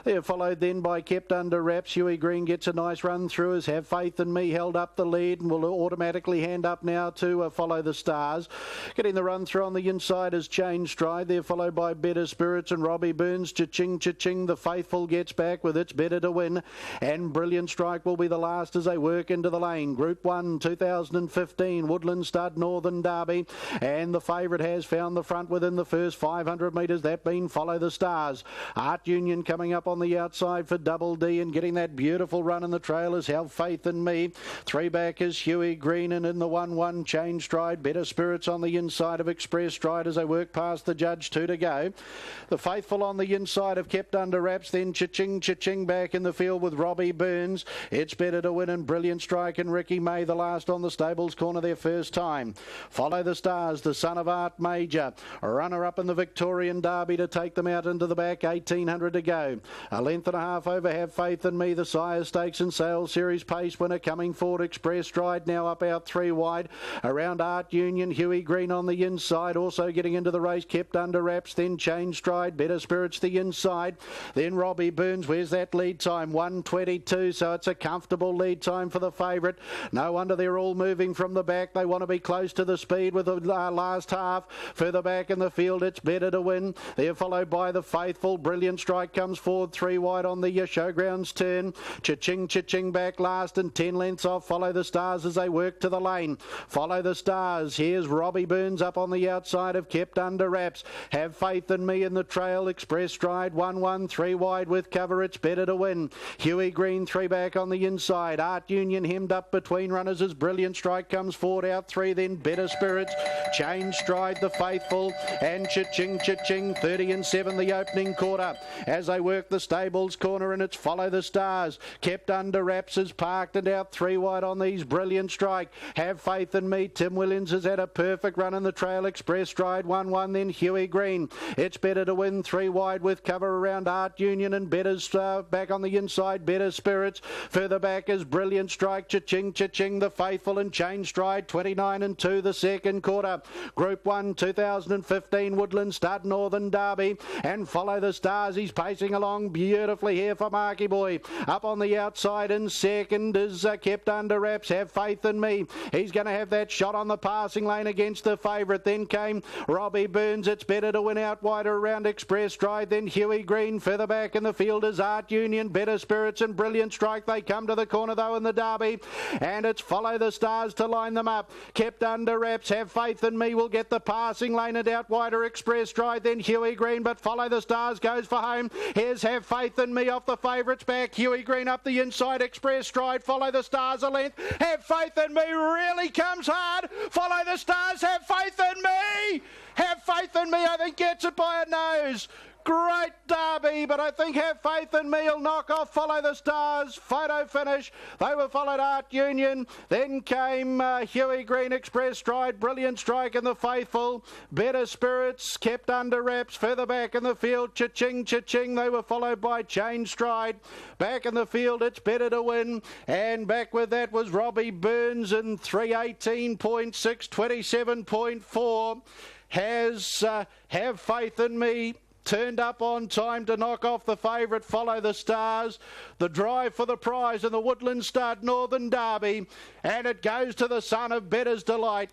They're followed then by Kept Under Wraps. Huey Green gets a nice run through as Have Faith in Me held up the lead and will automatically hand up now to Follow the Stars. Getting the run through on the inside is Change Stride. They're followed by Better Spirits and Robbie Burns. Cha-Ching, Cha-Ching, The Faithful gets back with It's Better to Win, and Brilliant Strike will be the last as they work into the lane. Group 1 2015 Woodland Stud Northern Derby, and the favourite has found the front within the first 500 metres. That being Follow the Stars. Art Union coming up on the outside for Double D, and getting that beautiful run in the trail is Have Faith in Me. 3 back is Huey Green, and in the 1-1 Change Stride. Better Spirits on the inside of Express Stride as they work past the judge. 2 to go. The Faithful on the inside have Kept Under Wraps, then Cha-Ching, Cha-Ching back in the field with Robbie Burns. It's Better to Win and Brilliant Strike, and Ricky May the last on the stables corner their first time. Follow the Stars, the son of Art Major, a runner up in the Victorian Derby to take them out into the back. 1800 to go. A length and a half over Have Faith in Me, the Sire Stakes and Sales Series pace winner coming forward. Express Stride now up out 3 wide around Art Union. Huey Green on the inside, also getting into the race Kept Under Wraps, then Change Stride. Better Spirits the inside, then Robbie Burns. Where's that lead time? 1:22, so it's a comfortable lead time for the favourite. No wonder they're all moving from the back. They want to be close to the speed with the last half. Further back in the field, It's Better to Win. They're followed by The Faithful. Brilliant Strike comes forward 3 wide on the showgrounds turn. Cha-Ching, Cha-Ching back last and 10 lengths off. Follow the Stars as they work to the lane. Follow the Stars. Here's Robbie Burns up on the outside of Kept Under Wraps. Have Faith in Me in the trail. Express Stride 1-1, 3 wide with cover. It's Better to Win. Huey Green 3 back on the inside. Art Union hemmed up between runners as Brilliant Strike comes forward out 3, then Better Spirits, Change Stride, The Faithful, and Cha-Ching, Cha-Ching. 30 and 7 the opening quarter as they work the stables corner, and it's Follow the Stars. Kept Under Wraps is parked and out 3 wide on these. Brilliant Strike, Have Faith in Me. Tim Williams has had a perfect run in the trail. Express Stride 1-1, then Huey Green. It's Better to Win 3 wide with cover around Art Union, and Better's back on the inside. Better Spirits. Further back is Brilliant Strike, Cha-Ching, Cha-Ching, The Faithful, and Change Stride. 29 and 2 the second quarter. Group 1 2015 Woodland Stud Northern Derby, and Follow the Stars. He's pacing along beautifully here for Marky Boy. Up on the outside in second is Kept Under Wraps. Have Faith in Me. He's going to have that shot on the passing lane against the favourite. Then came Robbie Burns. It's Better to Win out wider around Express Stride. Then Huey Green. Further back in the field is Art Union, Better Spirits, and Brilliant Strike. They come to the corner though in the Derby, and it's Follow the Stars to line them up. Kept Under Wraps. Have Faith in Me will get the passing lane and out wider Express Stride. Then Huey Green, but Follow the Stars goes for home. Here's Have Faith in Me off the favourites back. Huey Green up the inside. Express Stride. Follow the Stars a length. Have Faith in Me really comes hard. Follow the Stars. Have Faith in Me. Have Faith in Me, I think, gets it by a nose. Great derby, but I think Have Faith in Me will knock off Follow the Stars. Photo finish. They were followed Art Union. Then came Huey Green, Express Stride, Brilliant Strike, and The Faithful. Better Spirits, Kept Under Wraps. Further back in the field, Cha-Ching, Cha-Ching. They were followed by Change Stride. Back in the field, It's Better to Win. And back with that was Robbie Burns in 3:18.6, 27.4. Has Have Faith in Me turned up on time to knock off the favourite Follow the Stars. The drive for the prize in the Woodland Stud Northern Derby, and it goes to the son of Better's Delight.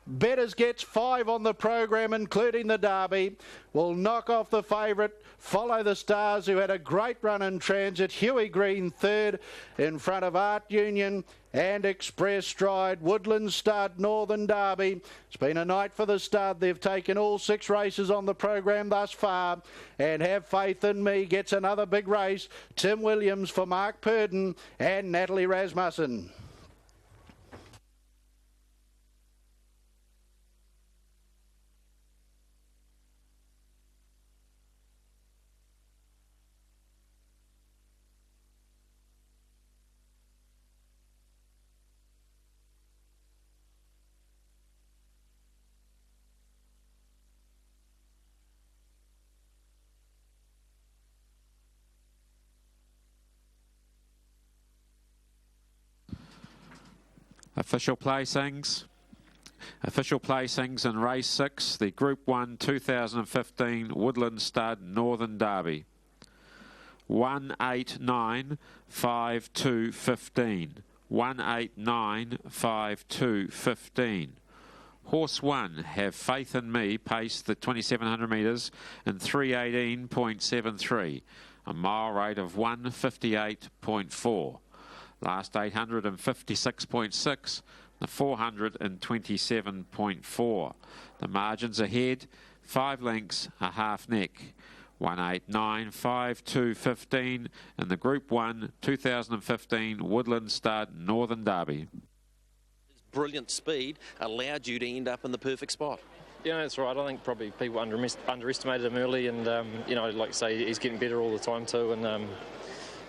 Betters gets 5 on the program, including the Derby. Will knock off the favourite, Follow the Stars, who had a great run in transit. Huey Green third in front of Art Union and Express Stride. Woodland Stud, Northern Derby. It's been a night for the stud. They've taken all 6 races on the program thus far. And Have Faith in Me gets another big race. Tim Williams for Mark Purden and Natalie Rasmussen.
Official placings in race 6, the Group 1 2015 Woodland Stud Northern Derby. 1895215. 1895215. Horse 1, Have Faith in Me, paced the 2700 metres in 3:18.73, a mile rate of 1:58.4. Last 856.6, the 427.4. The margins ahead, 5 lengths, a half neck. 1895215 in the Group 1 2015 Woodland Stud Northern Derby.
His brilliant speed allowed you to end up in the perfect spot.
Yeah, that's right. I think probably people underestimated him early, and you know, like I say, he's getting better all the time too, and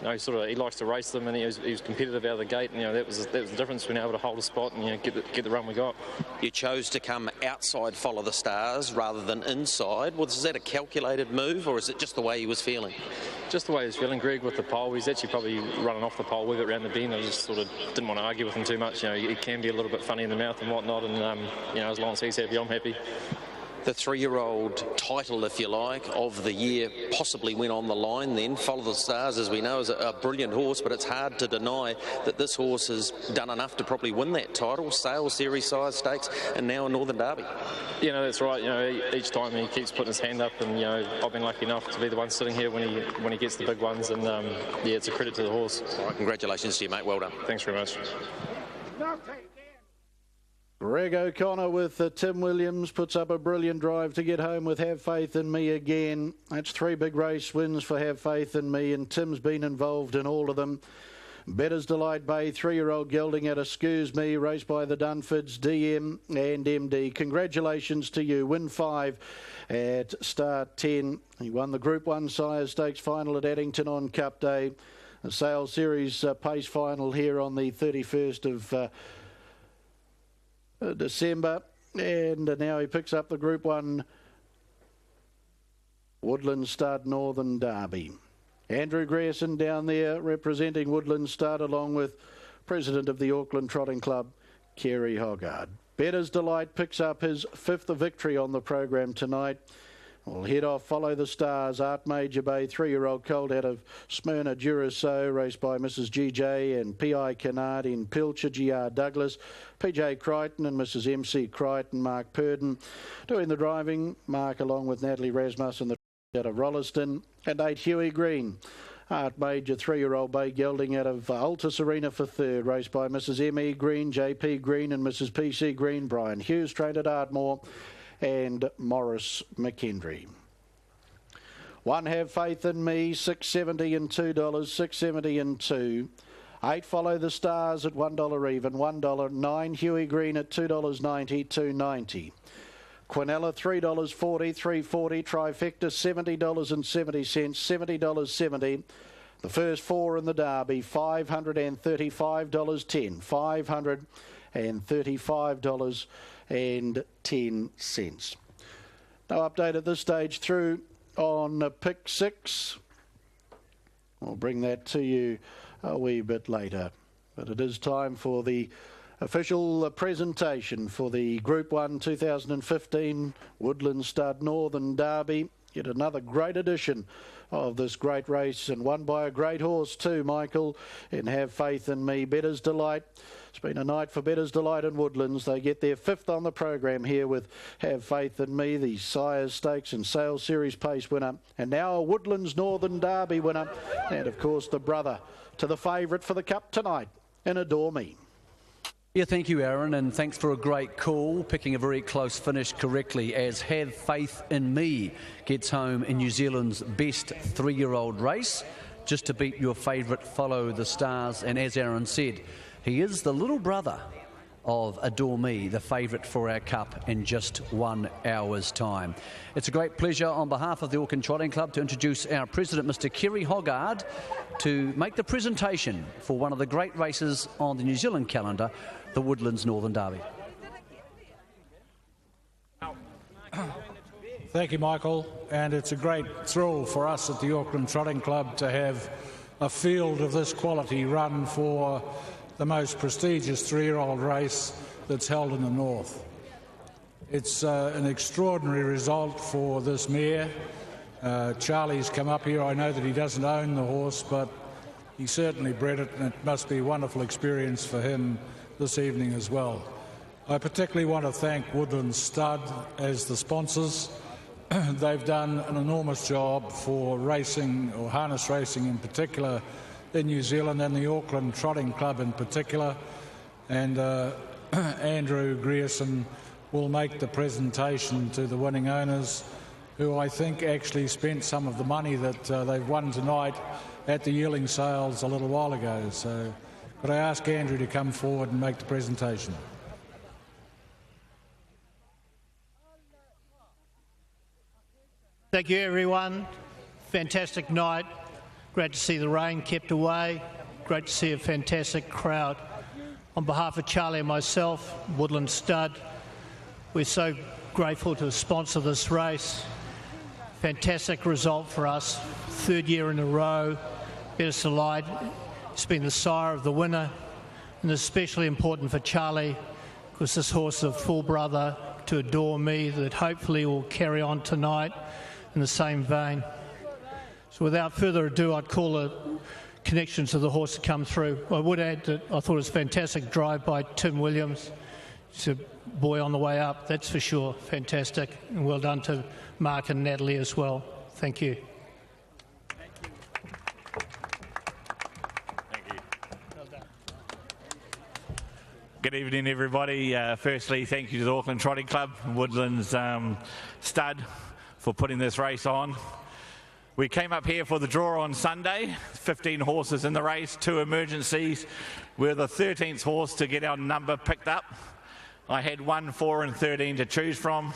you know, he likes to race them, and he was competitive out of the gate, and you know, that was the difference, being able to hold a spot and, you know, get the run we got.
You chose to come outside Follow the Stars rather than inside. Was that a calculated move, or is it just the way he was feeling?
Just the way he was feeling, Greg, with the pole. He's actually probably running off the pole with it around the bend. I just sort of didn't want to argue with him too much. You know, he can be a little bit funny in the mouth and whatnot, and you know, as long as he's happy, I'm happy.
The 3-year-old title, if you like, of the year possibly went on the line then. Follow the Stars, as we know, is a brilliant horse, but it's hard to deny that this horse has done enough to probably win that title. Sales Series size stakes, and now a Northern Derby.
You know, that's right. You know, each time he keeps putting his hand up, and you know, I've been lucky enough to be the one sitting here when he gets the big ones, and yeah, it's a credit to the horse.
All right, congratulations to you, mate. Well done.
Thanks very much.
Greg O'Connor with Tim Williams puts up a brilliant drive to get home with Have Faith in Me again. That's 3 big race wins for Have Faith in Me, and Tim's been involved in all of them. Better's Delight Bay, 3-year-old gelding at Excuse Me, raced by the Dunfords, DM and MD. Congratulations to you. Win 5 at start 10. He won the Group 1 Sire Stakes final at Addington on Cup Day. A Sales Series pace final here on the 31st of December, and now he picks up the Group 1 Woodland Stud Northern Derby. Andrew Grierson down there representing Woodland Stud, along with President of the Auckland Trotting Club, Kerry Hoggard. Better's Delight picks up his 5th victory on the program tonight. We'll head off Follow the Stars, Art Major Bay, 3-year-old colt out of Smyrna Duraso, raced by Mrs. GJ and P.I. Kennard in Pilcher, G.R. Douglas, P.J. Crichton and Mrs. M.C. Crichton, Mark Purden. Doing the driving, Mark along with Natalie Rasmussen out of Rolleston, and 8 Huey Green. Art Major, 3-year-old bay gelding out of Altus Arena for 3rd, raced by Mrs. M.E. Green, J.P. Green and Mrs. P.C. Green. Brian Hughes trained at Ardmore and Morris McKendry. 1 Have Faith in Me, $6.70 and $2, $6.70 and $2. 8 Follow the Stars at $1 even, $1. 9 Huey Green at $2.90, $2.90. Quinella $3.40, $3.40. Trifecta $70.70, $70.70. The first 4 in the Derby, $535.10, $535.10. No update at this stage through on pick 6. We'll bring that to you a wee bit later, but it is time for the official presentation for the Group 1 2015 Woodland Stud Northern Derby. Yet another great edition of this great race, and won by a great horse too, Michael, and Have Faith in Me. Bettor's Delight. It's been a night for Bettor's Delight in Woodlands. They get their 5th on the program here with Have Faith in Me, the Sires Stakes and Sales Series Pace winner, and now a Woodlands Northern Derby winner, and of course the brother to the favourite for the Cup tonight in Adore Me.
Yeah, thank you, Aaron, and thanks for a great call, picking a very close finish correctly as Have Faith in Me gets home in New Zealand's best 3-year-old race, just to beat your favourite Follow the Stars. And as Aaron said, he is the little brother of Adore Me, the favourite for our Cup in just 1 hour's time. It's a great pleasure on behalf of the Auckland Trotting Club to introduce our president, Mr. Kerry Hoggard, to make the presentation for one of the great races on the New Zealand calendar, the Woodlands Northern Derby.
Thank you, Michael, and it's a great thrill for us at the Auckland Trotting Club to have a field of this quality run for the most prestigious 3-year-old race that's held in the North. It's an extraordinary result for this mare. Charlie's come up here. I know that he doesn't own the horse, but he certainly bred it, and it must be a wonderful experience for him this evening as well. I particularly want to thank Woodland Stud as the sponsors. They've done an enormous job for racing, or harness racing in particular, in New Zealand, and the Auckland Trotting Club in particular. And Andrew Grierson will make the presentation to the winning owners, who I think actually spent some of the money that they've won tonight at the yearling sales a little while ago. So could I ask Andrew to come forward and make the presentation?
Thank you, everyone. Fantastic night. Great to see the rain kept away. Great to see a fantastic crowd. On behalf of Charlie and myself, Woodland Stud, we're so grateful to sponsor this race. Fantastic result for us. 3rd year in a row. Bettor's Delight. It's been the sire of the winner, and especially important for Charlie because this horse is a full brother to Adore Me that hopefully will carry on tonight in the same vein. So without further ado, I'd call a connection to the horse to come through. I would add that I thought it was a fantastic drive by Tim Williams. He's a boy on the way up, that's for sure. Fantastic. And well done to Mark and Natalie as well. Thank you.
Good evening, everybody. Firstly, thank you to the Auckland Trotting Club, Woodlands Stud, for putting this race on. We came up here for the draw on Sunday, 15 horses in the race, 2 emergencies. We're the 13th horse to get our number picked up. I had 1, 4 and 13 to choose from.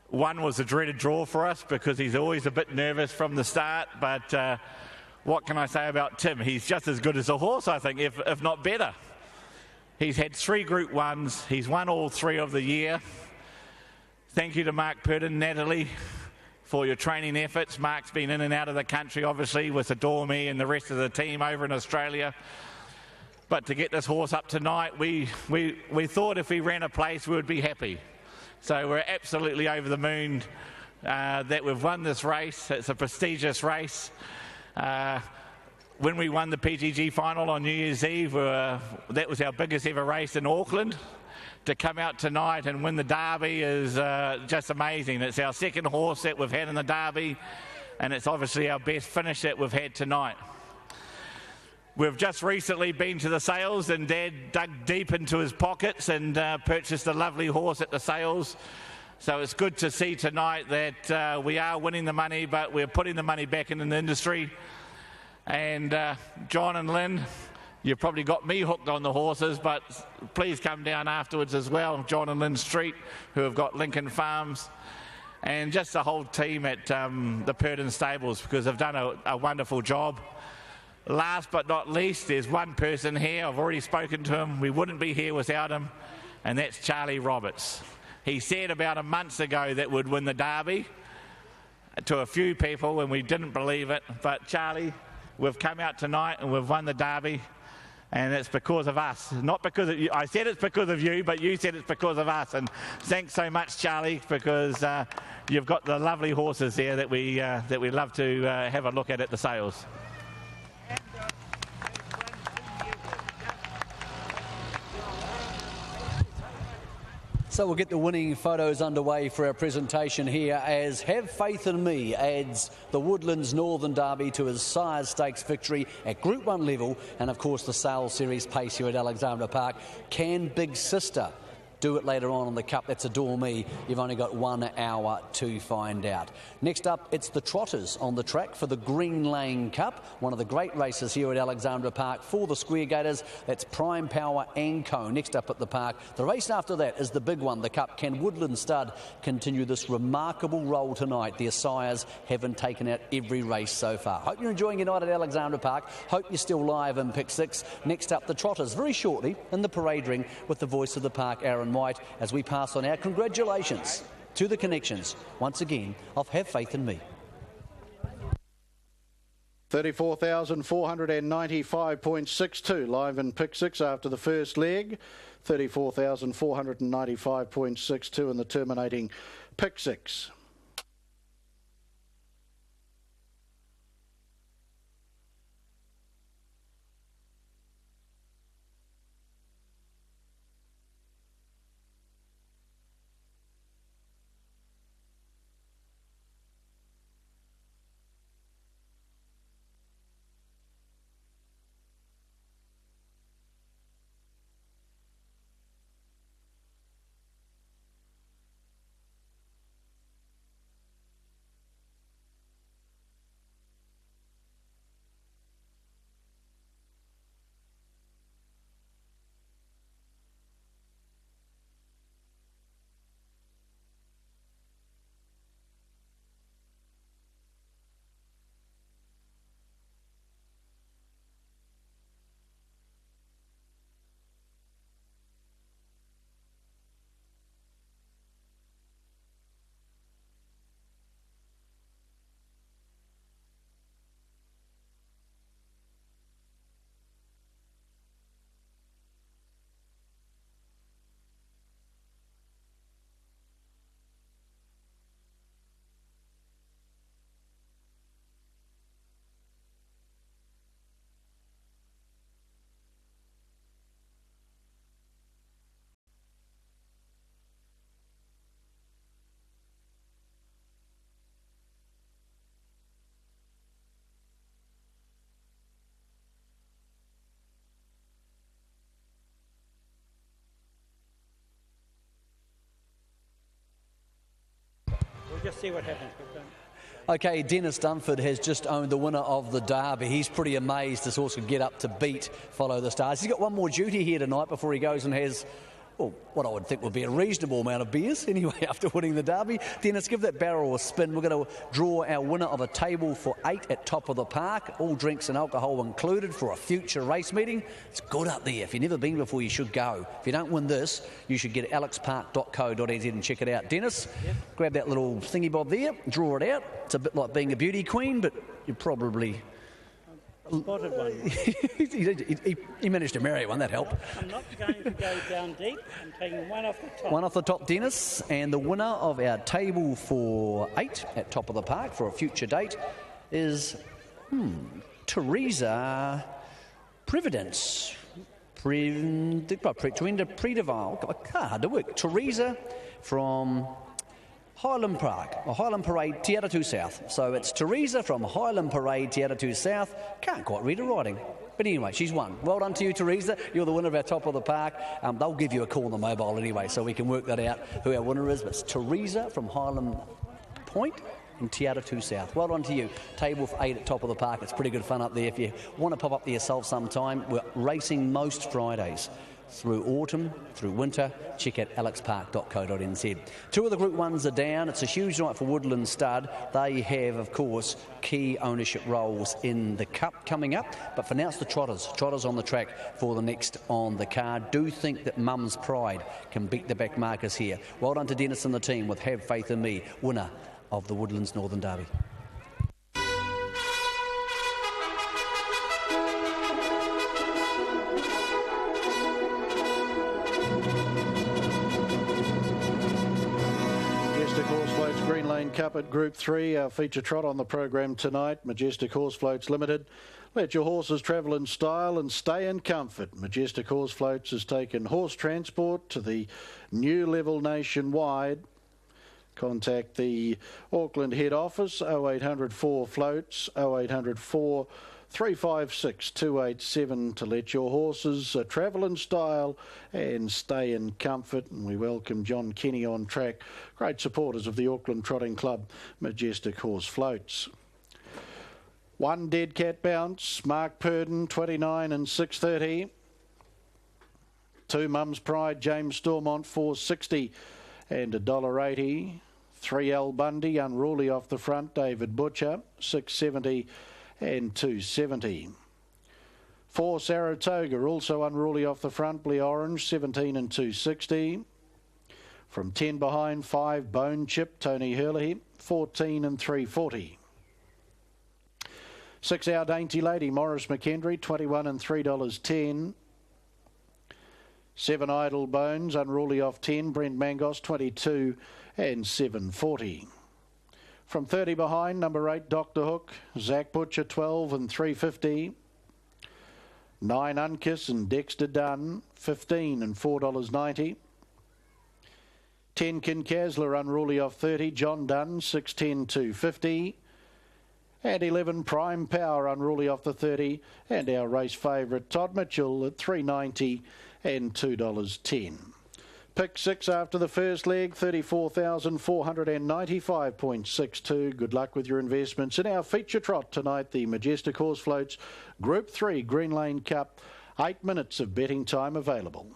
1 was a dreaded draw for us because he's always a bit nervous from the start, but what can I say about Tim? He's just as good as a horse, I think, if not better. He's had 3 Group 1s. He's won all 3 of the year. Thank you to Mark Purdon, Natalie, for your training efforts. Mark's been in and out of the country, obviously, with Adore Me and the rest of the team over in Australia. But to get this horse up tonight, we thought if we ran a place, we would be happy. So we're absolutely over the moon that we've won this race. It's a prestigious race. When we won the PGG final on New Year's Eve, that was our biggest ever race in Auckland. To come out tonight and win the Derby is just amazing. It's our 2nd horse that we've had in the Derby, and it's obviously our best finish that we've had tonight. We've just recently been to the sales, and Dad dug deep into his pockets and purchased a lovely horse at the sales. So it's good to see tonight that we are winning the money, but we're putting the money back into the industry. And John and Lynn, you've probably got me hooked on the horses, but please come down afterwards as well. John and Lynn Street, who have got Lincoln Farms, and just the whole team at the Purdon Stables, because they've done a wonderful job. Last but not least, there's one person here. I've already spoken to him. We wouldn't be here without him, and that's Charlie Roberts. He said about a month ago that we'd win the Derby to a few people, and we didn't believe it. But Charlie, we've come out tonight and we've won the Derby. And it's because of us, not because of you. I said it's because of you, but you said it's because of us. And thanks so much, Charlie, because you've got the lovely horses there that we love to have a look at the sales.
So we'll get the winning photos underway for our presentation here as Have Faith in Me adds the Woodlands Northern Derby to his Sires Stakes victory at Group 1 level, and of course the Sales Series pace here at Alexandra Park. Can Big Sister do it later on in the Cup? That's Adore Me. You've only got 1 hour to find out. Next up, it's the Trotters on the track for the Green Lane Cup, one of the great races here at Alexandra Park for the Square Gators. That's Prime Power and Co. Next up at the park. The race after that is the big one, the Cup. Can Woodland Stud continue this remarkable role tonight? Their sires haven't taken out every race so far. Hope you're enjoying your night at Alexandra Park. Hope you're still live in Pick 6. Next up, the Trotters, very shortly in the parade ring with the voice of the park, Aaron White, as we pass on our congratulations to the connections, once again, of Have Faith in Me.
34,495.62 live in Pick 6 after the first leg. 34,495.62 in the terminating Pick 6.
Just see what happens.
Okay, Dennis Dunford has just owned the winner of the Derby. He's pretty amazed this horse could get up to beat Follow the Stars. He's got one more duty here tonight before he goes and has, well, what I would think would be a reasonable amount of beers anyway after winning the Derby. Dennis, give that barrel a spin. We're going to draw our winner of a table for 8 at Top of the Park, all drinks and alcohol included, for a future race meeting. It's good up there. If you've never been before, you should go. If you don't win this, you should get alexpark.co.nz and check it out. Dennis, grab that little thingy bob there, draw it out. It's a bit like being a beauty queen, but you're probably...
Spotted one.
he managed to marry one, that helped.
I'm not going to go down deep. I'm taking one off the top.
One off the top, Dennis. And the winner of our table for 8 at Top of the Park for a future date is Teresa Previdence. Hard to work. Teresa from Highland Park, or Highland Parade, Te Atatū South. So it's Teresa from Highland Parade, Te Atatū South. Can't quite read her writing. But anyway, she's won. Well done to you, Teresa. You're the winner of our Top of the Park. They'll give you a call on the mobile anyway, so we can work that out, who our winner is. But it's Teresa from Highland Point in Te Atatū South. Well done to you. Table for 8 at Top of the Park. It's pretty good fun up there. If you want to pop up there yourself sometime, we're racing most Fridays. Through autumn, through winter, check out alexpark.co.nz. 2 of the Group 1s are down. It's a huge night for Woodland Stud. They have, of course, key ownership roles in the Cup coming up. But for now, it's the Trotters. Trotters on the track for the next on the card. Do think that Mum's Pride can beat the back markers here. Well done to Dennis and the team with Have Faith in Me, winner of the Woodlands Northern Derby.
Green Lane Cup at Group 3, our feature trot on the program tonight. Majestic Horse Floats Limited. Let your horses travel in style and stay in comfort. Majestic Horse Floats has taken horse transport to the new level nationwide. Contact the Auckland head office, 0800 4 floats, 0800 4 356 287 to let your horses travel in style and stay in comfort. And we welcome John Kenny on track. Great supporters of the Auckland Trotting Club, Majestic Horse Floats. One dead cat bounce, Mark Purdon, 29 and 630. Two Mum's Pride, James Stormont, 460 and $1.80. 3 Al Bundy, unruly off the front, David Butcher, 670 and 270. 4 Saratoga, also unruly off the front, Blee Orange, 17 and 260. From 10 behind, 5 Bone Chip, Tony Hurley, 14 and 340. 6 Our Dainty Lady, Morris McKendry, 21 and $3.10. 7 Idle Bones, unruly off 10, Brent Mangos, 22 and 740. From 30 behind, number 8 Dr. Hook, Zach Butcher, 12 and 350. 9 Unkiss and Dexter Dunn, 15 and $4.90. 10 Kinkasler, unruly off 30, John Dunn, 610 250. And 11 Prime Power, unruly off the 30, and our race favourite Todd Mitchell at $3.90 and $2.10. Pick 6 after the first leg, 34,495.62. Good luck with your investments in our feature trot tonight, the Majestic Horse Floats Group 3 Green Lane Cup. 8 minutes of betting time available.